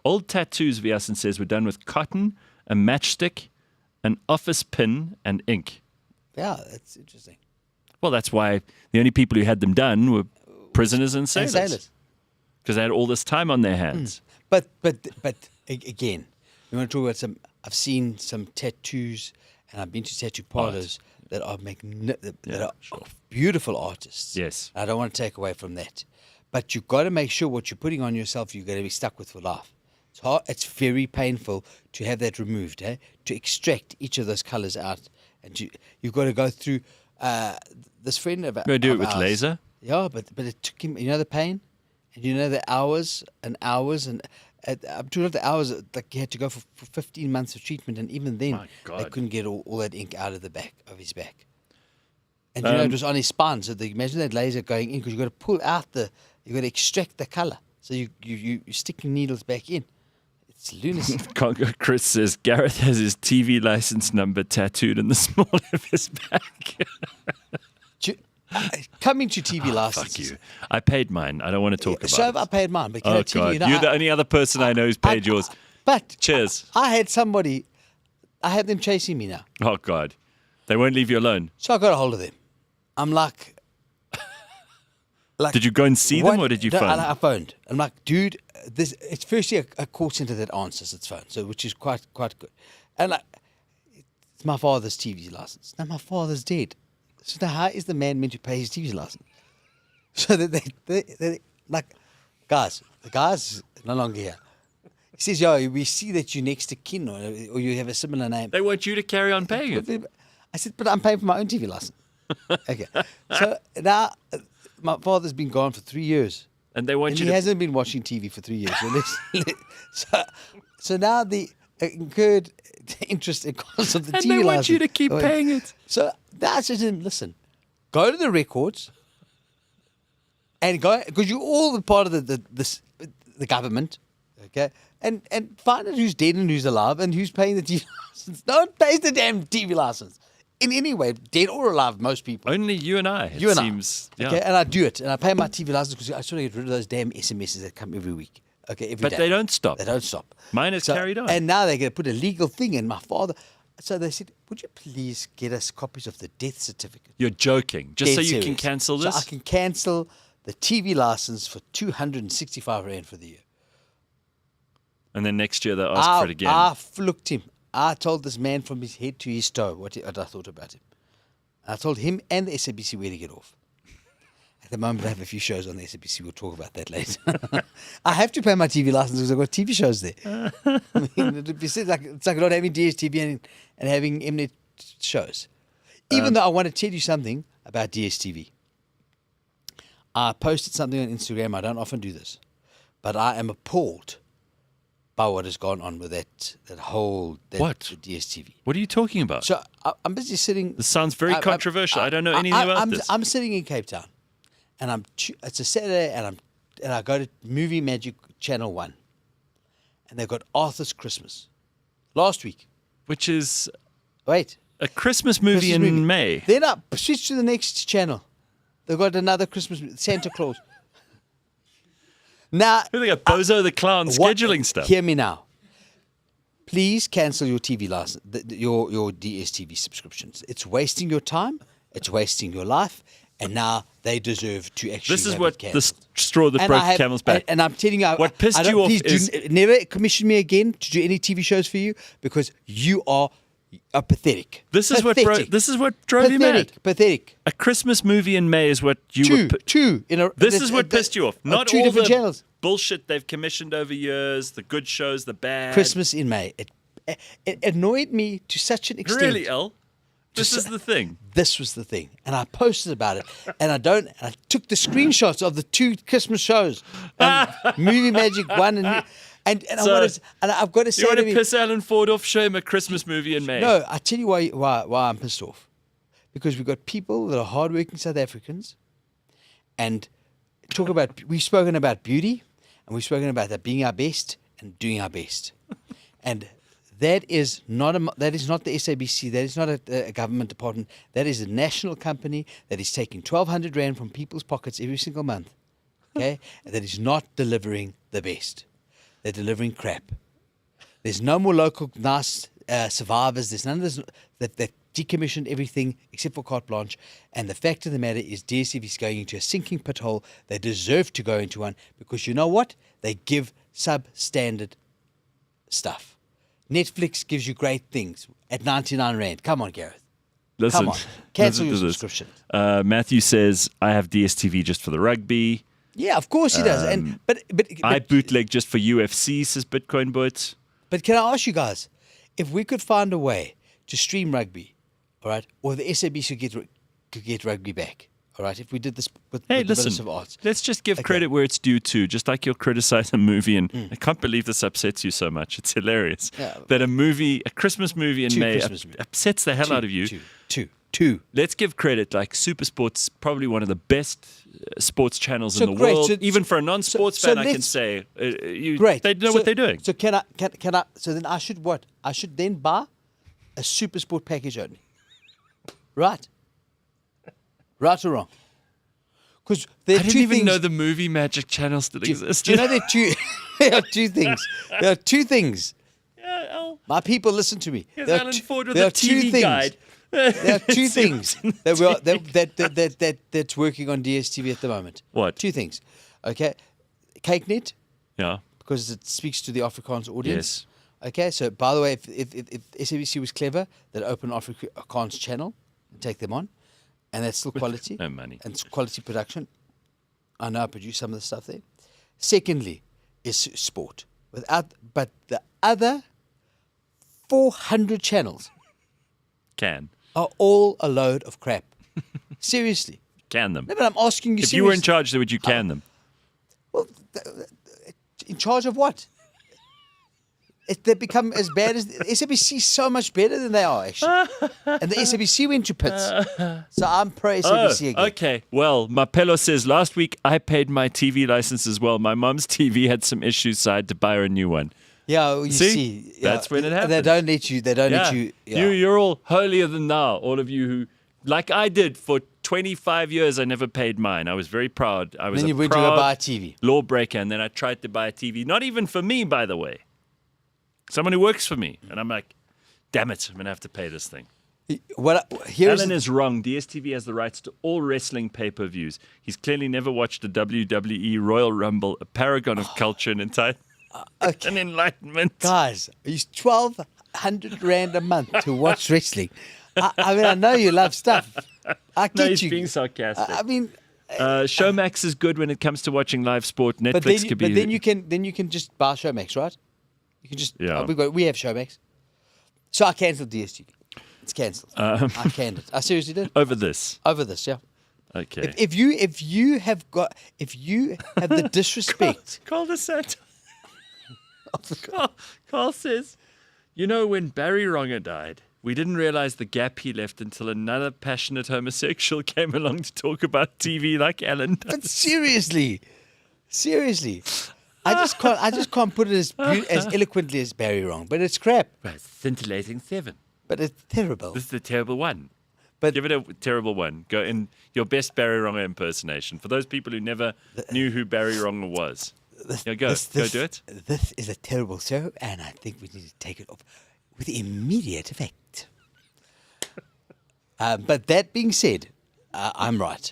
old tattoos, Viasen says, were done with cotton, a matchstick, an office pin, and ink. Yeah, that's interesting. Well, that's why the only people who had them done were prisoners and sailors. Because they had all this time on their hands. But again, we want to talk about some. I've seen some tattoos, and I've been to tattoo parlors that are beautiful artists. Yes. I don't want to take away from that, but you've got to make sure what you're putting on yourself, you're going to be stuck with for life. It's hard. It's very painful to have that removed. To extract each of those colors out, and you've got to go through. This friend of Go do it with ours- laser. Yeah, but it took him. You know the pain, and you know the hours and hours and. I'm talking of the hours, like he had to go for 15 months of treatment, and even then My God. they couldn't get all that ink out of his back. And you know it was on his spine, so imagine that laser going in, because you've got to pull out you've got to extract the color. So you're sticking needles back in. It's lunacy. Congo Chris says Gareth has his TV license number tattooed in the small of his back. Coming to TV licenses. Fuck you. I paid mine. I don't want to talk about So have it. I paid mine, but can Oh, I tell God. you, You're the only other person I know who's paid yours. But Cheers. I had them chasing me now. Oh, God. They won't leave you alone. So I got a hold of them. I'm like Did you go and see them, or did you No, phone? I phoned. I'm like, dude, it's firstly a call center that answers its phone, so which is quite good. And like, it's my father's TV license. Now my father's dead. So now how is the man meant to pay his TV license? So that they like, guys, the guy's no longer here. He says, yo, we see that you're next to kin, or you have a similar name. They want you to carry on paying it. I said, but I'm paying for my own TV license. Okay. So now my father's been gone for 3 years. And they want And you he to... hasn't been watching TV for 3 years. So now the incurred interest and cost of the And TV they want license. you to keep paying it. So that's just him. Listen, go to the records and go, because you're all part of the government, okay? And find out who's dead and who's alive and who's paying the TV license. No one pays the damn TV license in any way, dead or alive. Most people. Only you and I, it You and seems. I. Yeah. Okay, and I do it, and I pay my TV license because I just want to get rid of those damn SMSs that come every week. Okay, every But day. they don't stop. They don't stop. Mine is carried on. And now they're going to put a legal thing in. My father. So they said, would you please get us copies of the death certificate? You're joking. Just so Dead you can serious. cancel this? So I can cancel the TV license for 265 Rand for the year. And then next year they'll ask for it again. I flucked him. I told this man from his head to his toe what I thought about him. I told him and the SABC where to get off. At the moment, I have a few shows on the SABC. We'll talk about that later. I have to pay my TV license because I've got TV shows there. I mean, it's like not having DSTV and having Mnet shows. Even though I want to tell you something about DSTV. I posted something on Instagram. I don't often do this. But I am appalled by what has gone on with that whole What? DSTV. What are you talking about? So I'm busy sitting. This sounds very controversial. I don't know anything about this. I'm sitting in Cape Town, and it's a Saturday, and I go to Movie Magic Channel 1, and they've got Arthur's Christmas last week. Which is Wait, a Christmas movie Christmas in movie. May. Then I switch to the next channel. They've got another Christmas Santa Claus. Now, They got Bozo the Clown scheduling stuff. Hear me now. Please cancel your TV license, your DSTV subscriptions. It's wasting your time. It's wasting your life. And now they deserve to actually. This is have what it the cancelled. straw that broke the camel's back. And I'm telling you, What pissed I don't, you off please is- never commission me again to do any TV shows for you, because you are pathetic. This is what drove you mad. Pathetic. A Christmas movie in May is what you were. Two in a. This is what pissed you off. on Not two all different the channels. bullshit they've commissioned over years, the good shows, the bad. Christmas in May. It annoyed me to such an extent. Really, El? This is the thing. This was the thing, and I posted about it, and I took the screenshots of the two Christmas shows, Movie Magic 1 and So, I've got to say You want to to me, piss Alan Ford off? Show him a Christmas movie in May. no, I tell you why I'm pissed off, because we've got people that are hardworking South Africans, and we've spoken about beauty, and we've spoken about that being our best and doing our best, and. That is not the SABC. That is not a government department. That is a national company that is taking 1,200 Rand from people's pockets every single month. Okay, and that is not delivering the best. They're delivering crap. There's no more local nice survivors. There's none of this. That decommissioned everything except for carte blanche. And the fact of the matter is DSTV is going into a sinking pit hole. They deserve to go into one because you know what? They give substandard stuff. Netflix gives you great things at 99 Rand. Come on, Gareth. Listen, Come on. Cancel listen your to this. subscription. Matthew says, I have DSTV just for the rugby. Yeah, of course he does. But I bootleg just for UFC, says Bitcoin Boots. But can I ask you guys, if we could find a way to stream rugby, all right, or the SABC could get rugby back, all right, if we did this with Hey, the Minister listen, of Arts. let's just give credit where it's due too. Just like you'll criticize a movie, and I can't believe this upsets you so much. It's hilarious that a Christmas movie in May upsets the hell out of you. Two. Let's give credit. Like SuperSport's probably one of the best sports channels So in the great. world. So- Even for a non-sports so fan, I can let's- say Great. they know what they're doing. So can I? So then I should what? I should then buy a SuperSport package only. Right. Right or wrong? Because I didn't even know the movie magic channel still Do existed. you know there are two things? There are two things. Yeah, Al. My people, listen to me. Here's There are Alan two- Ford with there a are two TV things. guide. There are two things that's working on DSTV at the moment. What? Two things. Okay, CakeNet, Yeah. because it speaks to the Afrikaans audience. Yes. Okay, so by the way, if SABC was clever, they'd open Afrikaans channel and take them on, and that's still quality. No money. And it's quality production. I know I produce some of the stuff there. Secondly, is sport. But the other 400 channels are all a load of crap. Seriously. Can them. No, but I'm asking you If seriously. you were in charge, would you can them? Well, in charge of what? They become as bad as the SABC is so much better than they are actually, and the SABC went to pits. So I'm pro SABC again. Okay. Well, Mapello says last week I paid my TV license as well. My mom's TV had some issues, so I had to buy her a new one. Yeah, well, you see, That's when it happens. They don't let you. They don't let you. Yeah. You're all holier than thou. All of you who, like I did for 25 years, I never paid mine. I was very proud. I was Then you a went to go proud buy a TV. lawbreaker, and then I tried to buy a TV. Not even for me, by the way. Someone who works for me, and I'm like, damn it, I'm gonna have to pay this thing. Alan is wrong. DSTV has the rights to all wrestling pay-per-views. He's clearly never watched a WWE Royal Rumble, a paragon of culture and and enlightenment. Guys, it's 1,200 Rand a month to watch wrestling. I mean, I know you love stuff. I get No, he's you. being sarcastic. I mean, Showmax is good when it comes to watching live sport. Netflix but then, could be. then you can just buy Showmax, right? You can just Yeah. we have Showmax. So I cancelled DSTV. It's cancelled. I canned it. I seriously did. over this. Over this, yeah. Okay. If you have the disrespect. Call the set. Carl says, you know, when Barry Wronger died, we didn't realize the gap he left until another passionate homosexual came along to talk about TV like Alan does. But seriously, I just can't put it as eloquently as Barry Wrong. But it's crap. Right, scintillating 7. But it's terrible. This is a terrible one. But Give it a terrible one. Go in your best Barry Wronger impersonation. For those people who never knew who Barry Wronger was. Go do it. This is a terrible show, and I think we need to take it off with immediate effect. But that being said, I'm right.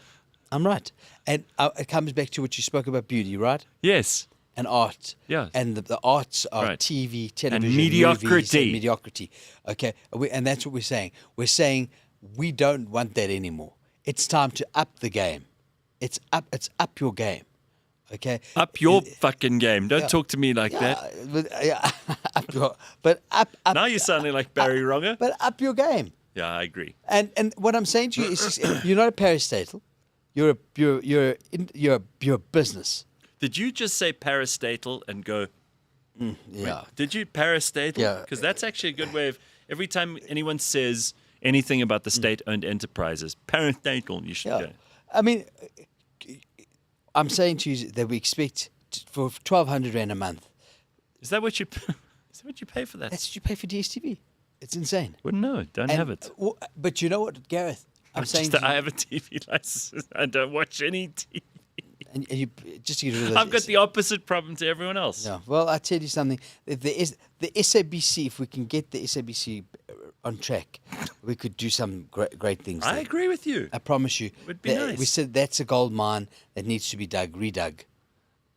And it comes back to what you spoke about beauty, right? Yes. And art. Yeah. And the arts are Right. TV, television, mediocrity. movies, and mediocrity. Okay. And that's what we're saying. We're saying we don't want that anymore. It's time to up the game. It's up your game. Okay. Up your fucking game. Don't talk to me like that. Up Now you're sounding like Barry Wronger. But up your game. Yeah, I agree. And what I'm saying to you is, you're not a parastatal. You're a business. Did you just say parastatal and go? Yeah. Did you parastatal? Yeah. Because that's actually a good way of every time anyone says anything about the state-owned enterprises, parastatal. You should go. I mean, I'm saying to you that we expect for 1,200 Rand a month. Is that what you? Is that what you pay for that? That's what you pay for DSTV. It's insane. Well, no, don't have it. But you know what, Gareth? I'm saying to I have a TV license. I don't watch any TV. and you just to get rid of those. I've got the opposite problem to everyone else. Yeah. Well, I tell you something. The SABC, if we can get the SABC on track, we could do some great things. I there. agree with you. I promise you. Would be nice. We said that's a gold mine that needs to be redug.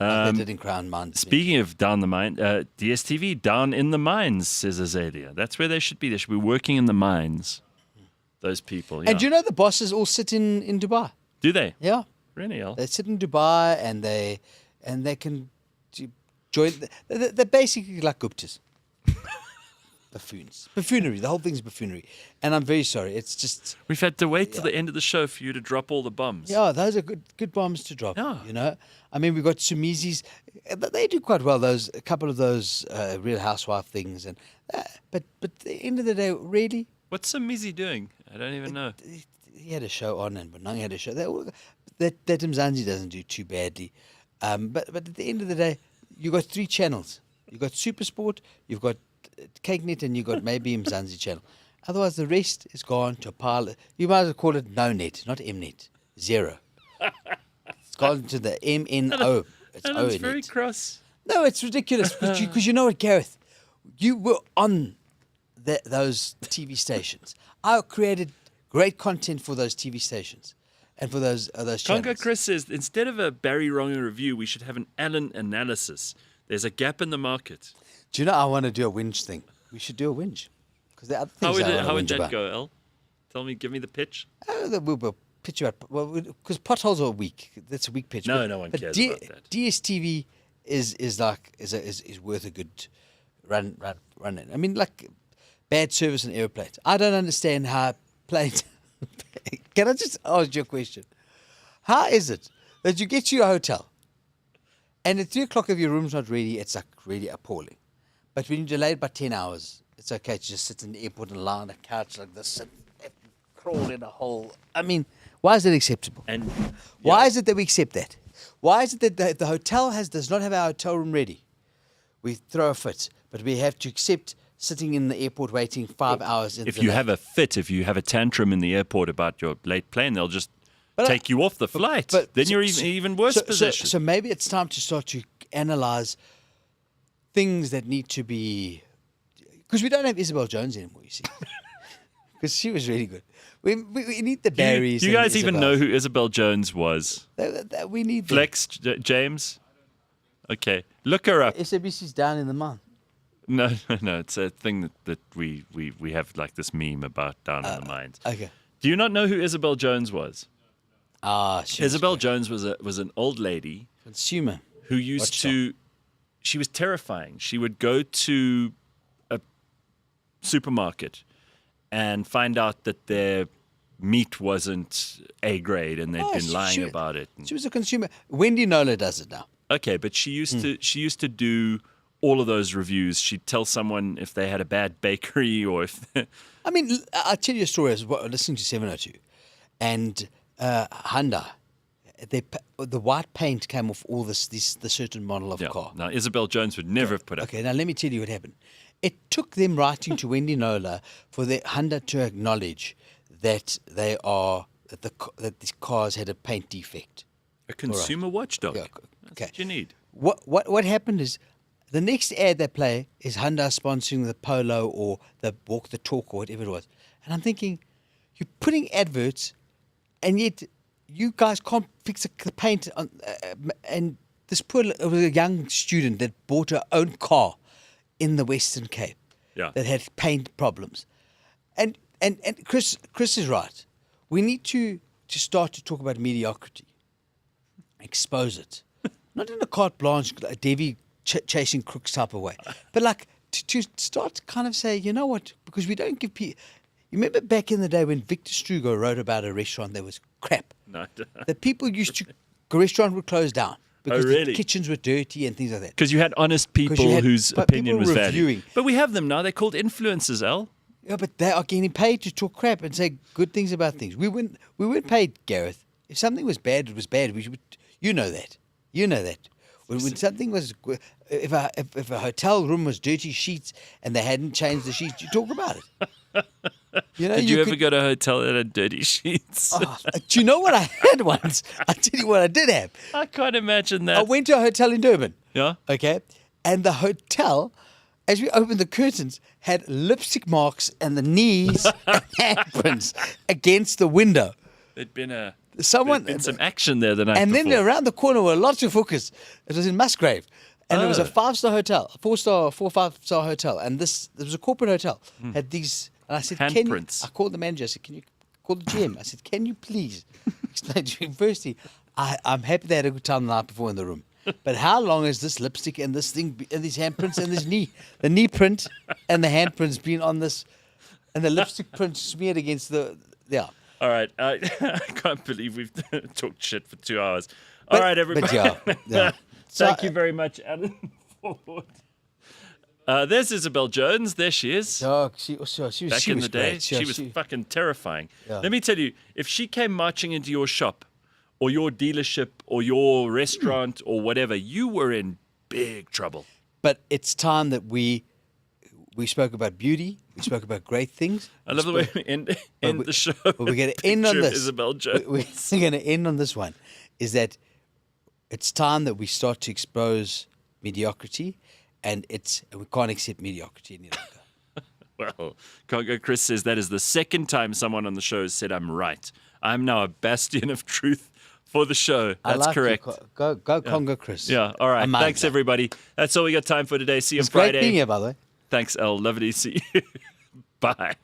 Like they did in Crown Mines. Speaking of down the mine, DSTV down in the mines, says Azalea. That's where they should be. They should be working in the mines. Those people. Yeah. And you know the bosses all sit in Dubai. Do they? Yeah. Really? They sit in Dubai and they can join. They're basically like Guptas. Buffoons. Buffoonery. The whole thing's buffoonery. And I'm very sorry. It's just. We've had to wait till the end of the show for you to drop all the bombs. Yeah, those are good bombs to drop. Yeah. You know, I mean, we've got Sumizi's. They do quite well. A couple of those Real Housewife things, and but at the end of the day, really, What's Samizi doing? I don't even know. he had a show on, and Benang had a show. That Mzansi doesn't do too badly, but at the end of the day, you got 3 channels. You got SuperSport, you've got CakeNet, and you got maybe Mzansi channel. Otherwise, the rest is gone to a pile. You might as well call it no net, not Mnet. Zero. It's gone to the MNO. It's And O it's in very it. cross. No, it's ridiculous because you know what, Gareth? You were on those TV stations. I created great content for those TV stations and for those channels. Congo Chris says, instead of a Barry Wrong review, we should have an Allen analysis. There's a gap in the market. Do you know I want to do a whinge thing? We should do a whinge. Because the other things How would whinge that about. go, El? Tell me, give me the pitch. We'll pitch you out. Well, because potholes are weak. That's a weak pitch. No, But- no one but cares about that. DSTV is worth a good run in. I mean, like bad service on aeroplanes. I don't understand how planes. Can I just ask you a question? How is it that you get to your hotel and at 3 o'clock if your room's not ready, it's like really appalling. But when you're delayed by 10 hours, it's okay to just sit in the airport and lie on a couch like this and crawl in a hole. I mean, why is that acceptable? And Why is it that we accept that? Why is it that the hotel does not have our hotel room ready? We throw a fit, but we have to accept sitting in the airport waiting 5 hours. if you have a fit, if you have a tantrum in the airport about your late plane, they'll just take you off the flight. Then you're even worse position. So maybe it's time to start to analyze things that need to be, because we don't have Isabel Jones anymore. You see, because she was really good. We need the Barrys. Do you guys and even know Isabels. who Isabel Jones was? We need them. Flex James? Okay, look her up. SABC's down in the mine. No. It's a thing that we have like this meme about down in the mines. Okay. Do you not know who Isabel Jones was? She Isabel Jones was an old lady consumer. who used to. She was terrifying. She would go to a supermarket and find out that their meat wasn't A grade and they'd been lying about it. She was a consumer. Wendy Nola does it now. Okay, but she used to do all of those reviews. She'd tell someone if they had a bad bakery or if I mean, I'll tell you a story. I was listening to 702, and Honda, the white paint came off all the certain model of car. Now Isabel Jones would never have put up. Okay, now let me tell you what happened. It took them writing to Wendy Nola for the Honda to acknowledge that that these cars had a paint defect. A consumer watchdog. Yeah, That's okay. what you need. What happened is the next ad they play is Honda sponsoring the Polo or the Walk the Talk or whatever it was. And I'm thinking, you're putting adverts and yet you guys can't fix the paint on, and this it was a young student that bought her own car in the Western Cape that had paint problems. And Chris is right. We need to start to talk about mediocrity. Expose it. Not in a carte blanche, a Devi chasing crooks type of way. But like to start to kind of say, you know what, because we don't give people... You remember back in the day when Victor Strugo wrote about a restaurant that was crap? No. The people used to... The restaurant would close down because really? the kitchens were dirty and things like that. Because you had honest people whose but opinion people was reviewing. valued. But we have them now. They're called influencers, Al. Yeah, but they are getting paid to talk crap and say good things about things. We weren't paid, Gareth. If something was bad, it was bad. You know that. You know that. When something was, if a hotel room was dirty sheets and they hadn't changed the sheets, you talk about it. You know, Did you ever go to a hotel that had dirty sheets? Do you know what I had once? I'll tell you what I did have. I can't imagine that. I went to a hotel in Durban. Yeah? Okay. And the hotel, as we opened the curtains, had lipstick marks and the knees and handprints against the window. There'd been Someone there'd been some action there the night And then before. around the corner were lots of hookers. It was in Musgrave. And it was a Oh. 5-star hotel, 4-5-star hotel. And there was a corporate hotel. Had these, and I said, Handprints. I called the manager. I said, can you call the GM? I said, can you please explain to me? Firstly, I'm happy they had a good time the night before in the room. But how long has this lipstick and this thing, and these handprints and this the knee print and the handprints been on this, and the lipstick print smeared against yeah. All right. I can't believe we've talked shit for 2 hours. All right, everybody. But yeah. Thank you very much, Alan Ford. There's Isabel Jones. There she is. Oh, she was Back in the day, great. she was fucking terrifying. Yeah. Let me tell you, if she came marching into your shop or your dealership or your restaurant or whatever, you were in big trouble. But it's time that we spoke about beauty. We spoke about great things. I love the way we end the show. But we're going to end on Picture of this. Isabel Jones. We're going to end on this one. Is that it's time that we start to expose mediocrity, and we can't accept mediocrity any longer. Well, Congo Chris says that is the second time someone on the show has said I'm right. I'm now a bastion of truth for the show. I That's like correct. Go Congo Chris. Yeah, all right. Amazing. Thanks, everybody. That's all we got time for today. See you on It's great Friday. being here, by the way. Thanks, El. Lovely to see you. Bye.